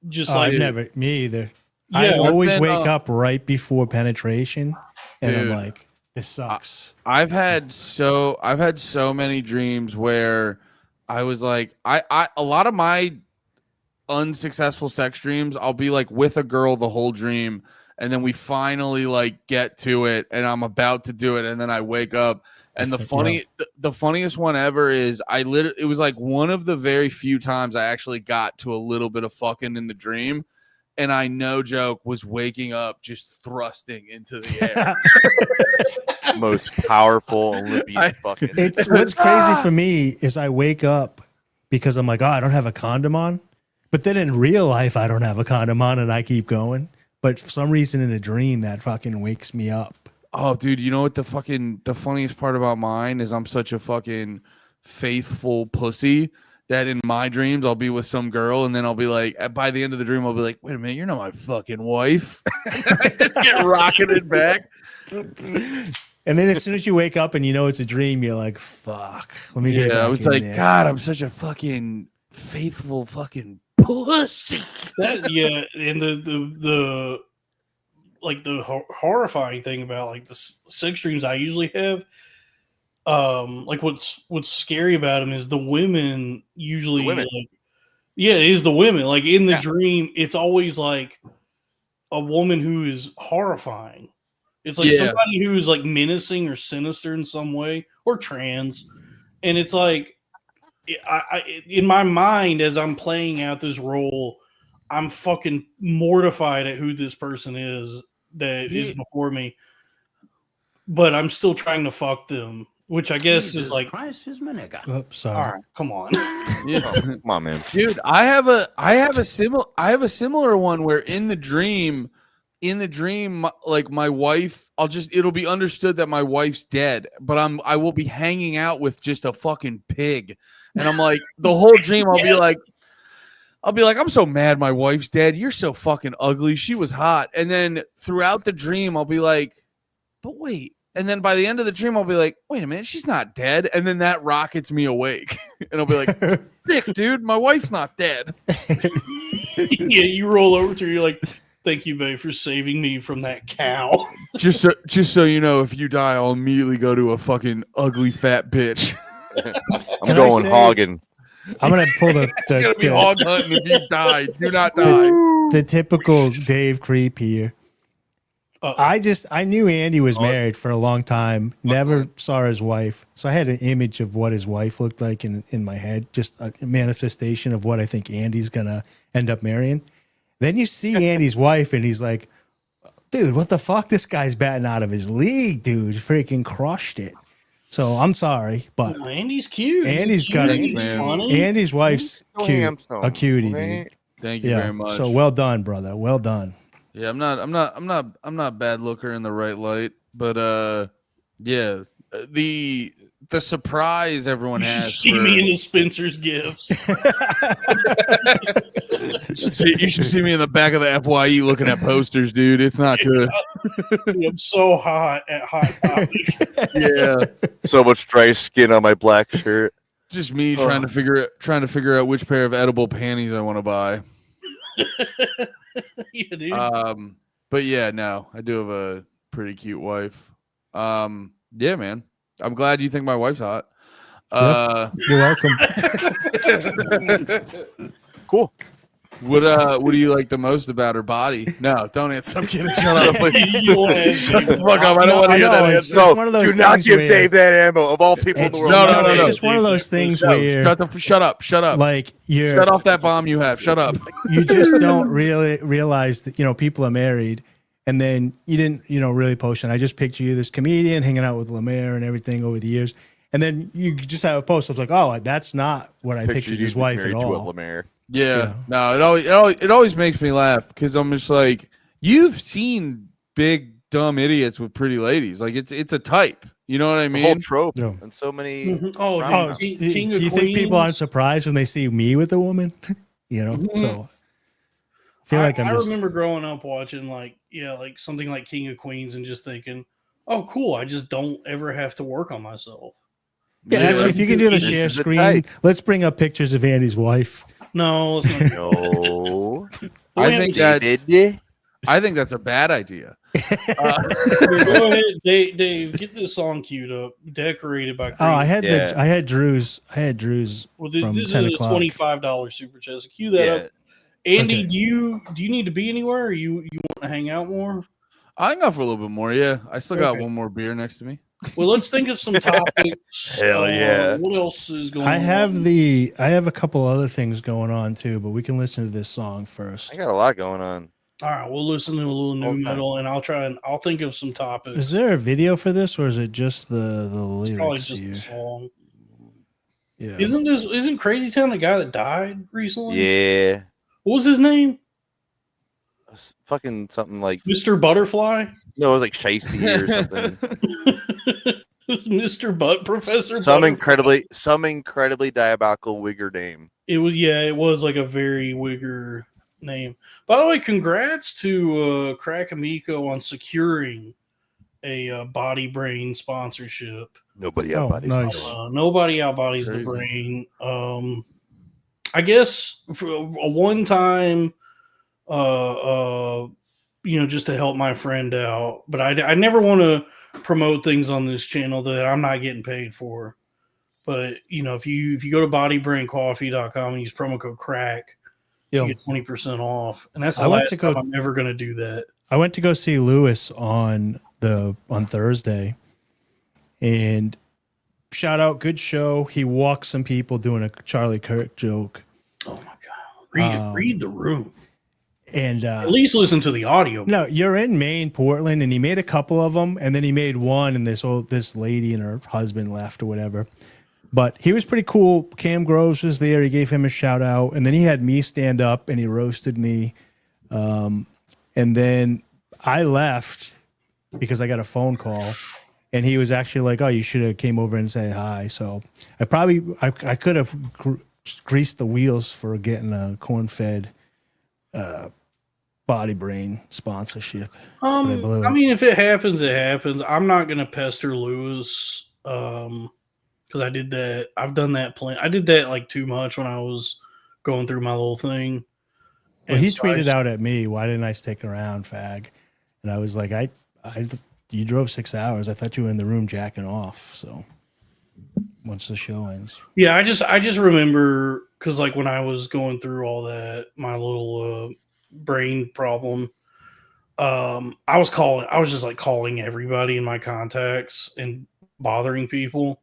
just like me either. Yeah, I always wake up right before penetration and I'm like, this sucks. I've had so many dreams where I was like, I a lot of my unsuccessful sex dreams, I'll be like with a girl the whole dream, and then we finally like get to it and I'm about to do it, and then I wake up. And the funniest one ever is it was like one of the very few times I actually got to a little bit of fucking in the dream, and I no joke was waking up just thrusting into the air. Most powerful Olympian fucking. It's what's crazy for me is I wake up because I'm like, I don't have a condom on, but then in real life I don't have a condom on and I keep going. But for some reason in a dream that fucking wakes me up. Oh, dude, you know what the funniest part about mine is? I'm such a fucking faithful pussy that in my dreams I'll be with some girl and then I'll be like, by the end of the dream I'll be like, wait a minute, you're not my fucking wife. I just get rocketed back. And then as soon as you wake up and you know it's a dream, you're like, fuck. Let me get back I was in like, there. God, I'm such a fucking faithful fucking pussy. and the like the horrifying thing about like the sex dreams I usually have, like what's scary about them is the women usually. Like, yeah, it is the women. Like in the dream, it's always like a woman who is horrifying. It's like Yeah. somebody who's like menacing or sinister in some way, or trans. And it's like, in my mind, as I'm playing out this role, I'm fucking mortified at who this person is that is before me. But I'm still trying to fuck them, which I guess is like, Christ is my nigga. Oh, sorry. all right, come on. Yeah. Come on, man. Dude, I have a similar one where in the dream, like my wife, it'll be understood that my wife's dead, but I will be hanging out with just a fucking pig. And I'm like, the whole dream, I'll be like, I'm so mad my wife's dead. You're so fucking ugly. She was hot. And then throughout the dream, I'll be like, but wait. And then by the end of the dream, I'll be like, wait a minute, she's not dead. And then that rockets me awake. And I'll be like, sick, dude. My wife's not dead. Yeah, you roll over to her, you're like, thank you, babe, for saving me from that cow. Just so you know, if you die, I'll immediately go to a fucking ugly fat bitch. I'm going hogging. I'm gonna pull You're gonna be hog hunting if you die. Do not die. the typical Dave creep here. I knew Andy was married for a long time. Never saw his wife, so I had an image of what his wife looked like in my head. Just a manifestation of what I think Andy's gonna end up marrying. Then you see Andy's wife, and he's like, "Dude, what the fuck? This guy's batting out of his league, dude. Freaking crushed it." So I'm sorry, but Andy's cute. Andy's got Andy's wife's cute, a cutie, dude. Thank you very much. So well done, brother. Well done. Yeah, I'm not bad looker in the right light, but yeah, the surprise everyone You should has. see me in the Spencer's gifts. You should see me in the back of the FYE looking at posters, dude. It's not good. Dude, I'm so hot at Hot Topic. Yeah, So much dry skin on my black shirt. just me trying to figure out which pair of edible panties I want to buy. Yeah, dude. But yeah, no, I do have a pretty cute wife. Yeah, man. I'm glad you think my wife's hot. You're welcome. Cool. What do you like the most about her body? No, don't answer. I'm kidding. Shut up. You don't answer. Shut the fuck up. I don't want to hear that It's answer. just one of those do not things give where- Dave that ammo. Of all people in the world. No. It's just one of those things where, Shut up. like, Shut off that bomb you have. Shut up. you just don't really realize that people are married, and then you didn't really post it. I just picture you this comedian hanging out with Lemaire and everything over the years, and then you just have a post. I was like, oh, that's not what I pictured his wife at all. Lemaire. Yeah. No, it always makes me laugh because I'm just like, you've seen big dumb idiots with pretty ladies. Like it's a type. You know what I It's mean? a whole trope. Yeah. And so many. Mhm. Oh, rom-coms. dude, Do King of you think people Queens? aren't surprised when they see me with a woman? So I feel like I remember growing up watching like something like King of Queens and just thinking, oh, cool. I just don't ever have to work on myself. Yeah, actually, if you can do the This share is the screen, type. let's bring up pictures of Andy's wife. No, it's not. No. I think that's a bad idea. Go ahead, Dave. Get this song queued up, decorated by. Oh, I Crazy. had I had Drew's Well, from this 10 is a o'clock. $25 super chest. Cue that Yeah. up. Andy, Okay. do you need to be anywhere? Or you want to hang out more? I can go for a little bit more. Yeah, I still got Okay. one more beer next to me. Well, let's think of some topics. Hell yeah. What else is going I on? have a couple other things going on too, but we can listen to this song first. I got a lot going on. All right, we'll listen to a little new Okay. metal, and I'll think of some topics. Is there a video for this, or is it just the It's probably lyrics just here? the song. Yeah. Isn't Crazy Town the guy that died recently? Yeah. What was his name? Fucking something like. Mr. Butterfly? No, it was like Shiesty or something. Mr. Butt Professor? some Butterfly? incredibly diabolical wigger name. It was like a very wigger name. By the way, congrats to Crack Amico on securing a Body Brain sponsorship. Nobody Oh, out nice. Nobody outbodies the Crazy. brain. I guess for a one-time, just to help my friend out. But I never want to promote things on this channel that I'm not getting paid for. But if you go to bodybraincoffee.com and use promo code crack, Yo, you get 20% off, and that's the I went last to go- time I'm ever going to do that. I went to go see Lewis on Thursday, and shout out, good show. He walked some people doing a Charlie Kirk joke. Oh my god! Read the room, and at least listen to the audio. No, you're in Maine, Portland, and he made a couple of them, and then he made one, and this lady and her husband left or whatever. But he was pretty cool. Cam Groves was there. He gave him a shout out, and then he had me stand up and he roasted me. And then I left because I got a phone call, and he was actually like, "Oh, you should have came over and said hi." So I could have greased the wheels for getting a corn-fed Body Brain sponsorship. I mean, if it happens, it happens. I'm not gonna pester Lewis because I did that. I've done that I did that like too much when I was going through my little thing. Well, he tweeted out at me, "Why didn't I stick around, fag?" And I was like, you drove 6 hours. I thought you were in the room jacking off." So once the show ends, yeah, I just remember because like when I was going through all that, my little brain problem, I was just like calling everybody in my contacts and bothering people.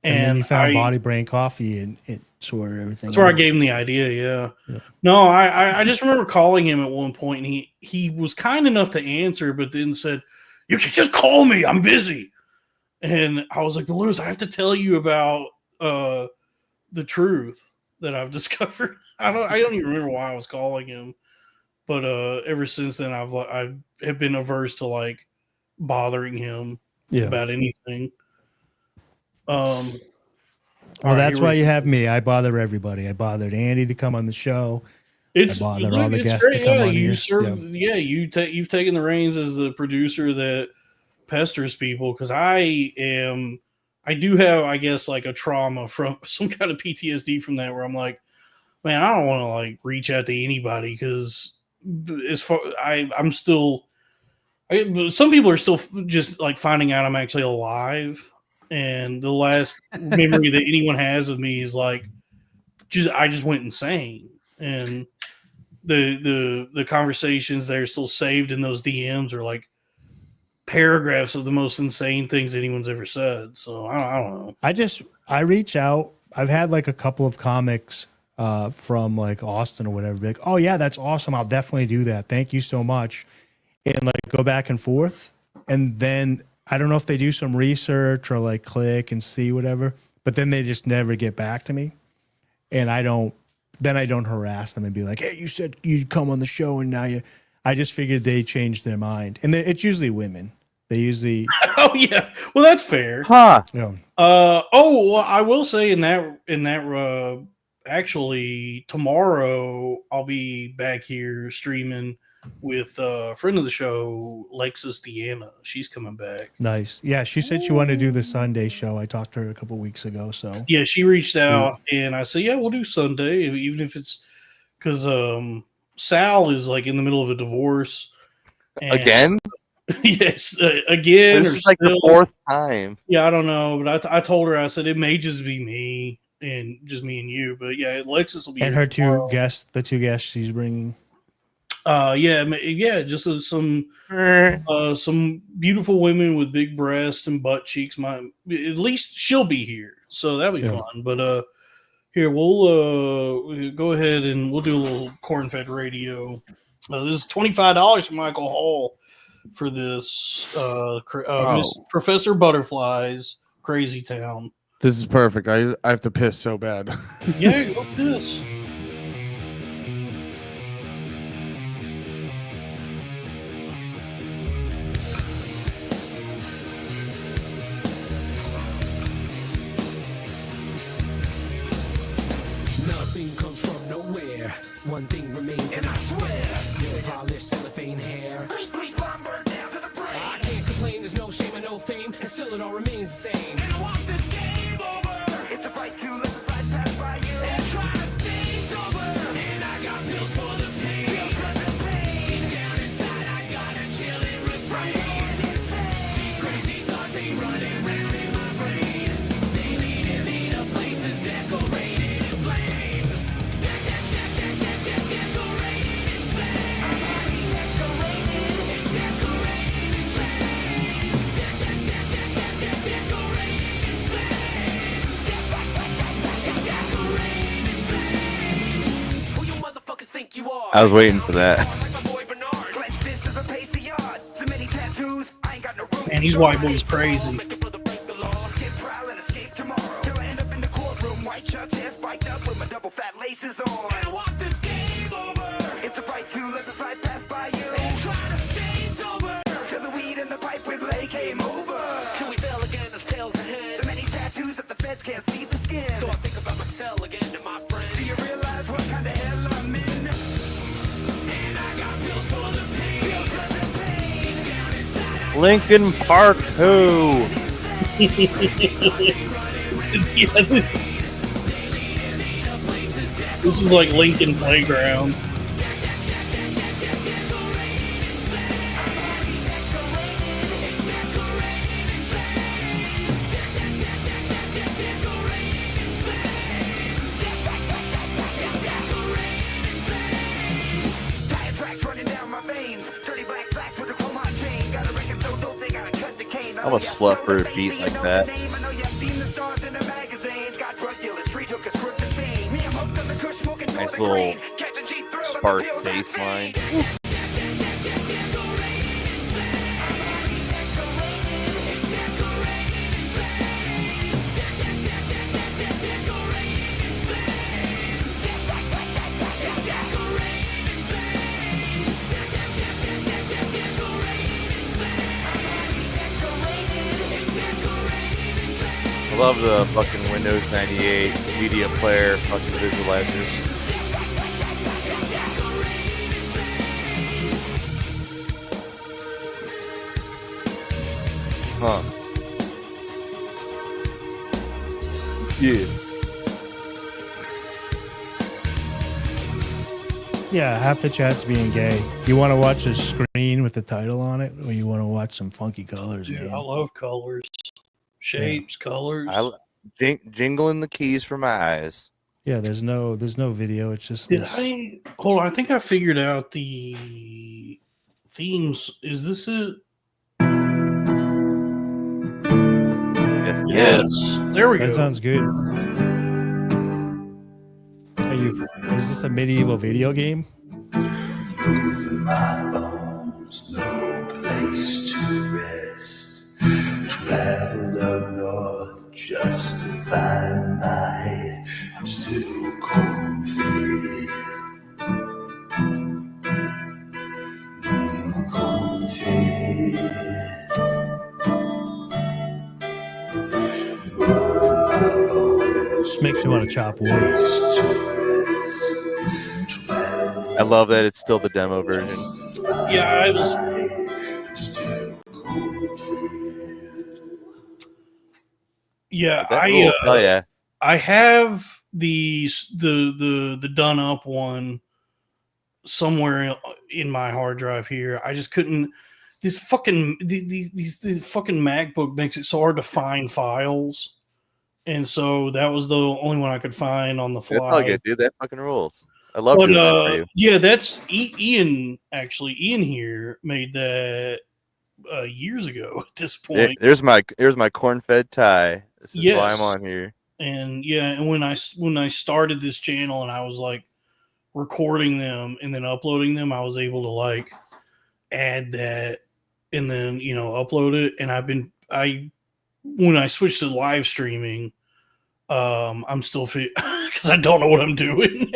And then you found Body Brain Coffee and it sorted everything. That's where I gave him the idea. Yeah. No, I just remember calling him at one point, and he was kind enough to answer, but then said, "You can just call me. I'm busy." And I was like, "But Lewis, I have to tell you about the truth that I've discovered." I don't even remember why I was calling him, but ever since then, I have been averse to like bothering him about anything. Well, that's why you have me. I bother everybody. I bothered Andy to come on the show. I bother all the guests to come on here. You've taken the reins as the producer that pesters people, because I do have, I guess, like a trauma from some kind of PTSD from that, where I'm like, man, I don't want to like reach out to anybody because I'm still. Some people are still just like finding out I'm actually alive. And the last memory that anyone has of me is like, I just went insane. And the conversations that are still saved in those DMs are like paragraphs of the most insane things anyone's ever said. So I don't know. I reach out. I've had like a couple of comics from like Austin or whatever, be like, "Oh yeah, that's awesome. I'll definitely do that. Thank you so much." And like go back and forth. And then I don't know if they do some research or like click and see whatever, but then they just never get back to me. And I don't harass them and be like, "Hey, you said you'd come on the show and now I just figured they changed their mind." And it's usually women. They usually. Oh yeah. Well, that's fair. Huh. Yeah. Well, I will say in that actually tomorrow I'll be back here streaming with a friend of the show, Lexus Deanna. She's coming back. Nice. Yeah, she said she wanted to do the Sunday show. I talked to her a couple weeks ago. So yeah, she reached out and I said, "Yeah, we'll do Sunday, even if it's because Sal is like in the middle of a divorce." Again? Yes, again. This is like the fourth time. Yeah, I don't know, but I told her, I said it may just be me and just me and you, but yeah, Lexus will be. And her two guests, the two guests she's bringing. Just some beautiful women with big breasts and butt cheeks. At least she'll be here, so that'll be fun. But here we'll go ahead and we'll do a little corn-fed radio. This is $25 from Michael Hall for this. Professor Butterfly's Crazy Town. This is perfect. I have to piss so bad. Yeah, go piss. One thing remains, and I swear, your polished cellophane hair. I can't complain, there's no shame and no fame, and still it all remains the same. And I want this game over. It's a fight to let the slide pass by you and try to stay sober. And I got pills for the pain. Deep down inside, I got a chilling refrain. These crazy thoughts ain't running round in my brain. They lead me to places decorated in flames. I was waiting for that. Man, these white boys crazy. It's a fight to let the slide pass by you. Till the weed in the pipe with lay came over. Till we fell again, as tails ahead. So many tattoos that the feds can't see the skin. So I think about myself again to my friends. Do you realize what kind of hell I'm in? And I got pills for the pain. Pills for the pain. Deep down inside, Lincoln Park 2. Yeah, this is like Lincoln Playground. I'm a slut for a beat like that. Nice little sparse bass line. I love the fucking Windows 98 media player fucking visualizers. Huh. Yeah. Yeah, half the chat's being gay. You want to watch a screen with the title on it, or you want to watch some funky colors? Dude, Man? I love colors, shapes, colors. Jingling the keys for my eyes. Yeah, there's no video. It's just Did this. hold on? I think I figured out the themes. Is this it? Yes. There we go. That sounds good. Is this a medieval video game? My bones, no place to rest. Traveled up north just to find my head. I'm still confused. Just makes me want to chop wood. I love that it's still the demo version. Yeah, I have the done up one somewhere in my hard drive here. I just couldn't. This fucking these fucking MacBook makes it so hard to find files, and so that was the only one I could find on the fly. That's all good, dude. That fucking rules. I love doing that for you. Yeah, that's Ian. Actually, Ian here made that years ago. At this point, There's my corn-fed tie. This is why I'm on here. And yeah, and when I started this channel and I was like recording them and then uploading them, I was able to like add that and then upload it. And when I switched to live streaming, I'm still because I don't know what I'm doing.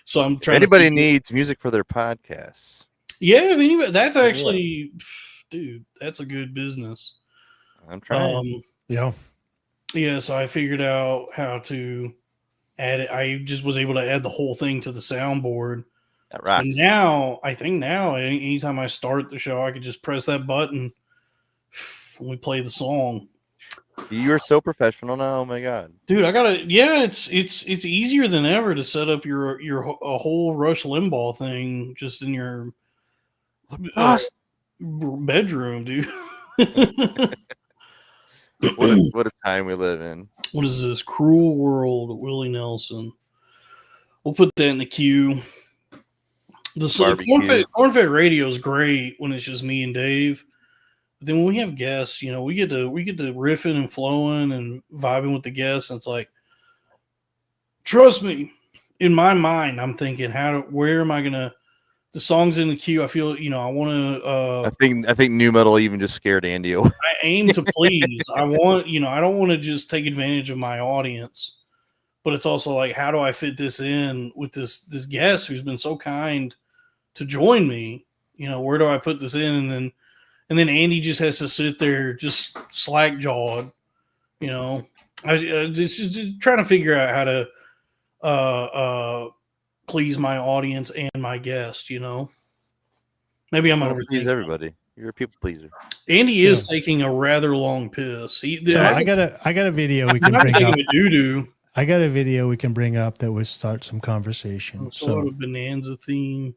So I'm trying. If anybody needs music for their podcasts. Yeah, if anybody, that's actually, dude, that's a good business. I'm trying. Yeah, so I figured out how to add it. I just was able to add the whole thing to the soundboard. That rocks. And now, anytime I start the show, I could just press that button when we play the song. You're so professional now. Oh my god, dude! It's easier than ever to set up your a whole Rush Limbaugh thing just in your bedroom, dude. What a time we live in. What is this? Cruel World, Willie Nelson. We'll put that in the queue. The corn-fed radio is great when it's just me and Dave. But then when we have guests, we get to riffing and flowing and vibing with the guests. And it's like, trust me, in my mind, I'm thinking, where am I gonna? The song's in the queue. I feel, I want to. I think new metal even just scared Andy away. I aim to please. I want, I don't want to just take advantage of my audience, but it's also like, how do I fit this in with this guest who's been so kind to join me? Where do I put this in? And then Andy just has to sit there, just slack jawed. I just trying to figure out how to please my audience and my guest. Maybe I'm gonna overthinking please everybody. You're a people pleaser. Andy is taking a rather long piss. I got a video we can bring up. I got a video we can bring up that would start some conversation. Sort of Bonanza theme.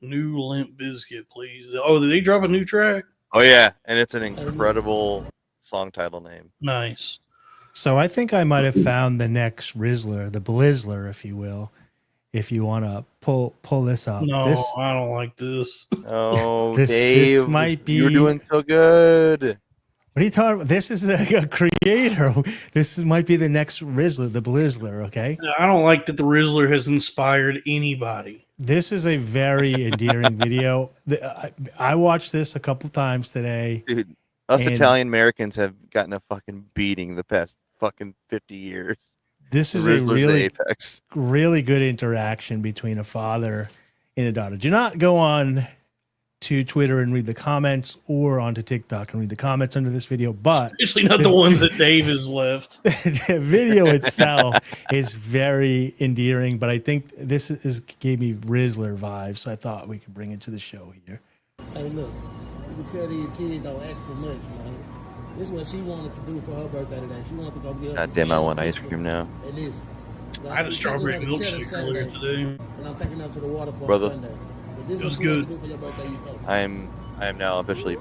New Limp Bizkit, please. Oh, did they drop a new track? Oh yeah, and it's an incredible song title name. Nice. So I think I might have found the next Rizzler, the Blizzler, if you will. If you want to pull this up. No, I don't like this. Oh, Dave, this might be. You're doing so good. What are you talking about? This is a creator. Might be the next Rizzler, the Blizzler, okay? I don't like that the Rizzler has inspired anybody. This is a very endearing video. I watched this a couple times today. Dude, us Italian Americans have gotten a fucking beating the past fucking 50 years. This is a really good interaction between a father and a daughter. Do not go on to Twitter and read the comments or onto TikTok and read the comments under this video, but especially not the ones that Dave has left. The video itself is very endearing, but I think this gave me Rizzler vibes, so I thought we could bring it to the show here. Hey, look, you can tell these kids don't ask for much, man. This is what she wanted to do for her birthday today. She wanted to go get. God damn, I want ice cream now. It is. I had a strawberry milkshake earlier today. And I'm taking them to the water park Brother. Sunday. This it was good. I am now officially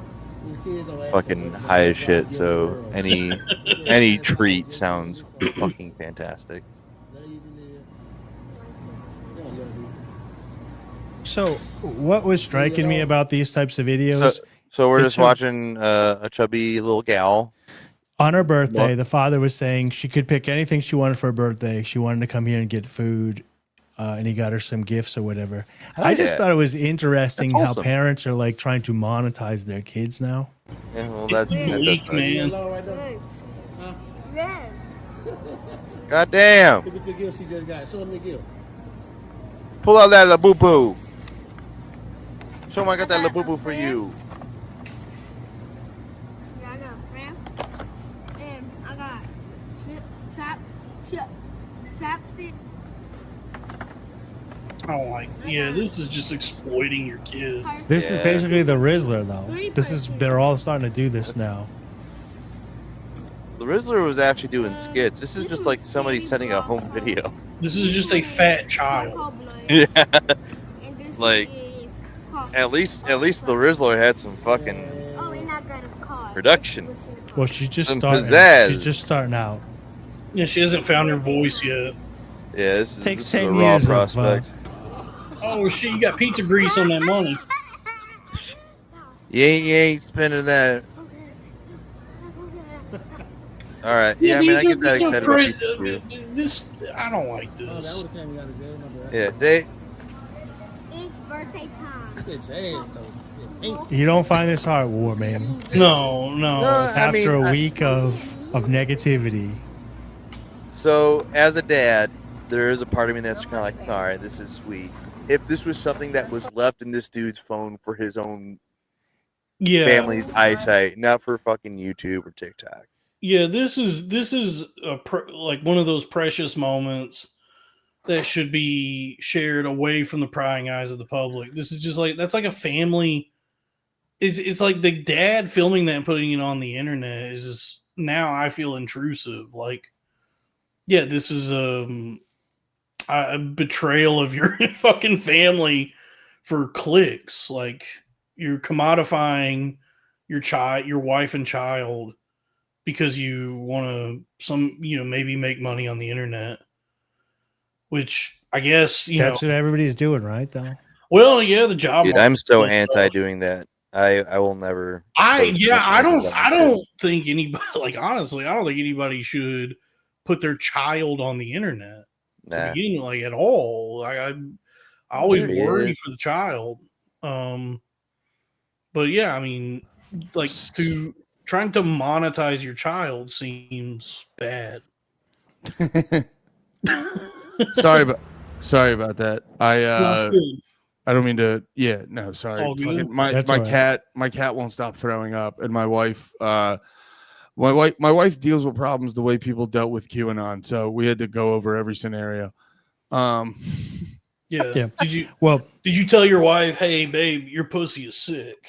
fucking high as shit. So any treat sounds fucking fantastic. So, what was striking me about these types of videos? So we're just watching a chubby little gal. On her birthday, the father was saying she could pick anything she wanted for her birthday. She wanted to come here and get food. And he got her some gifts or whatever. I just thought it was interesting how parents are like trying to monetize their kids now. Yeah, well, that's weak, man. God damn. Look at your gift she just got. Show him your gift. Pull out that la-boo-boo. Show him I got that la-boo-boo for you. Yeah, I got a friend. And I got chapstick. I don't like. Yeah, this is just exploiting your kid. This is basically the Rizzler, though. They're all starting to do this now. The Rizzler was actually doing skits. This is just like somebody sending a home video. This is just a fat child. Yeah. Like, at least the Rizzler had some fucking production. Well, she's just some starting. pizzazz. She's just starting out. Yeah, she hasn't found her voice yet. Yeah, this Takes is 10 a raw years prospect. Oh shit! You got pizza grease on that money. You ain't spending that. All right. Yeah, I mean, I get that excited about pizza too. This, I don't like this. Yeah, they. It's birthday time. You don't find this heartwarming. No. After a week of negativity. So, as a dad, there is a part of me that's kind of like, all right, this is sweet. If this was something that was left in this dude's phone for his own family's eyesight, not for fucking YouTube or TikTok. Yeah, this is like one of those precious moments that should be shared away from the prying eyes of the public. This is just like, that's like a family. It's like the dad filming that and putting it on the internet is just, now I feel intrusive. Like, yeah, this is a betrayal of your fucking family for clicks. Like, you're commodifying your wife and child because you want to maybe make money on the internet, which I guess that's what everybody's doing, right? Though. Well, yeah, the job. Dude, I'm so anti doing that. I will never. I don't think anybody, like, honestly, I don't think anybody should put their child on the internet. Nah. begin like at all. I always There he worry is. for the child. But yeah, I mean, like trying to monetize your child seems bad. Sorry about that. That's good. I don't mean to. Yeah, no, sorry. All good? Fucking, my That's all right. my cat won't stop throwing up, and my wife deals with problems the way people dealt with QAnon. So we had to go over every scenario. Yeah. Yeah. Did you Well, tell your wife, hey babe, your pussy is sick?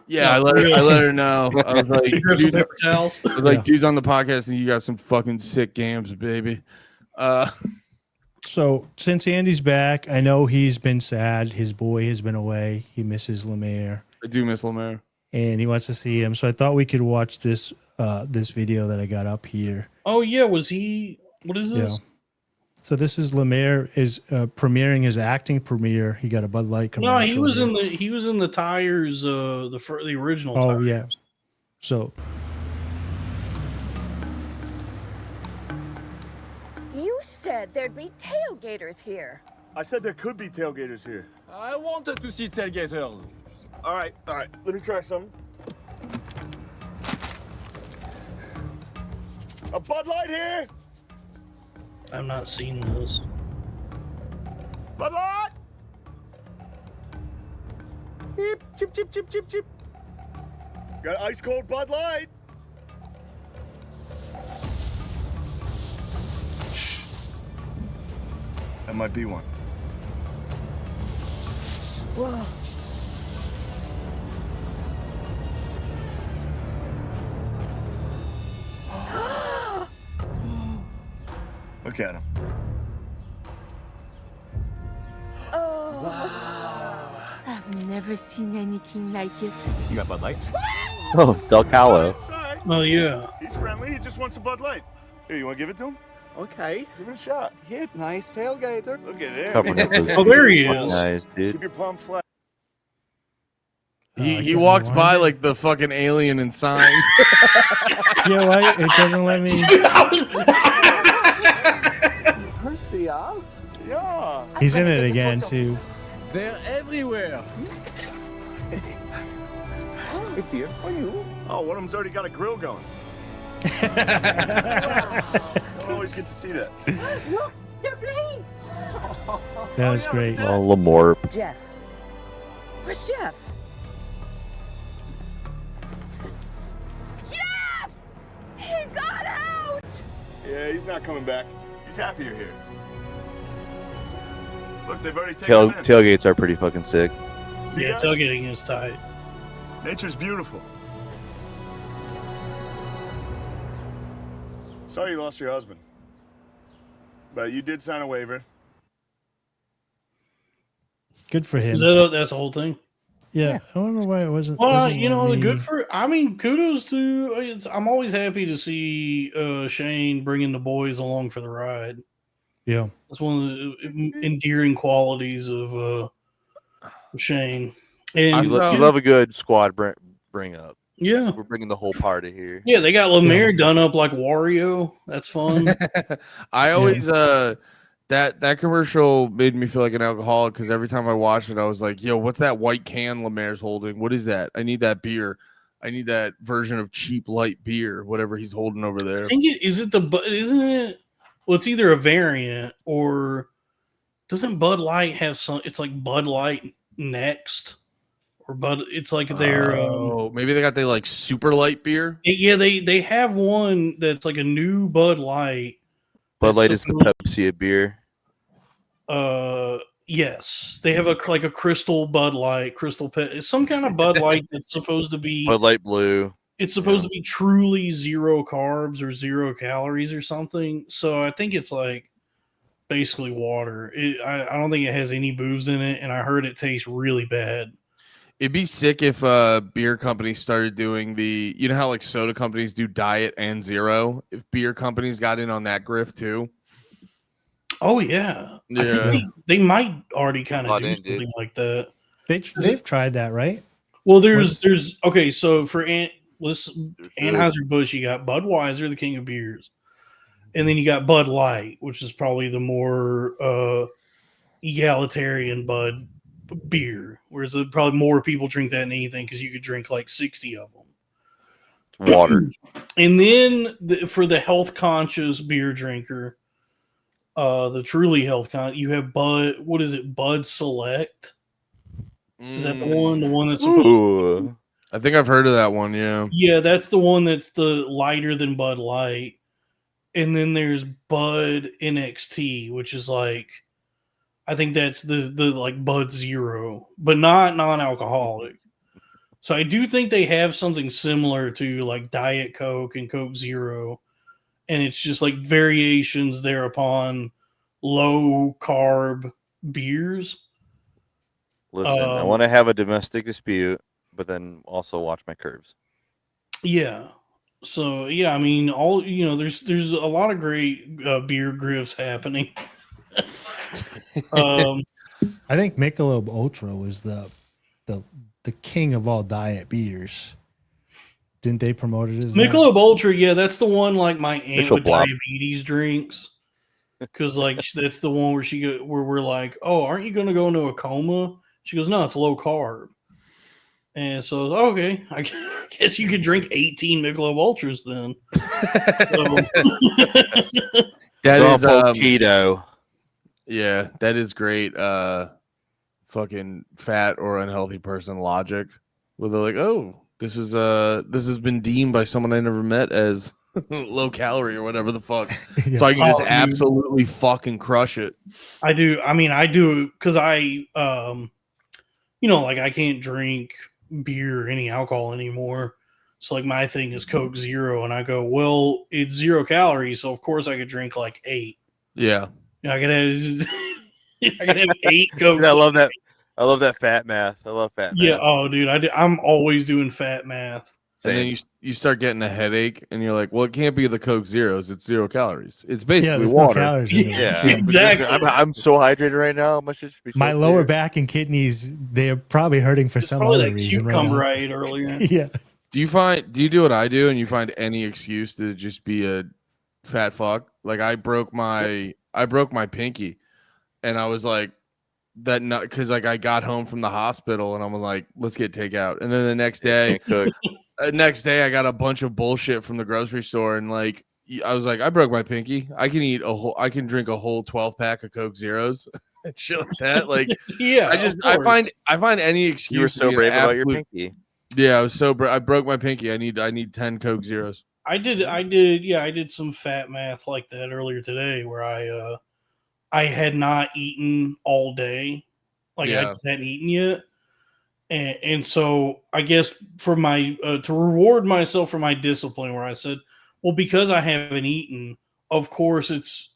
Yeah, I let her know. I was like, You grab some dude, paper towels. I was like, Yeah. dude's on the podcast, and you got some fucking sick games, baby. so since Andy's back, I know he's been sad. His boy has been away. He misses Lemaire, I do miss Lemaire. and he wants to see him. So I thought we could watch this this video that I got up here. Oh yeah, was he? What is this? Yeah. So this is Lemaire is premiering his acting premiere. He got a Bud Light commercial. No, he was here. in the tires. The original. Oh Tires. yeah. So You said there'd be tailgaters here. I said there could be tailgaters here. I wanted to see tailgaters. All right. Let me try something. A Bud Light here. I've not seen this. Bud Light. Beep, chip, chip, chip, chip, chip. Got ice cold Bud Light. Shh. That might be one. Whoa. Look at him. Oh. Wow. I've never seen anything like it. You got Bud Light? Oh, Del Callo. It's all right. Oh yeah. He's friendly. He just wants a Bud Light. Here, you want to give it to him? Okay. Give it a shot. Here, nice tailgater. Look at him. Covering up his- Oh, there he is. Nice, dude. Keep your palm flat. He walks by like the fucking alien in Signs. yeah, right. It doesn't let me. Thirsty, huh? Yeah. He's in it again too. They're everywhere. Hey, dear, how are you? Oh, one of them's already got a grill going. Don't always get to see that. Look, they're playing. That was great. Oh, Lamorp. Jeff. Where's Jeff? Jeff! He got out! Yeah, he's not coming back. He's happy you're here. Look, they've already taken him in. Tailgates are pretty fucking sick. See, Yeah, guys? tailgating is tight. Nature's beautiful. Sorry you lost your husband. But you did sign a waiver. Good for him. That's the whole thing. Yeah, I don't know why it wasn't. Well, doesn't you let know, me- good for. I mean, kudos to. I'm always happy to see Shane bringing the boys along for the ride. Yeah. That's one of the endearing qualities of Shane. And You love a good squad bring up. Yeah. We're bringing the whole party here. Yeah, they got Lemaire done up like Wario. That's fun. I always that commercial made me feel like an alcoholic because every time I watched it, I was like, "Yo, what's that white can Lemaire's holding? What is that? I need that beer. I need that version of cheap light beer, whatever he's holding over there." I think isn't it? Well, it's either a variant or doesn't Bud Light have some? It's like Bud Light Next, or Bud. It's like their. Maybe they got the like super light beer. They have one that's like a new Bud Light. Bud Light is the Pepsi of beer. Yes, they have a crystal Bud Light, it's some kind of Bud Light that's supposed to be Bud Light Blue. It's supposed to be truly 0 carbs or 0 calories or something. So I think it's like basically water. I don't think it has any booze in it, and I heard it tastes really bad. It'd be sick if beer companies started doing you know how like soda companies do diet and zero. If beer companies got in on that grift too. Oh yeah, I think they might already kind of do something like that. They've tried that, right? Well, there's okay. So for Anheuser-Busch, you got Budweiser, the king of beers. and then you got Bud Light, which is probably the more egalitarian Bud beer, whereas probably more people drink that than anything because you could drink like 60 of them. It's water. And then for the health conscious beer drinker, the truly health con, you have Bud. What is it? Bud Select. Is that the one? The one that's supposed Ooh. I think I've heard of that one. Yeah. Yeah, that's the one that's the lighter than Bud Light. And then there's Bud NXT, which is like, I think that's the like Bud Zero, but not non-alcoholic. So I do think they have something similar to like Diet Coke and Coke Zero, and it's just like variations thereupon low carb beers. Listen, I want to have a domestic dispute, but then also watch my curves. Yeah. So yeah, I mean, all there's a lot of great beer grifts happening. I think Michelob Ultra was the king of all diet beers. Didn't they promote it as Michelob Ultra? Yeah, that's the one like my aunt Official with blob. diabetes drinks. Because like that's the one where we're like, oh, aren't you going to go into a coma? She goes, no, it's low carb. And so okay, I guess you could drink 18 Michelob Ultras then. That is keto. Yeah, that is great. Fucking fat or unhealthy person logic, where they're like, "Oh, this has been deemed by someone I never met as low calorie or whatever the fuck," so I can just absolutely fucking crush it. I do. I mean, I do because I, like I can't drink beer or any alcohol anymore. So like my thing is Coke Zero, and I go, well, it's 0 calories, so of course I could drink like 8. Yeah. I could have, I could have 8 Coke. Dude, I love that. I love that fat math. I love fat math. Yeah. Oh, dude, I'm always doing fat math. And then you start getting a headache, and you're like, "Well, it can't be the Coke Zeros. It's 0 calories. It's basically water." No calories in it. Yeah, exactly. I'm so hydrated right now. My shit should be. My lower back and kidneys, they're probably hurting for some Probably other that reason. cucumber Right I ate earlier. Yeah. Do you do what I do, and you find any excuse to just be a fat fuck? Like I broke my pinky, and I was like, because like I got home from the hospital, and I'm like, let's get takeout, and then the next day. I got a bunch of bullshit from the grocery store, and like I was like, I broke my pinky. I can drink a whole 12-pack of Coke Zeros and shit like that. Like, yeah, I find any excuse. You were so brave about your pinky. Yeah, I was so I broke my pinky. I need 10 Coke Zeros. I did some fat math like that earlier today, where I had not eaten all day, like I just hadn't eaten yet. And so I guess for my to reward myself for my discipline, where I said, well, because I haven't eaten, of course it's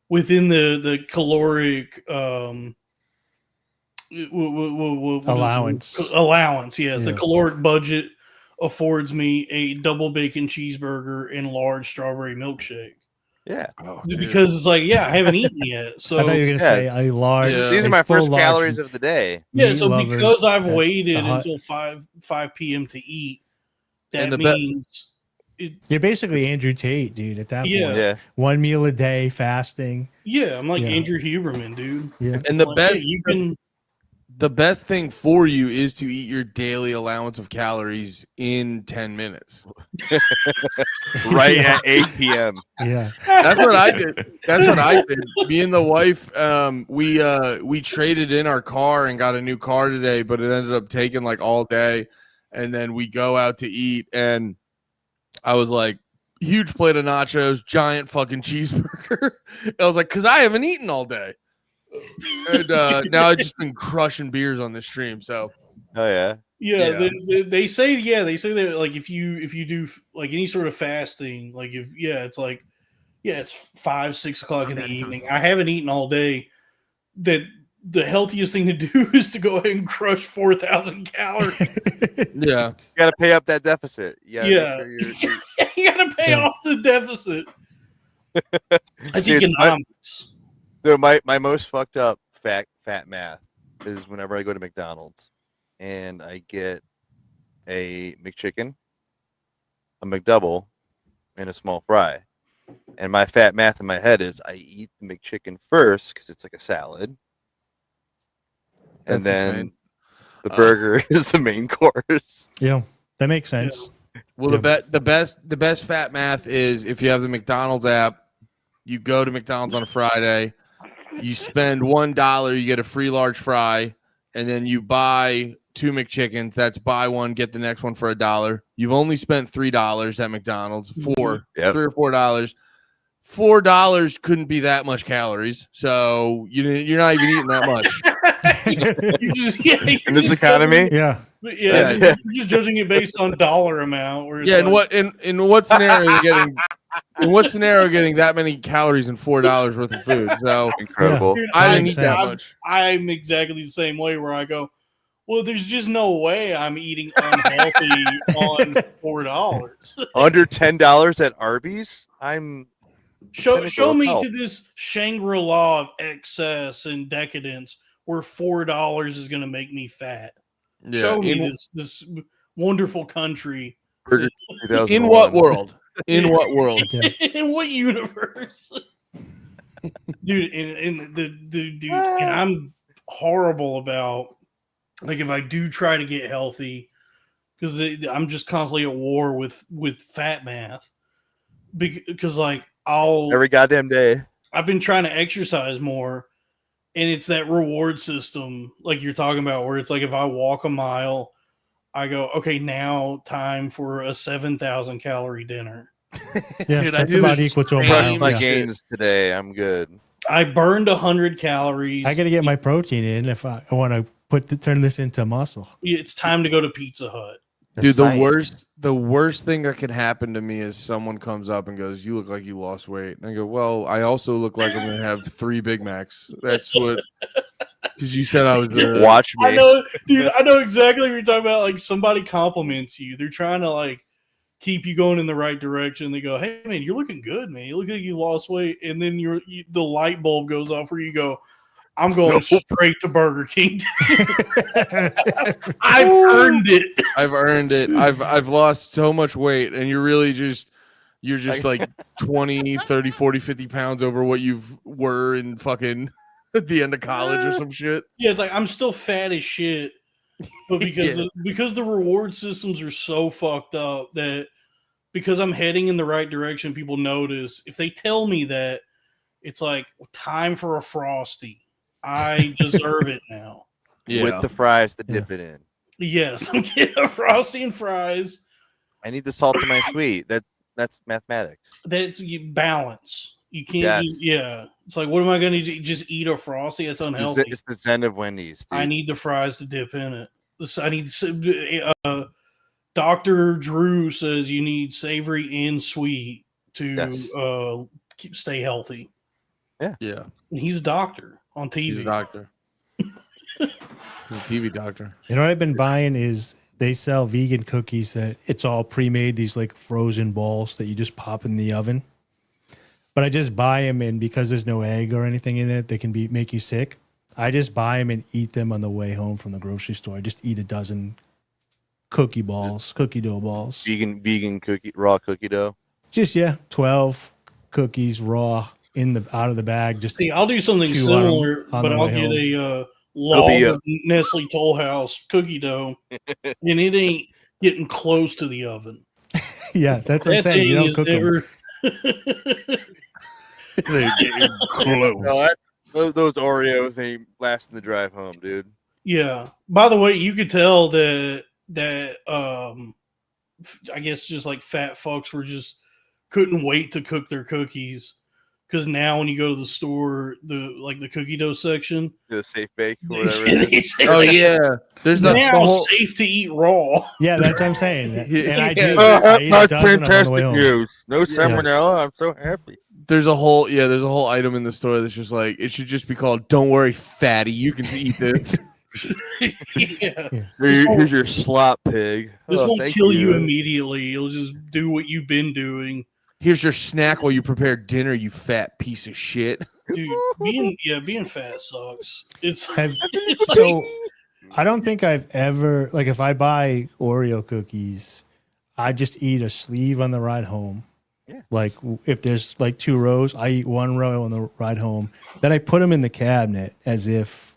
within the caloric allowance. Yes, the caloric budget affords me a double bacon cheeseburger and large strawberry milkshake. Yeah, because it's like, I haven't eaten yet. So I thought you were gonna say a large. These are my first calories of the day. Yeah, so because I've waited until 5 p.m. to eat, that means you're basically Andrew Tate, dude. At that point, yeah, 1 meal a day, fasting. Yeah, I'm like Andrew Huberman, dude. Yeah, and the best thing for you is to eat your daily allowance of calories in 10 minutes. Right at 8 p.m. Yeah. That's what I did. Me and the wife, we traded in our car and got a new car today, but it ended up taking like all day. And then we go out to eat, and I was like, huge plate of nachos, giant fucking cheeseburger. I was like, because I haven't eaten all day. And now I've just been crushing beers on this stream. So, oh yeah, they say that like if you do like any sort of fasting, like it's like it's 5-6 o'clock in the evening. I haven't eaten all day. That the healthiest thing to do is to go ahead and crush 4,000 calories. Yeah, you got to pay up that deficit. You got to pay off the deficit. That's economics. My most fucked up fat math is whenever I go to McDonald's and I get a McChicken, a McDouble, and a small fry. And my fat math in my head is I eat the McChicken first because it's like a salad. And That's then insane. the burger is the main course. Yeah, that makes sense. Well, the best fat math is if you have the McDonald's app, you go to McDonald's on a Friday, you spend $1, you get a free large fry, and then you buy 2 McChickens. That's buy one, get the next one for $1. You've only spent $3 at McDonald's. $3 or $4. $4 couldn't be that much calories, so you're not even eating that much. In this economy, you're just judging it based on dollar amount. Where it's in what scenario are you getting? In what scenario are you getting that many calories and $4 worth of food? So incredible. Dude, I didn't eat that I'm- much. I'm exactly the same way. Where I go, well, there's just no way I'm eating unhealthy on $4. Under $10 at Arby's, I'm Show me to this Shangri-La of excess and decadence where $4 is going to make me fat. Yeah, Show me this wonderful country. In what world? In what world? In what universe? Dude, dude, and I'm horrible about, like, if I do try to get healthy, because I'm just constantly at war with fat math. Because, like, every goddamn day. I've been trying to exercise more, and it's that reward system, like you're talking about, where it's like if I walk a mile, I go, okay, now time for a 7,000 calorie dinner. Yeah, Dude, that's about equal to a Crush mile. my Yeah. gains today. I'm good. I burned 100 calories. I got to get my protein in if I want to turn this into muscle. It's time to go to Pizza Hut. Dude, the worst thing that could happen to me is someone comes up and goes, "You look like you lost weight." And I go, "Well, I also look like I'm gonna have 3 Big Macs." That's what, because you said I was. Watch me. I know, dude. I know exactly what you're talking about. Like, somebody compliments you, they're trying to, like, keep you going in the right direction. They go, "Hey, man, you're looking good, man. You look like you lost weight." And then the light bulb goes off where you go, "I'm going straight to Burger King." I've earned it. I've earned it. I've lost so much weight, and you're just like 20, 30, 40, 50 pounds over what were in fucking at the end of college or some shit. Yeah, it's like I'm still fat as shit, but because the reward systems are so fucked up that because I'm heading in the right direction, people notice. If they tell me that, it's like time for a Frosty. I deserve it now. Yeah. With the fries to dip it in. Yes, I'm getting a Frosty and fries. I need the salt in my sweet. That's mathematics. That's balance. You can't. Yes. It's like, what am I going to do? Just eat a Frosty? That's unhealthy. It's the zen of Wendy's. Dude. I need the fries to dip in it. I need. Dr. Drew says you need savory and sweet to stay healthy. Yeah. Yeah. And he's a doctor on TV. He's a doctor. He's a TV doctor. You know what I've been buying is they sell vegan cookies that it's all pre-made, these like frozen balls that you just pop in the oven. But I just buy them, and because there's no egg or anything in it that can make you sick, I just buy them and eat them on the way home from the grocery store. I just eat a dozen cookie dough balls. Vegan raw cookie dough. Just 12 cookies raw out of the bag. Just see, I'll do something similar, but I'll get a log of Nestle Toll House cookie dough, and it ain't getting close to the oven. Yeah, that's what I'm saying. You don't cook them. No, those Oreos ain't lasting the drive home, dude. Yeah. By the way, you could tell that I guess just like fat fucks just couldn't wait to cook their cookies, because now when you go to the store, the cookie dough section, the safe bake or whatever. Oh yeah, there's now safe to eat raw. Yeah, that's what I'm saying. And I do. That's fantastic news. No salmonella. I'm so happy. There's a whole item in the store that's just like, it should just be called "Don't worry, fatty, you can eat this." Yeah. Here's your slop pig. This won't kill you immediately. It'll just do what you've been doing. Here's your snack while you prepare dinner, you fat piece of shit. Dude, being fat sucks. So I don't think I've ever, if I buy Oreo cookies, I just eat a sleeve on the ride home, Yeah. Like if there's like 2 rows, I eat 1 row on the ride home. Then I put them in the cabinet as if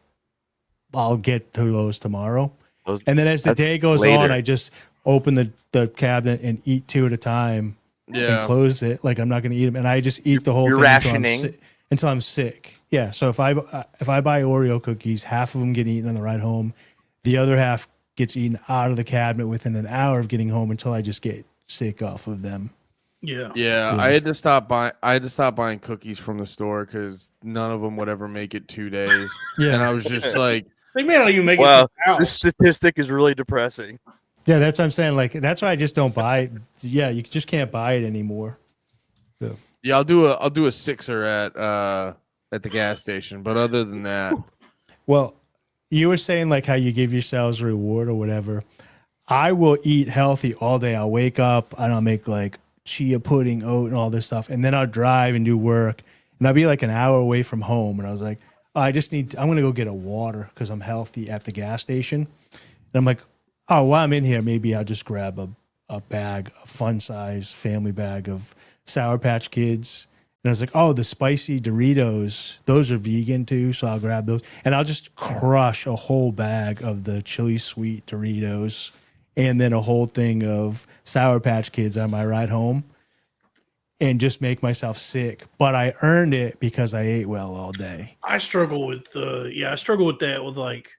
I'll get to those tomorrow. And then as the day goes on, I just open the cabinet and eat 2 at a time. And closed it. Like I'm not going to eat them, and I just eat the whole you're thing rationing. until I'm sick. Yeah. So if I buy Oreo cookies, half of them get eaten on the ride home, the other half gets eaten out of the cabinet within an hour of getting home until I just get sick off of them. Yeah. I had to stop buying cookies from the store because none of them would ever make it 2 days. Yeah. And I was just like, they may not even make it. Well, to the house. this statistic is really depressing. Yeah, that's what I'm saying. Like that's why I just don't buy it. Yeah, you just can't buy it anymore. So. Yeah, I'll do a 6er at the gas station, but other than that, well, you were saying like how you give yourselves a reward or whatever. I will eat healthy all day. I'll wake up and I'll make like chia pudding, oat, and all this stuff, and then I'll drive and do work, and I'll be like an hour away from home, and I was like, oh, I'm gonna go get a water because I'm healthy at the gas station, and I'm like, oh, while I'm in here, maybe I'll just grab a bag, a fun size family bag of Sour Patch Kids. And I was like, oh, the spicy Doritos, those are vegan too. So I'll grab those. And I'll just crush a whole bag of the chili sweet Doritos and then a whole thing of Sour Patch Kids on my ride home and just make myself sick. But I earned it because I ate well all day. I struggle with that with like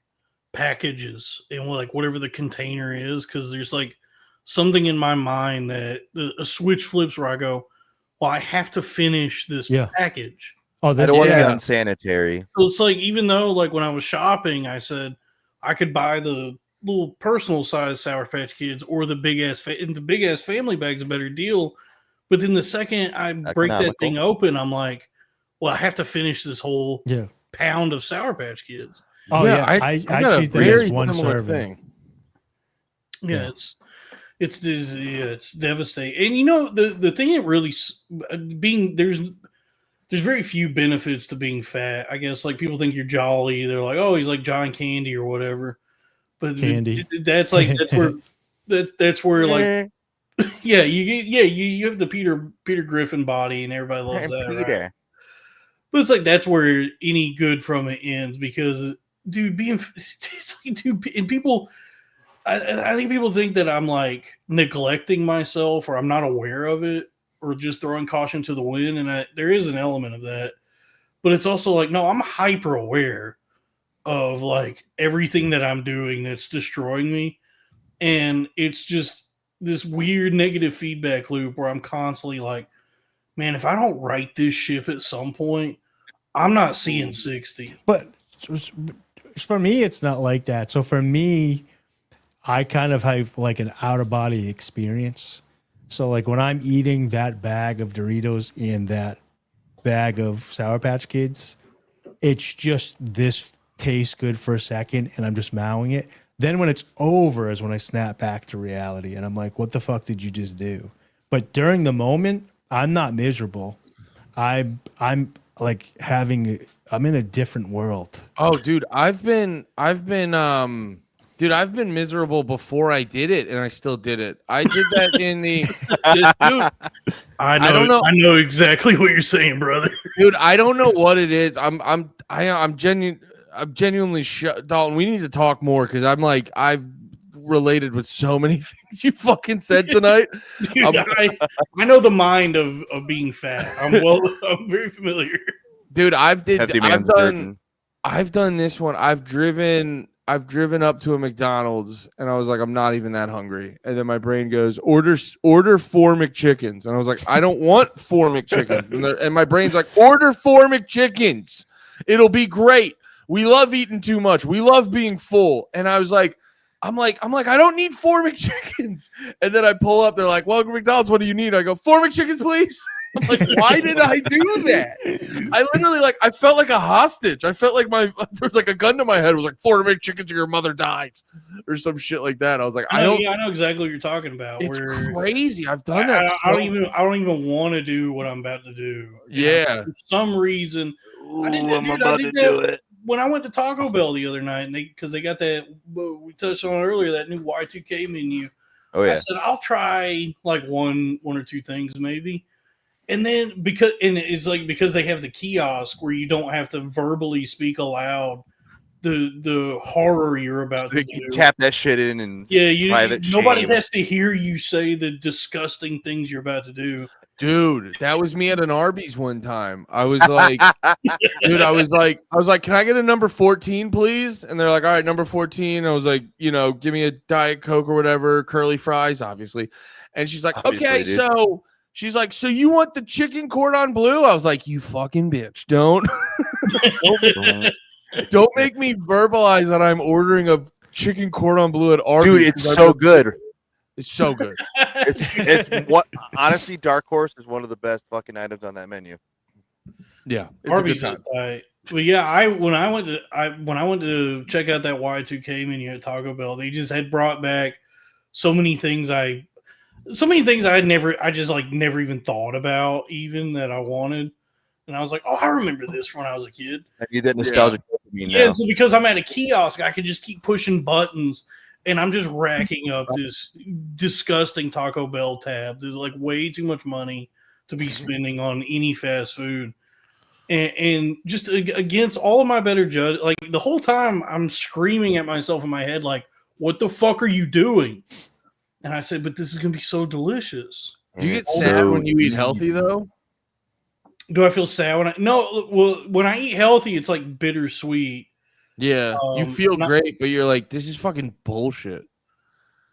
packages and like whatever the container is, because there's like something in my mind that a switch flips where I go, well, I have to finish this package. Oh, I don't want to get unsanitary. So it's like, even though like when I was shopping, I said I could buy the little personal size Sour Patch Kids or the big ass family bag's a better deal. But then the second I break that thing open, I'm like, well, I have to finish this whole pound of Sour Patch Kids. Oh yeah, I treat them as one serving. Yeah, it's devastating. And you know the thing that really there's very few benefits to being fat. I guess like people think you're jolly. They're like, oh, he's like John Candy or whatever. But Candy. That's where like you have the Peter Griffin body and everybody loves that. Peter. Right? But it's like that's where any good from it ends, because dude, it's like, dude, and people, I think people think that I'm like neglecting myself or I'm not aware of it or just throwing caution to the wind. And there is an element of that, but it's also like, no, I'm hyper aware of like everything that I'm doing that's destroying me. And it's just this weird negative feedback loop where I'm constantly like, man, if I don't right this ship at some point, I'm not seeing 60. But for me, it's not like that. So for me, I kind of have like an out of body experience. So like when I'm eating that bag of Doritos and that bag of Sour Patch Kids, it's just this tastes good for a second and I'm just mowing it. Then when it's over is when I snap back to reality and I'm like, what the fuck did you just do? But during the moment, I'm not miserable. I'm like I'm in a different world. Oh, dude, I've been miserable before I did it, and I still did it. I did that in the dude. I know exactly what you're saying, brother. Dude, I don't know what it is. I'm genuinely Dalton, we need to talk more because I've related with so many things you fucking said tonight. Dude, I know the mind of being fat. I'm very familiar. Dude, I've done this one. I've driven up to a McDonald's and I was like, I'm not even that hungry. And then my brain goes, order 4 McChickens. And I was like, I don't want 4 McChickens. And my brain's like, order 4 McChickens. It'll be great. We love eating too much. We love being full. And I was like, I'm like, I don't need 4 McChickens. And then I pull up. They're like, welcome to McDonald's. What do you need? I go, 4 McChickens, please. I'm like, why did I do that? I literally I felt like a hostage. I felt like there was like a gun to my head. It was like 4 McChickens or your mother dies or some shit like that. I was like, I know exactly what you're talking about. It's crazy. I've done that. I don't even want to do what I'm about to do. Yeah. For some reason, I'm about to do it. When I went to Taco Bell the other night, and because they got that, we touched on earlier, that new Y2K menu. Oh yeah. I said I'll try like one or two things maybe. And then because they have the kiosk where you don't have to verbally speak aloud the horror you're about to You do. tap that shit in and private nobody shame. has to hear you say the disgusting things you're about to do. Dude, that was me at an Arby's one time. I was like, dude, I was like, can I get a number 14, please? And they're like, all right, number 14. I was like, give me a Diet Coke or whatever, curly fries, obviously. And she's like, Obviously, okay, dude. so she's like, so you want the chicken cordon bleu? I was like, you fucking bitch. Don't make me verbalize that I'm ordering a chicken cordon bleu at Arby's. Dude, it's so good. It's so good. It's what honestly, Dark Horse is one of the best fucking items on that menu. Yeah, it's Arby's a good is tight. Well, yeah, when I went to check out that Y2K menu at Taco Bell, they just had brought back so many things I had never even thought about, even that I wanted. And I was like, oh, I remember this when I was a kid. I need that nostalgic. Yeah, so because I'm at a kiosk, I could just keep pushing buttons, and I'm just racking up this disgusting Taco Bell tab. There's like way too much money to be spending on any fast food. And just against all of my better judge, like the whole time I'm screaming at myself in my head, like, what the fuck are you doing? And I said, but this is going to be so delicious. Do you get sad when you eat healthy, though? Do I feel sad when I eat healthy, it's like bittersweet. Yeah, you feel great, but you're like, this is fucking bullshit.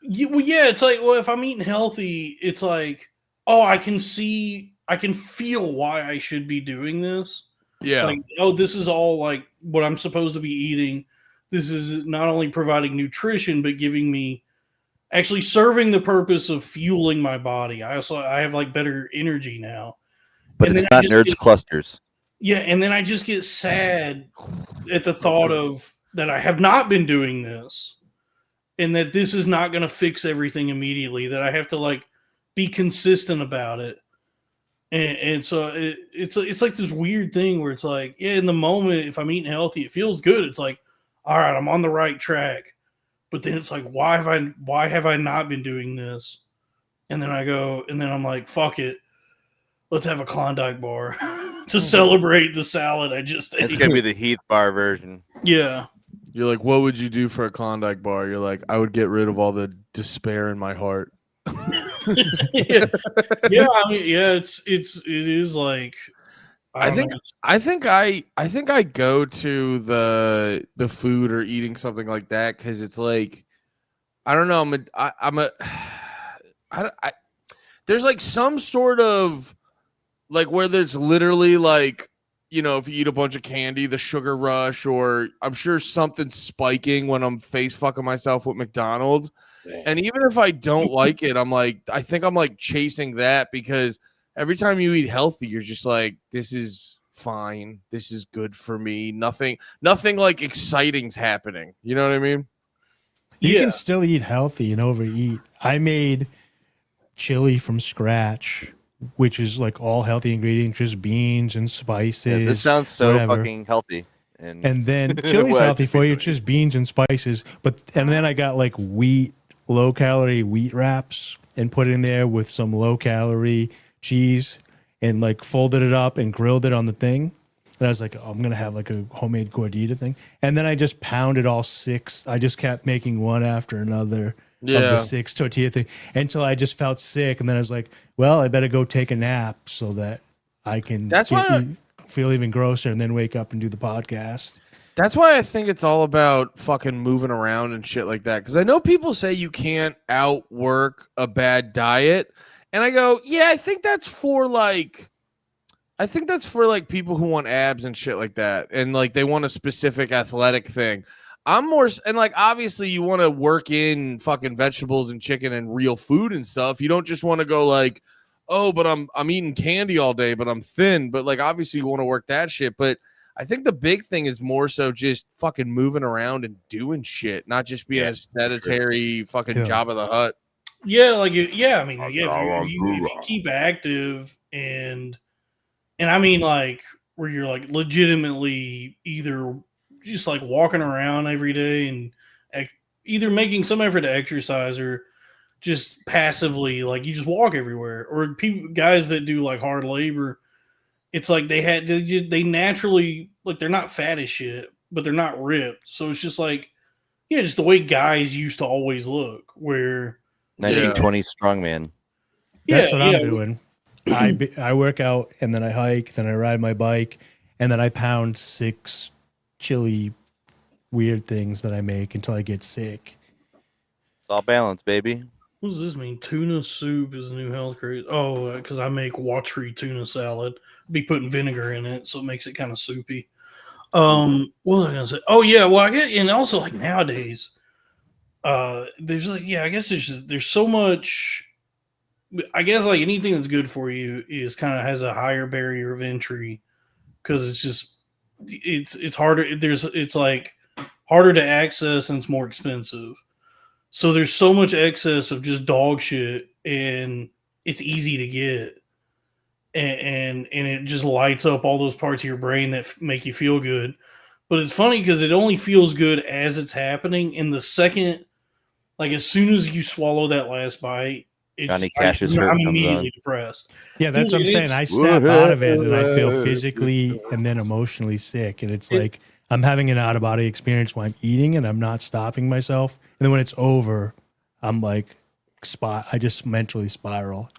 Yeah, it's like, well, if I'm eating healthy, it's like, oh, I can feel why I should be doing this. Yeah. Like, oh, this is all like what I'm supposed to be eating. This is not only providing nutrition, but giving me actually serving the purpose of fueling my body. I have like better energy now. But it's not Nerds Clusters. Yeah, and then I just get sad at the thought of that I have not been doing this, and that this is not going to fix everything immediately. That I have to like be consistent about it, and so it's like this weird thing where it's like, yeah, in the moment, if I'm eating healthy, it feels good. It's like, all right, I'm on the right track, but then it's like, why have I not been doing this? And then I'm like, fuck it. Let's have a Klondike bar to celebrate the salad I just ate. It's gonna be the Heath bar version. Yeah. You're like, what would you do for a Klondike bar? You're like, I would get rid of all the despair in my heart. Yeah, I mean, yeah, it is like I think I go to the food or eating something like that because it's like, I don't know, there's like some sort of like where there's literally like, if you eat a bunch of candy, the sugar rush, or I'm sure something's spiking when I'm face fucking myself with McDonald's. And even if I don't like it, I think I'm like chasing that because every time you eat healthy, you're just like, this is fine. This is good for me. Nothing like exciting's happening. You know what I mean? You can still eat healthy and overeat. I made chili from scratch, which is like all healthy ingredients, just beans and spices. Yeah, this sounds so whatever. fucking healthy. And then chili's healthy for you. It's just beans and spices. And then I got like low calorie wheat wraps and put it in there with some low calorie cheese and like folded it up and grilled it on the thing. And I was like, oh, I'm going to have like a homemade gordita thing. And then I just pounded all 6. I just kept making one after another of the 6 tortilla thing until I just felt sick. And then I was like, well, I better go take a nap so that I can feel even grosser and then wake up and do the podcast. That's why I think it's all about fucking moving around and shit like that. Because I know people say you can't outwork a bad diet. And I go, yeah, I think that's for like people who want abs and shit like that. And like they want a specific athletic thing. I'm more, and like obviously you want to work in fucking vegetables and chicken and real food and stuff. You don't just want to go like, oh, but I'm eating candy all day, but I'm thin. But like obviously you want to work that shit. But I think the big thing is more so just fucking moving around and doing shit, not just being a sedentary fucking Jabba the Hutt. Yeah, like I mean, if you keep active and I mean like where you're like legitimately either just like walking around every day and either making some effort to exercise or just passively, like you just walk everywhere, or guys that do like hard labor. It's like they naturally, like, they're not fat as shit, but they're not ripped. So it's just like, yeah, just the way guys used to always look. Where 1920 strongman. That's what I'm doing. I work out, and then I hike, then I ride my bike, and then I pound 6 chili weird things that I make until I get sick. It's all balance, baby. What does this mean? Tuna soup is the new health craze. Oh, because I make watery tuna salad. I'll be putting vinegar in it, so it makes it kind of soupy. What was I gonna say? Oh yeah, well I get, and also like nowadays, there's like, yeah, I guess there's so much. I guess like anything that's good for you is kind of has a higher barrier of entry because it's harder. It's like harder to access and it's more expensive. So there's so much excess of just dog shit, and it's easy to get, and it just lights up all those parts of your brain that make you feel good. But it's funny because it only feels good as it's happening. In the second, like as soon as you swallow that last bite, Johnny Cash's hurt I'm comes immediately on. depressed. Yeah, that's what I'm saying. I snap out of it, and I feel physically and then emotionally sick, and it's like I'm having an out of body experience when I'm eating, and I'm not stopping myself. And then when it's over, I'm like, I just mentally spiral.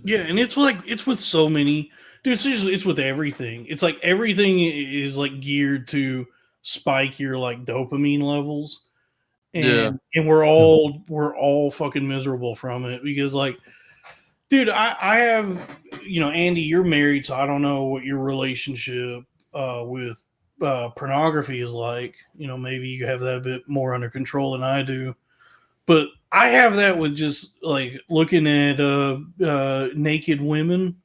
Yeah, and it's like it's with so many, dude. It's with everything. It's like everything is like geared to spike your like dopamine levels, and we're all fucking miserable from it because like, dude, I have, Andy, you're married, so I don't know what your relationship with pornography is like. Maybe you have that a bit more under control than I do, but I have that with just like looking at naked women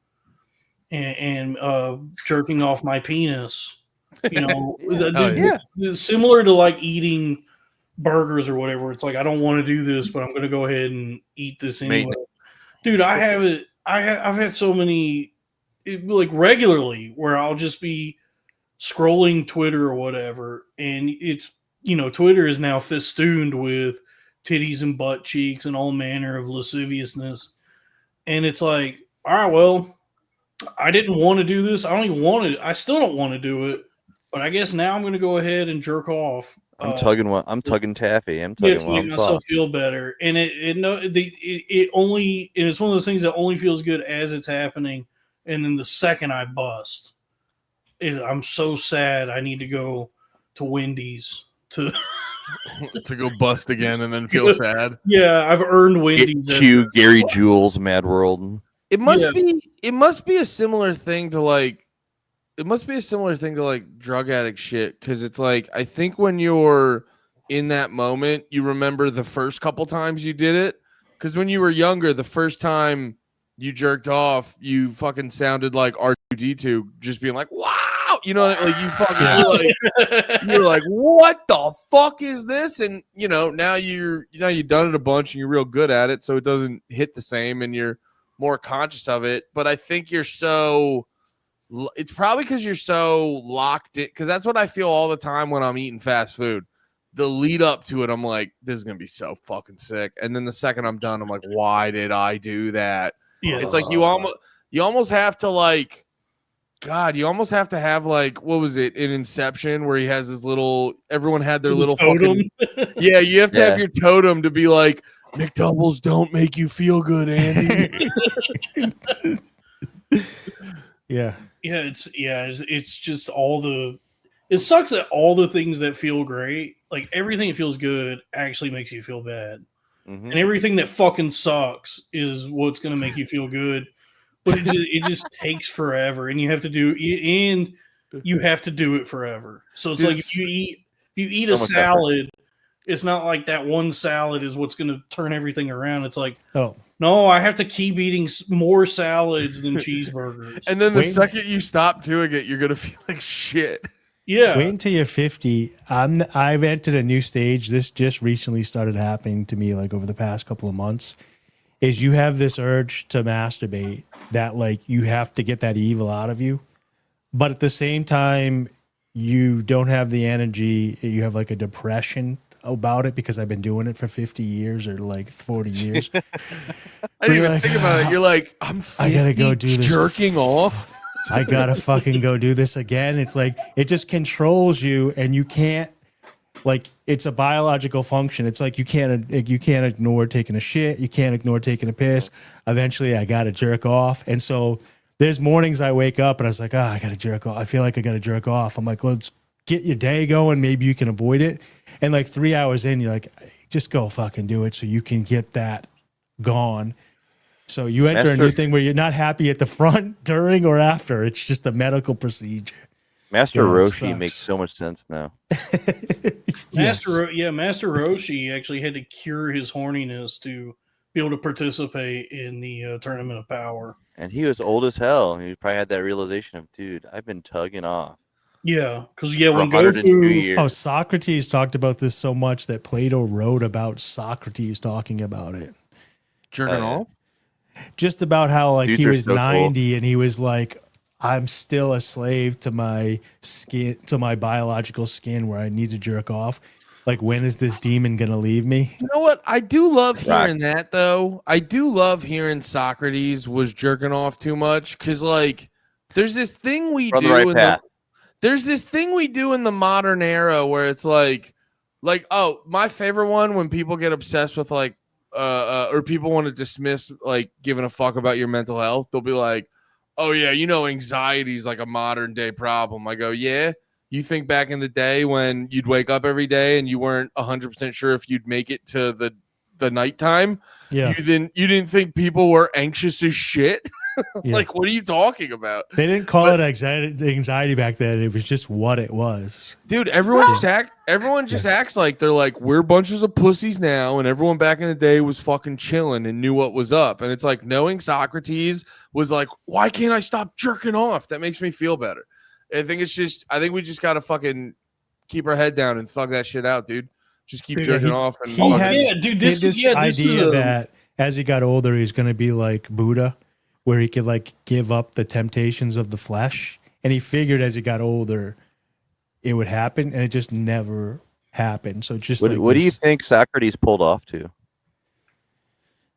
and jerking off my penis. Similar to like eating burgers or whatever. It's like I don't want to do this, but I'm going to go ahead and eat this anyway. Dude, I have it. I've had so many, like regularly, where I'll just be scrolling Twitter or whatever, and it's Twitter is now festooned with titties and butt cheeks and all manner of lasciviousness, and it's like, all right, well, I didn't want to do this. I still don't want to do it, but I guess now I'm going to go ahead and jerk off. I'm tugging taffy. I'm tugging to make myself feel better, and it only, and it's one of those things that only feels good as it's happening, and then the second I bust, I'm so sad. I need to go to Wendy's to go bust again and then feel sad. Yeah, I've earned Wendy's. Get Gary Jules, Mad World. It must be a similar thing to like. It must be a similar thing to like drug addict shit, because it's like I think when you're in that moment, you remember the first couple times you did it, because when you were younger, the first time you jerked off, you fucking sounded like R2D2, just being like, "Wow," like you fucking you're like, "What the fuck is this?" And now you've done it a bunch and you're real good at it, so it doesn't hit the same, and you're more conscious of it. But I think it's probably because you're so locked in, because that's what I feel all the time when I'm eating fast food. The lead up to it, I'm like, this is going to be so fucking sick. And then the second I'm done, I'm like, why did I do that? Yeah. It's like you almost have to like, God, you almost have to have like, what was it in Inception where he has this little, everyone had their little totem. Yeah, you have to have your totem to be like, McDoubles don't make you feel good, Andy. Yeah. It's just it sucks that all the things that feel great, like everything that feels good actually makes you feel bad. Mm-hmm. And everything that fucking sucks is what's going to make you feel good. But it just takes forever, and you have to do it forever. So it's like if you eat a salad, it's not like that one salad is what's going to turn everything around. It's like, no, I have to keep eating more salads than cheeseburgers. And then the second you stop doing it, you're going to feel like shit. Yeah. Wait until you're 50. I've entered a new stage. This just recently started happening to me, like over the past couple of months. Is you have this urge to masturbate that like you have to get that evil out of you, but at the same time you don't have the energy. You have like a depression about it because I've been doing it for 50 years or like 40 years. I didn't even think about it. You're like, I'm 50, I gotta go do this. jerking off. I gotta fucking go do this again. It's like it just controls you, and you can't. Like, it's a biological function. It's like you can't ignore taking a shit. You can't ignore taking a piss. Eventually, I got to jerk off. And so there's mornings I wake up and I was like, I got to jerk off. I feel like I got to jerk off. I'm like, let's get your day going. Maybe you can avoid it. And like 3 hours in, you're like, just go fucking do it so you can get that gone. So you enter a new thing where you're not happy at the front, during, or after. It's just a medical procedure. Master Roshi makes so much sense now. Master Roshi actually had to cure his horniness to be able to participate in the Tournament of Power. And he was old as hell. He probably had that realization of, dude, I've been tugging off. Yeah, because when Goku... Oh, Socrates talked about this so much that Plato wrote about Socrates talking about it. Jerking off? Just about how like Dudes he are was so 90 cool. And he was like, I'm still a slave to my skin, to my biological skin, where I need to jerk off. Like, when is this demon gonna leave me? You know what? I do love hearing that, though. I do love hearing Socrates was jerking off too much, because like, there's this thing we do. There's this thing we do in the modern era where it's like, oh, my favorite one when people get obsessed with like, or people want to dismiss like giving a fuck about your mental health. They'll be like, oh yeah, you know, anxiety is like a modern day problem. I go, yeah. You think back in the day when you'd wake up every day and you weren't 100% sure if you'd make it to the nighttime. Yeah. You didn't think people were anxious as shit. Yeah. Like, what are you talking about? They didn't call it anxiety back then. It was just what it was. Dude, everyone just acts like they're like, we're bunches of pussies now, and everyone back in the day was fucking chilling and knew what was up. And it's like, knowing Socrates was like, why can't I stop jerking off? That makes me feel better. I think we just gotta fucking keep our head down and thug that shit out, dude. Just keep jerking off. And this idea that as he got older, he's gonna be like Buddha, where he could like give up the temptations of the flesh. And he figured as he got older, it would happen, and it just never happened. So just what do you think Socrates pulled off to?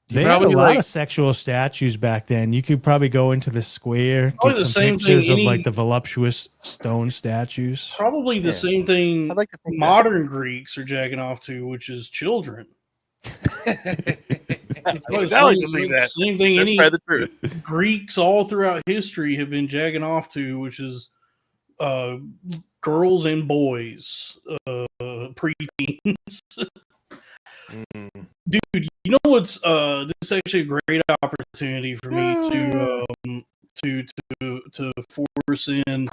They had a lot of sexual statues back then. You could probably go into the square, get some pictures of like the voluptuous stone statues. Probably the same thing modern Greeks are jacking off to, which is children. Same thing any Greeks all throughout history have been jacking off to, which is girls and boys, preteens. Dude, you know what's this is actually a great opportunity for me to force in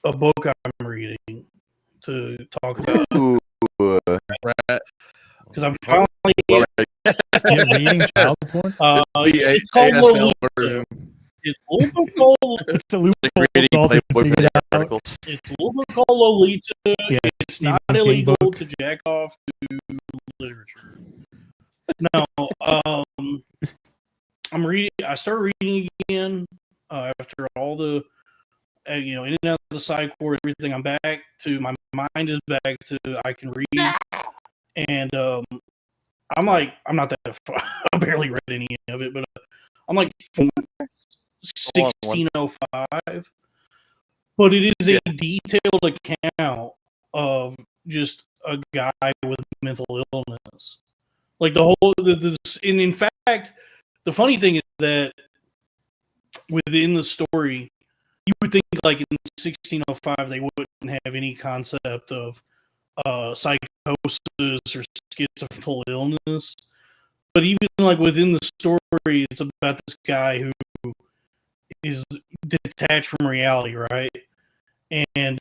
a book I'm reading to talk about. Because I'm finally reading child porn. It's called Lolita. It's a little bit called. It's a little It's a little bit called Lolita. Yeah, it's not illegal to jack off to literature. No, I'm reading. I started reading again after all the, in and out of the psych ward, everything. I'm back to my mind is back to I can read, and I'm not that far. I barely read any of it, but I'm like 1605. But it is a detailed account of just a guy with mental illness. Like the whole, and in fact, the funny thing is that within the story, you would think like in 1605 they wouldn't have any concept of psychosis or schizophrenic illness. But even like within the story, it's about this guy who is detached from reality, right? And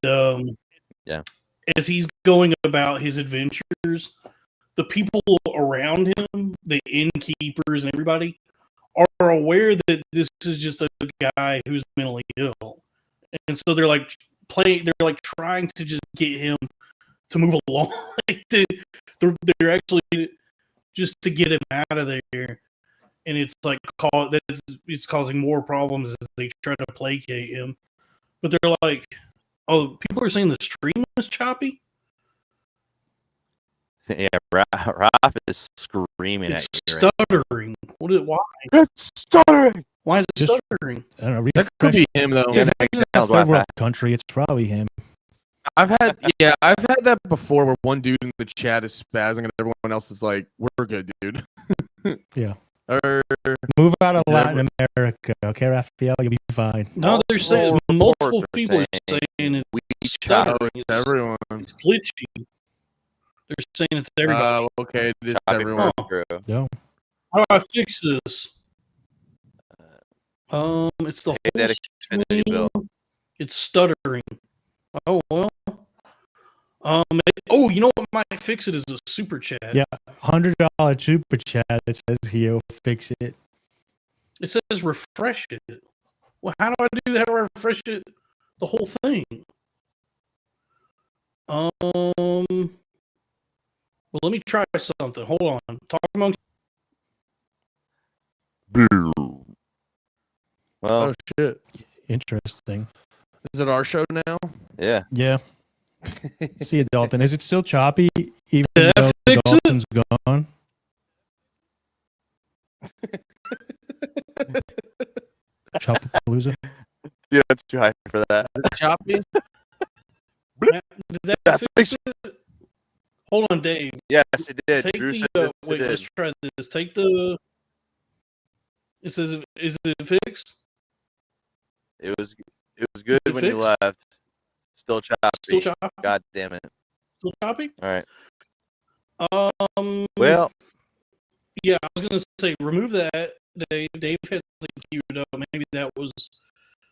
as he's going about his adventures, the people around him, the innkeepers and everybody, are aware that this is just a guy who's mentally ill, and so they're like trying to just get him to move along. They're actually just to get him out of there, and it's like it's causing more problems as they try to placate him. But they're like, oh, people are saying the stream is choppy. Yeah, Raph is screaming It's at you. Right stuttering. Why? It's stuttering. Why is it Just- stuttering? I don't know. That could be him though. If it's a third world country, it's probably him. I've had that before where one dude in the chat is spazzing and everyone else is like, "We're good, dude." Yeah. Or Move out of Latin America, okay, Raphael? You'll be fine. No, they're saying multiple people are saying it's stuttering. it's everyone. It's glitchy. They're saying it's everybody. Okay, it is everyone. No. How do I fix this? It's the whole screen. It's stuttering. Oh well. You know what might fix it is a super chat. Yeah, $100 super chat. It says here, fix it. It says refresh it. Well, how do I do that? How do I refresh it? The whole thing. Well, let me try something. Hold on. Talk amongst. Well, Oh shit! Interesting. Is it our show now? Yeah. Yeah. See it, Dalton. Is it still choppy even Did I though fix it? Dalton's gone? Chopapalooza? Yeah, it's too high for that. Choppy. Did that fix it? Hold on, Dave. Yes, it did. Take Drew the, said yes, it wait, did. let's try this. Take the. It says, is it fixed? It was good it when you fixed? left. Still choppy. Still choppy? God damn it. Still choppy? All right. Well, yeah, I was gonna say remove that. Dave had something queued up. Maybe that was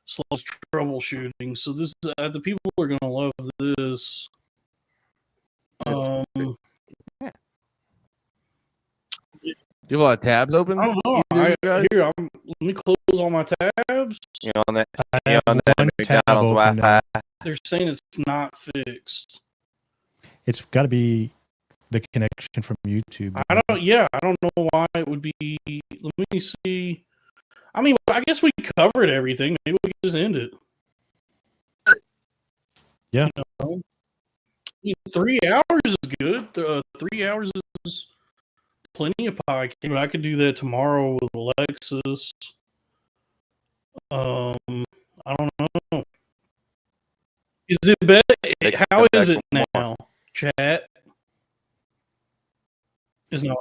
Slow's troubleshooting. So this, the people are gonna love this. Do you have a lot of tabs open? I don't know. Let me close all my tabs. You know, on that, I have one tab McDonald's open Wi-Fi. now. They're saying it's not fixed. It's got to be the connection from YouTube. I don't know why it would be. Let me see. I mean, I guess we covered everything. Maybe we can just end it. Yeah. You know? 3 hours is good. 3 hours is plenty of podcast. But I could do that tomorrow with Alexis. I don't know. Is it better? How is it now? Chat is not.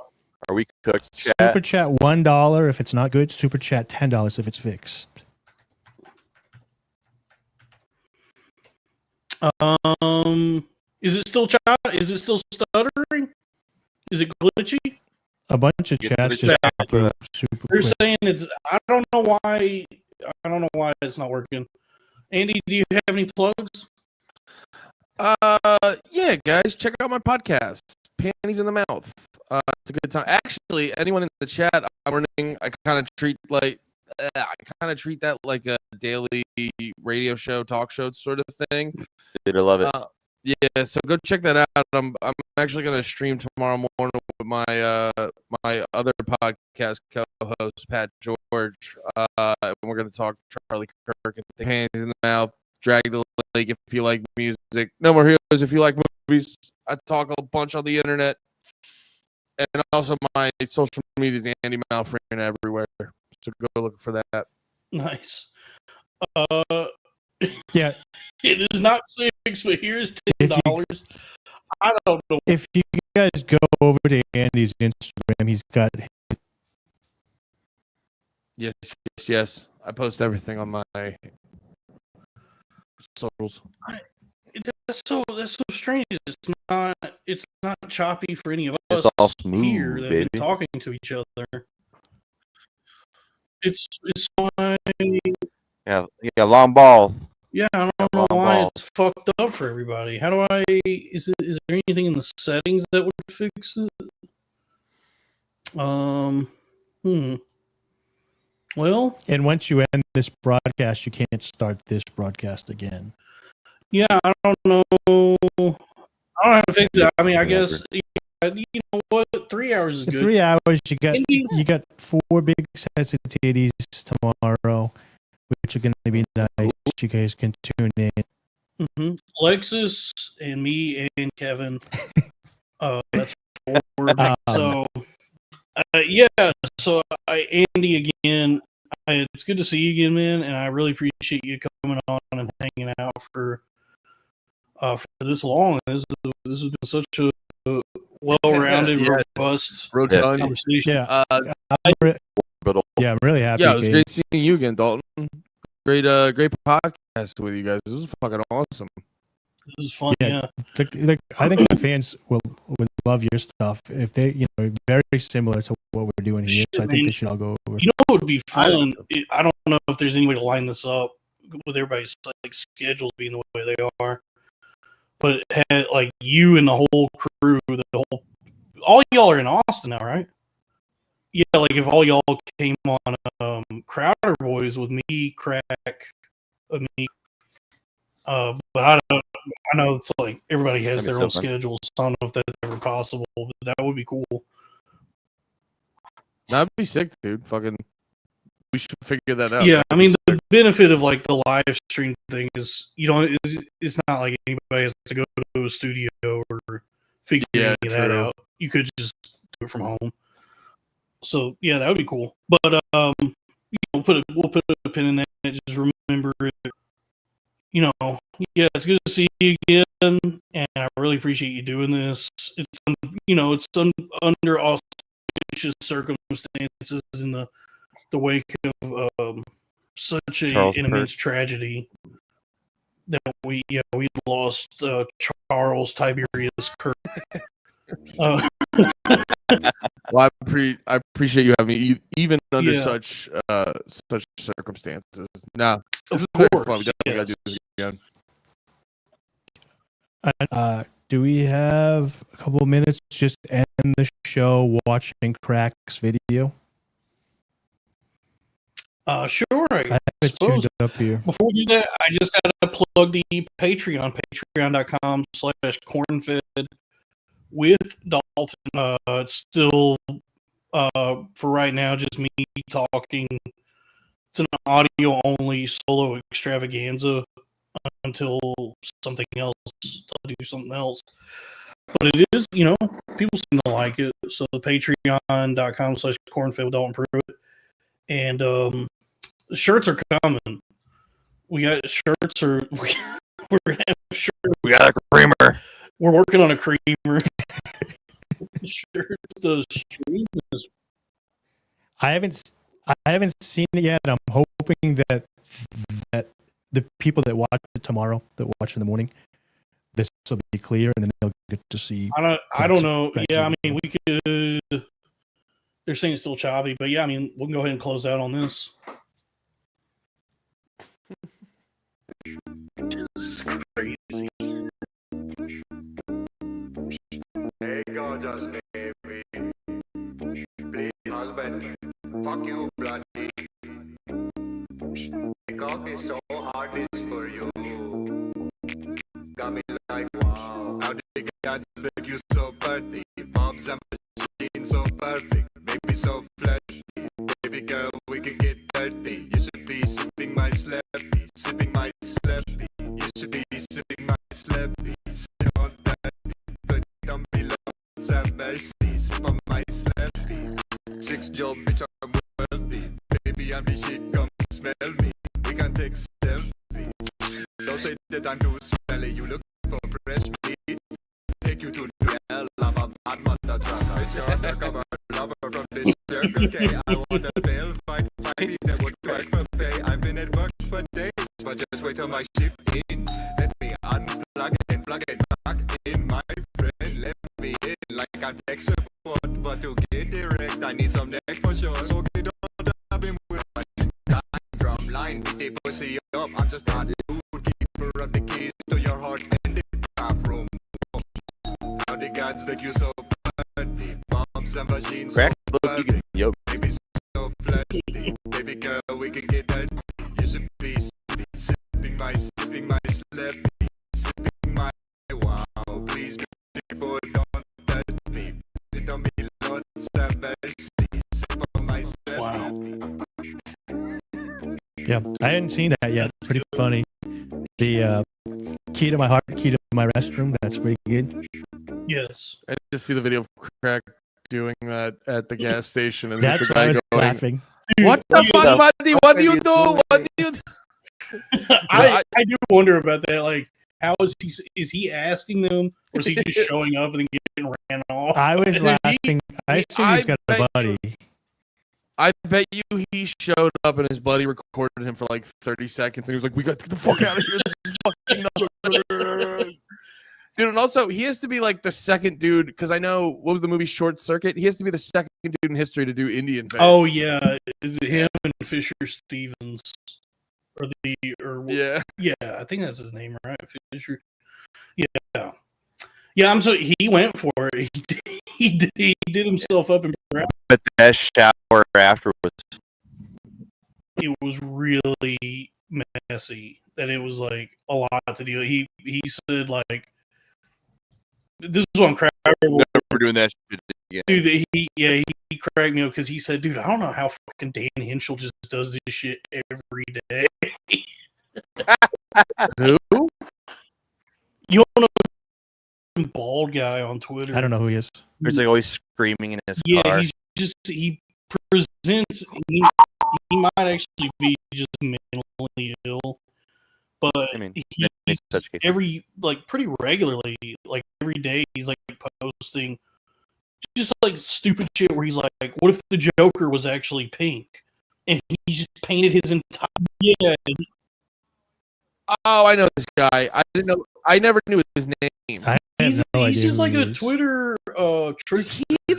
Are we cooked? Chat? Super chat $1 if it's not good. Super chat $10 if it's fixed. Is it still Is it still stuttering? Is it glitchy? A bunch of chats just pop through super They're quick. saying it's. I don't know why. I don't know why it's not working. Andy, do you have any plugs? Yeah, guys, check out my podcast, Panties in the Mouth. It's a good time. Actually, anyone in the chat, I'm learning. I kind of treat that like a daily radio show, talk show sort of thing. Dude, I love it. Yeah, so go check that out. I'm actually gonna stream tomorrow morning with my my other podcast co-host Pat George. And we're gonna talk Charlie Kirk and Panties in the Mouth, Drag the Lake if you like music, No More Heroes if you like movies. I talk a bunch on the internet, and also my social media is Andy Malafarina everywhere. So go look for that. Nice. Yeah. It is not fixed, but here's $10. I don't know. If you guys go over to Andy's Instagram, he's got. Yes. I post everything on my socials. That's so strange. It's not choppy for any of us It's all smooth, here that have baby. been talking to each other. It's fine. Yeah, long ball. Yeah, I don't know why it's fucked up for everybody. How do I? Is there anything in the settings that would fix it? Well, And once you end this broadcast, you can't start this broadcast again. yeah, I don't know. I don't know how to fix it. I mean, I guess you know what? 3 hours is In good. 3 hours, you got 4 big sets of titties tomorrow, which are going to be nice. You guys can tune in. Alexis and me and Kevin That's forward. So yeah. So Andy again. It's good to see you again, man, and I really appreciate you coming on and hanging out for this long. This has been such a well-rounded, Yes. robust Rotund. conversation. Yeah. I'm really happy. Yeah, it was Kate. great seeing you again, Dalton. Great podcast with you guys. This was fucking awesome. This is fun. Yeah. I think the fans will love your stuff if they, very similar to what we're doing here. So I think they should all go over. You know what would be fun? I don't know if there's any way to line this up with everybody's schedules being the way they are, but it had you and the whole crew, all y'all are in Austin now, right? Yeah, if all y'all came on Crowder Boys with me, Crack, me. But I know it's everybody has their own schedules. So I don't know if that's ever possible, but that would be cool. That'd be sick, dude. Fucking, we should figure that out. Yeah, I mean the benefit of the live stream thing is it's not like anybody has to go to a studio or figure any of that out. You could just do it from home. So yeah, that would be cool. But we'll put a pin in that. Just remember it. Yeah, it's good to see you again, and I really appreciate you doing this. It's under auspicious circumstances in the wake of such an immense tragedy that we lost Charles Tiberius Kirk. Well, I appreciate you having me, even under such circumstances. Nah, of course, course, we definitely gotta do this again. Do we have a couple of minutes to just end the show watching Crack's video? Sure. I have it tuned up here. Before we do that, I just got to plug the Patreon, patreon.com/cornfed with Dalton. It's still, for right now, just me talking. It's an audio-only solo extravaganza until something else. I'll do something else. But it is, people seem to like it. So patreon.com/cornfed with Dalton Pruitt. And the shirts are coming. We got shirts, we're gonna have shirts. We got a creamer. We're working on a creamer. The stream is... I haven't seen it yet. I'm hoping that the people that watch it tomorrow, that watch in the morning, this will be clear, and then they'll get to see. I don't know. Yeah, I mean, we could. They're saying it's still choppy, but yeah, I mean, we can go ahead and close out on this. This is crazy. Hey, gorgeous baby. Please, husband. Fuck you, bloody. Cock is so hard, this for you. Got me like, wow. How did God make you so pretty? Moms and machines so perfect. Baby so flirty. Baby girl, we can get dirty. You should be sipping my slappy. Sipping my slappy. You should be sipping my slappy. Sip on that. But don't be lots of mercy. Sip on my slappy. 6 job, bitch, I'm wealthy. Baby, I'm the shit, come smell me. We can take selfie. Don't say that I'm too smelly. You look for fresh meat. Take you to the hell. I'm a bad mother trucker. It's your undercover lover from this Circle K. I want a tail fight. Fight that would work for pay. I've been at work for days, but just wait till my shift ends. Let me unplug it and plug it back in, my friend. Let me in like I'm tech support, but to get direct, I need some neck for sure. So get on top him with my drum line. Beat the pussy up. I'm just not rude. Keeper of the keys to your heart and the bathroom. How the gods make you so pretty. Moms and machines so perfect. Baby so flirty. Baby girl, we can get dirty. You should be sipping my slappy. Sipping my wow. Please before don't touch me. Don't be lots of mercy. Sip on my slappy. Yeah, I hadn't seen that yet. It's pretty funny. The key to my heart, key to my restroom. That's pretty good. Yes. I just see the video of Crack doing that at the gas station, and That's the why I guy was going, laughing. "What the fuck, buddy? What do you do? What do you?" I do wonder about that. Like, how is he asking them, or is he just showing up and then getting ran off? I was laughing. I assume he's got a buddy. I bet you he showed up and his buddy recorded him for like 30 seconds, and he was like, "We got to get the fuck out of here. This is fucking nuts." Dude, and also he has to be like the second dude, because I know what was the movie Short Circuit. He has to be the second dude in history to do Indian face. Oh yeah, is it him and Fisher Stevens, yeah, I think that's his name, right? Fisher. Yeah. I'm so he went for it. He did himself up in brown. But that shower afterwards, it was really messy. That it was like a lot to deal. He said like, this is what I'm cracking. Never doing that shit again. Dude, he cracked me up because he said, "Dude, I don't know how fucking Dan Henschel just does this shit every day." Who? You don't know the bald guy on Twitter? I don't know who he is. He's like always screaming in his car. He presents. He might actually be just mentally ill, but I mean, he's pretty regularly, like every day, he's like posting just like stupid shit where he's like, "What if the Joker was actually pink?" And he just painted his entire Oh, I know this guy. I never knew his name. He's just like a Twitter trick. He's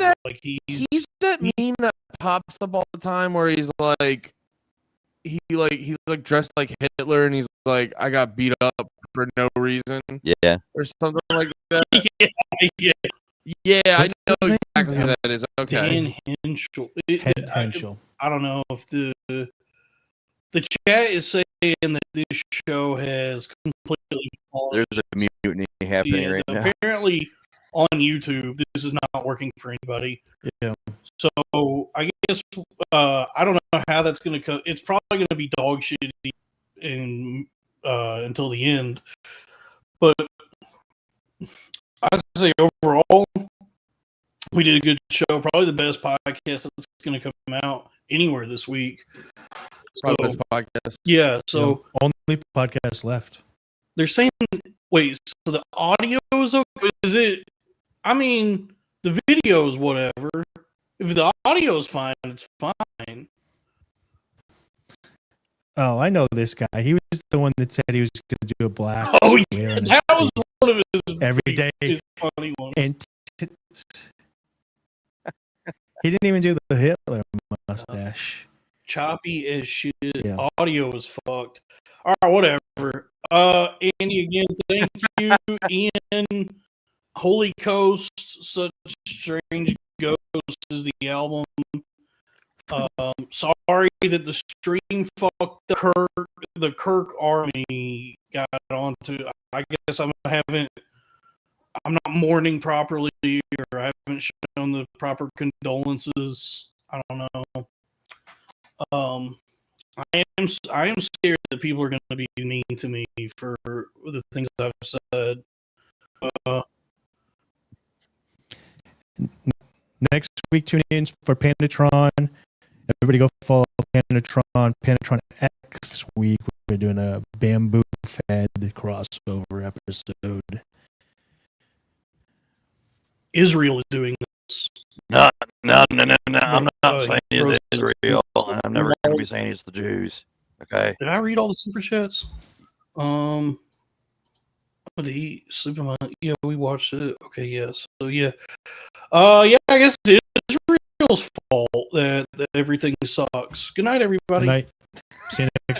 that meme that pops up all the time where he's like dressed like Hitler, and he's like, "I got beat up for no reason." Yeah. Or something like that. Yeah, I know exactly who that is. Okay. Dan Henschel. Henschel. I don't know if the chat is saying that this show has completely fallen. There's a mutiny happening right now. Apparently, on YouTube, this is not working for anybody. Yeah. So I guess I don't know how that's going to come. It's probably going to be dog shit until the end. But I'd say overall, we did a good show. Probably the best podcast that's going to come out anywhere this week. Probably best podcast. Yeah. So only podcast left. They're saying, wait, so the audio is okay? Is it? I mean, the video is whatever. If the audio is fine, it's fine. Oh, I know this guy. He was the one that said he was going to do a black. Oh, yeah, that was one of his every day. His funny ones. And he didn't even do the Hitler mustache. Choppy as shit. Yeah. Audio is fucked. All right, whatever. Andy, again, thank you. Ian, Holy Coast, Such Strange Ghosts is the album. Sorry that the stream fucked the Kirk army got onto. I guess I'm not mourning properly, or I haven't shown the proper condolences. I don't know. I am scared that people are going to be mean to me for the things I've said. Next week, tune in for Pandatron. Everybody go follow Pandatron X week. We're doing a Bamboo Fed crossover episode. Israel is doing this. No. I'm not saying it's Israel. I'm never going to be saying it's the Jews. Okay. Did I read all the super chats? Did he sleep in my? Yeah, we watched it. Okay, yeah. So yeah, I guess it's Israel's fault that everything sucks. Good night, everybody. Good night. See you next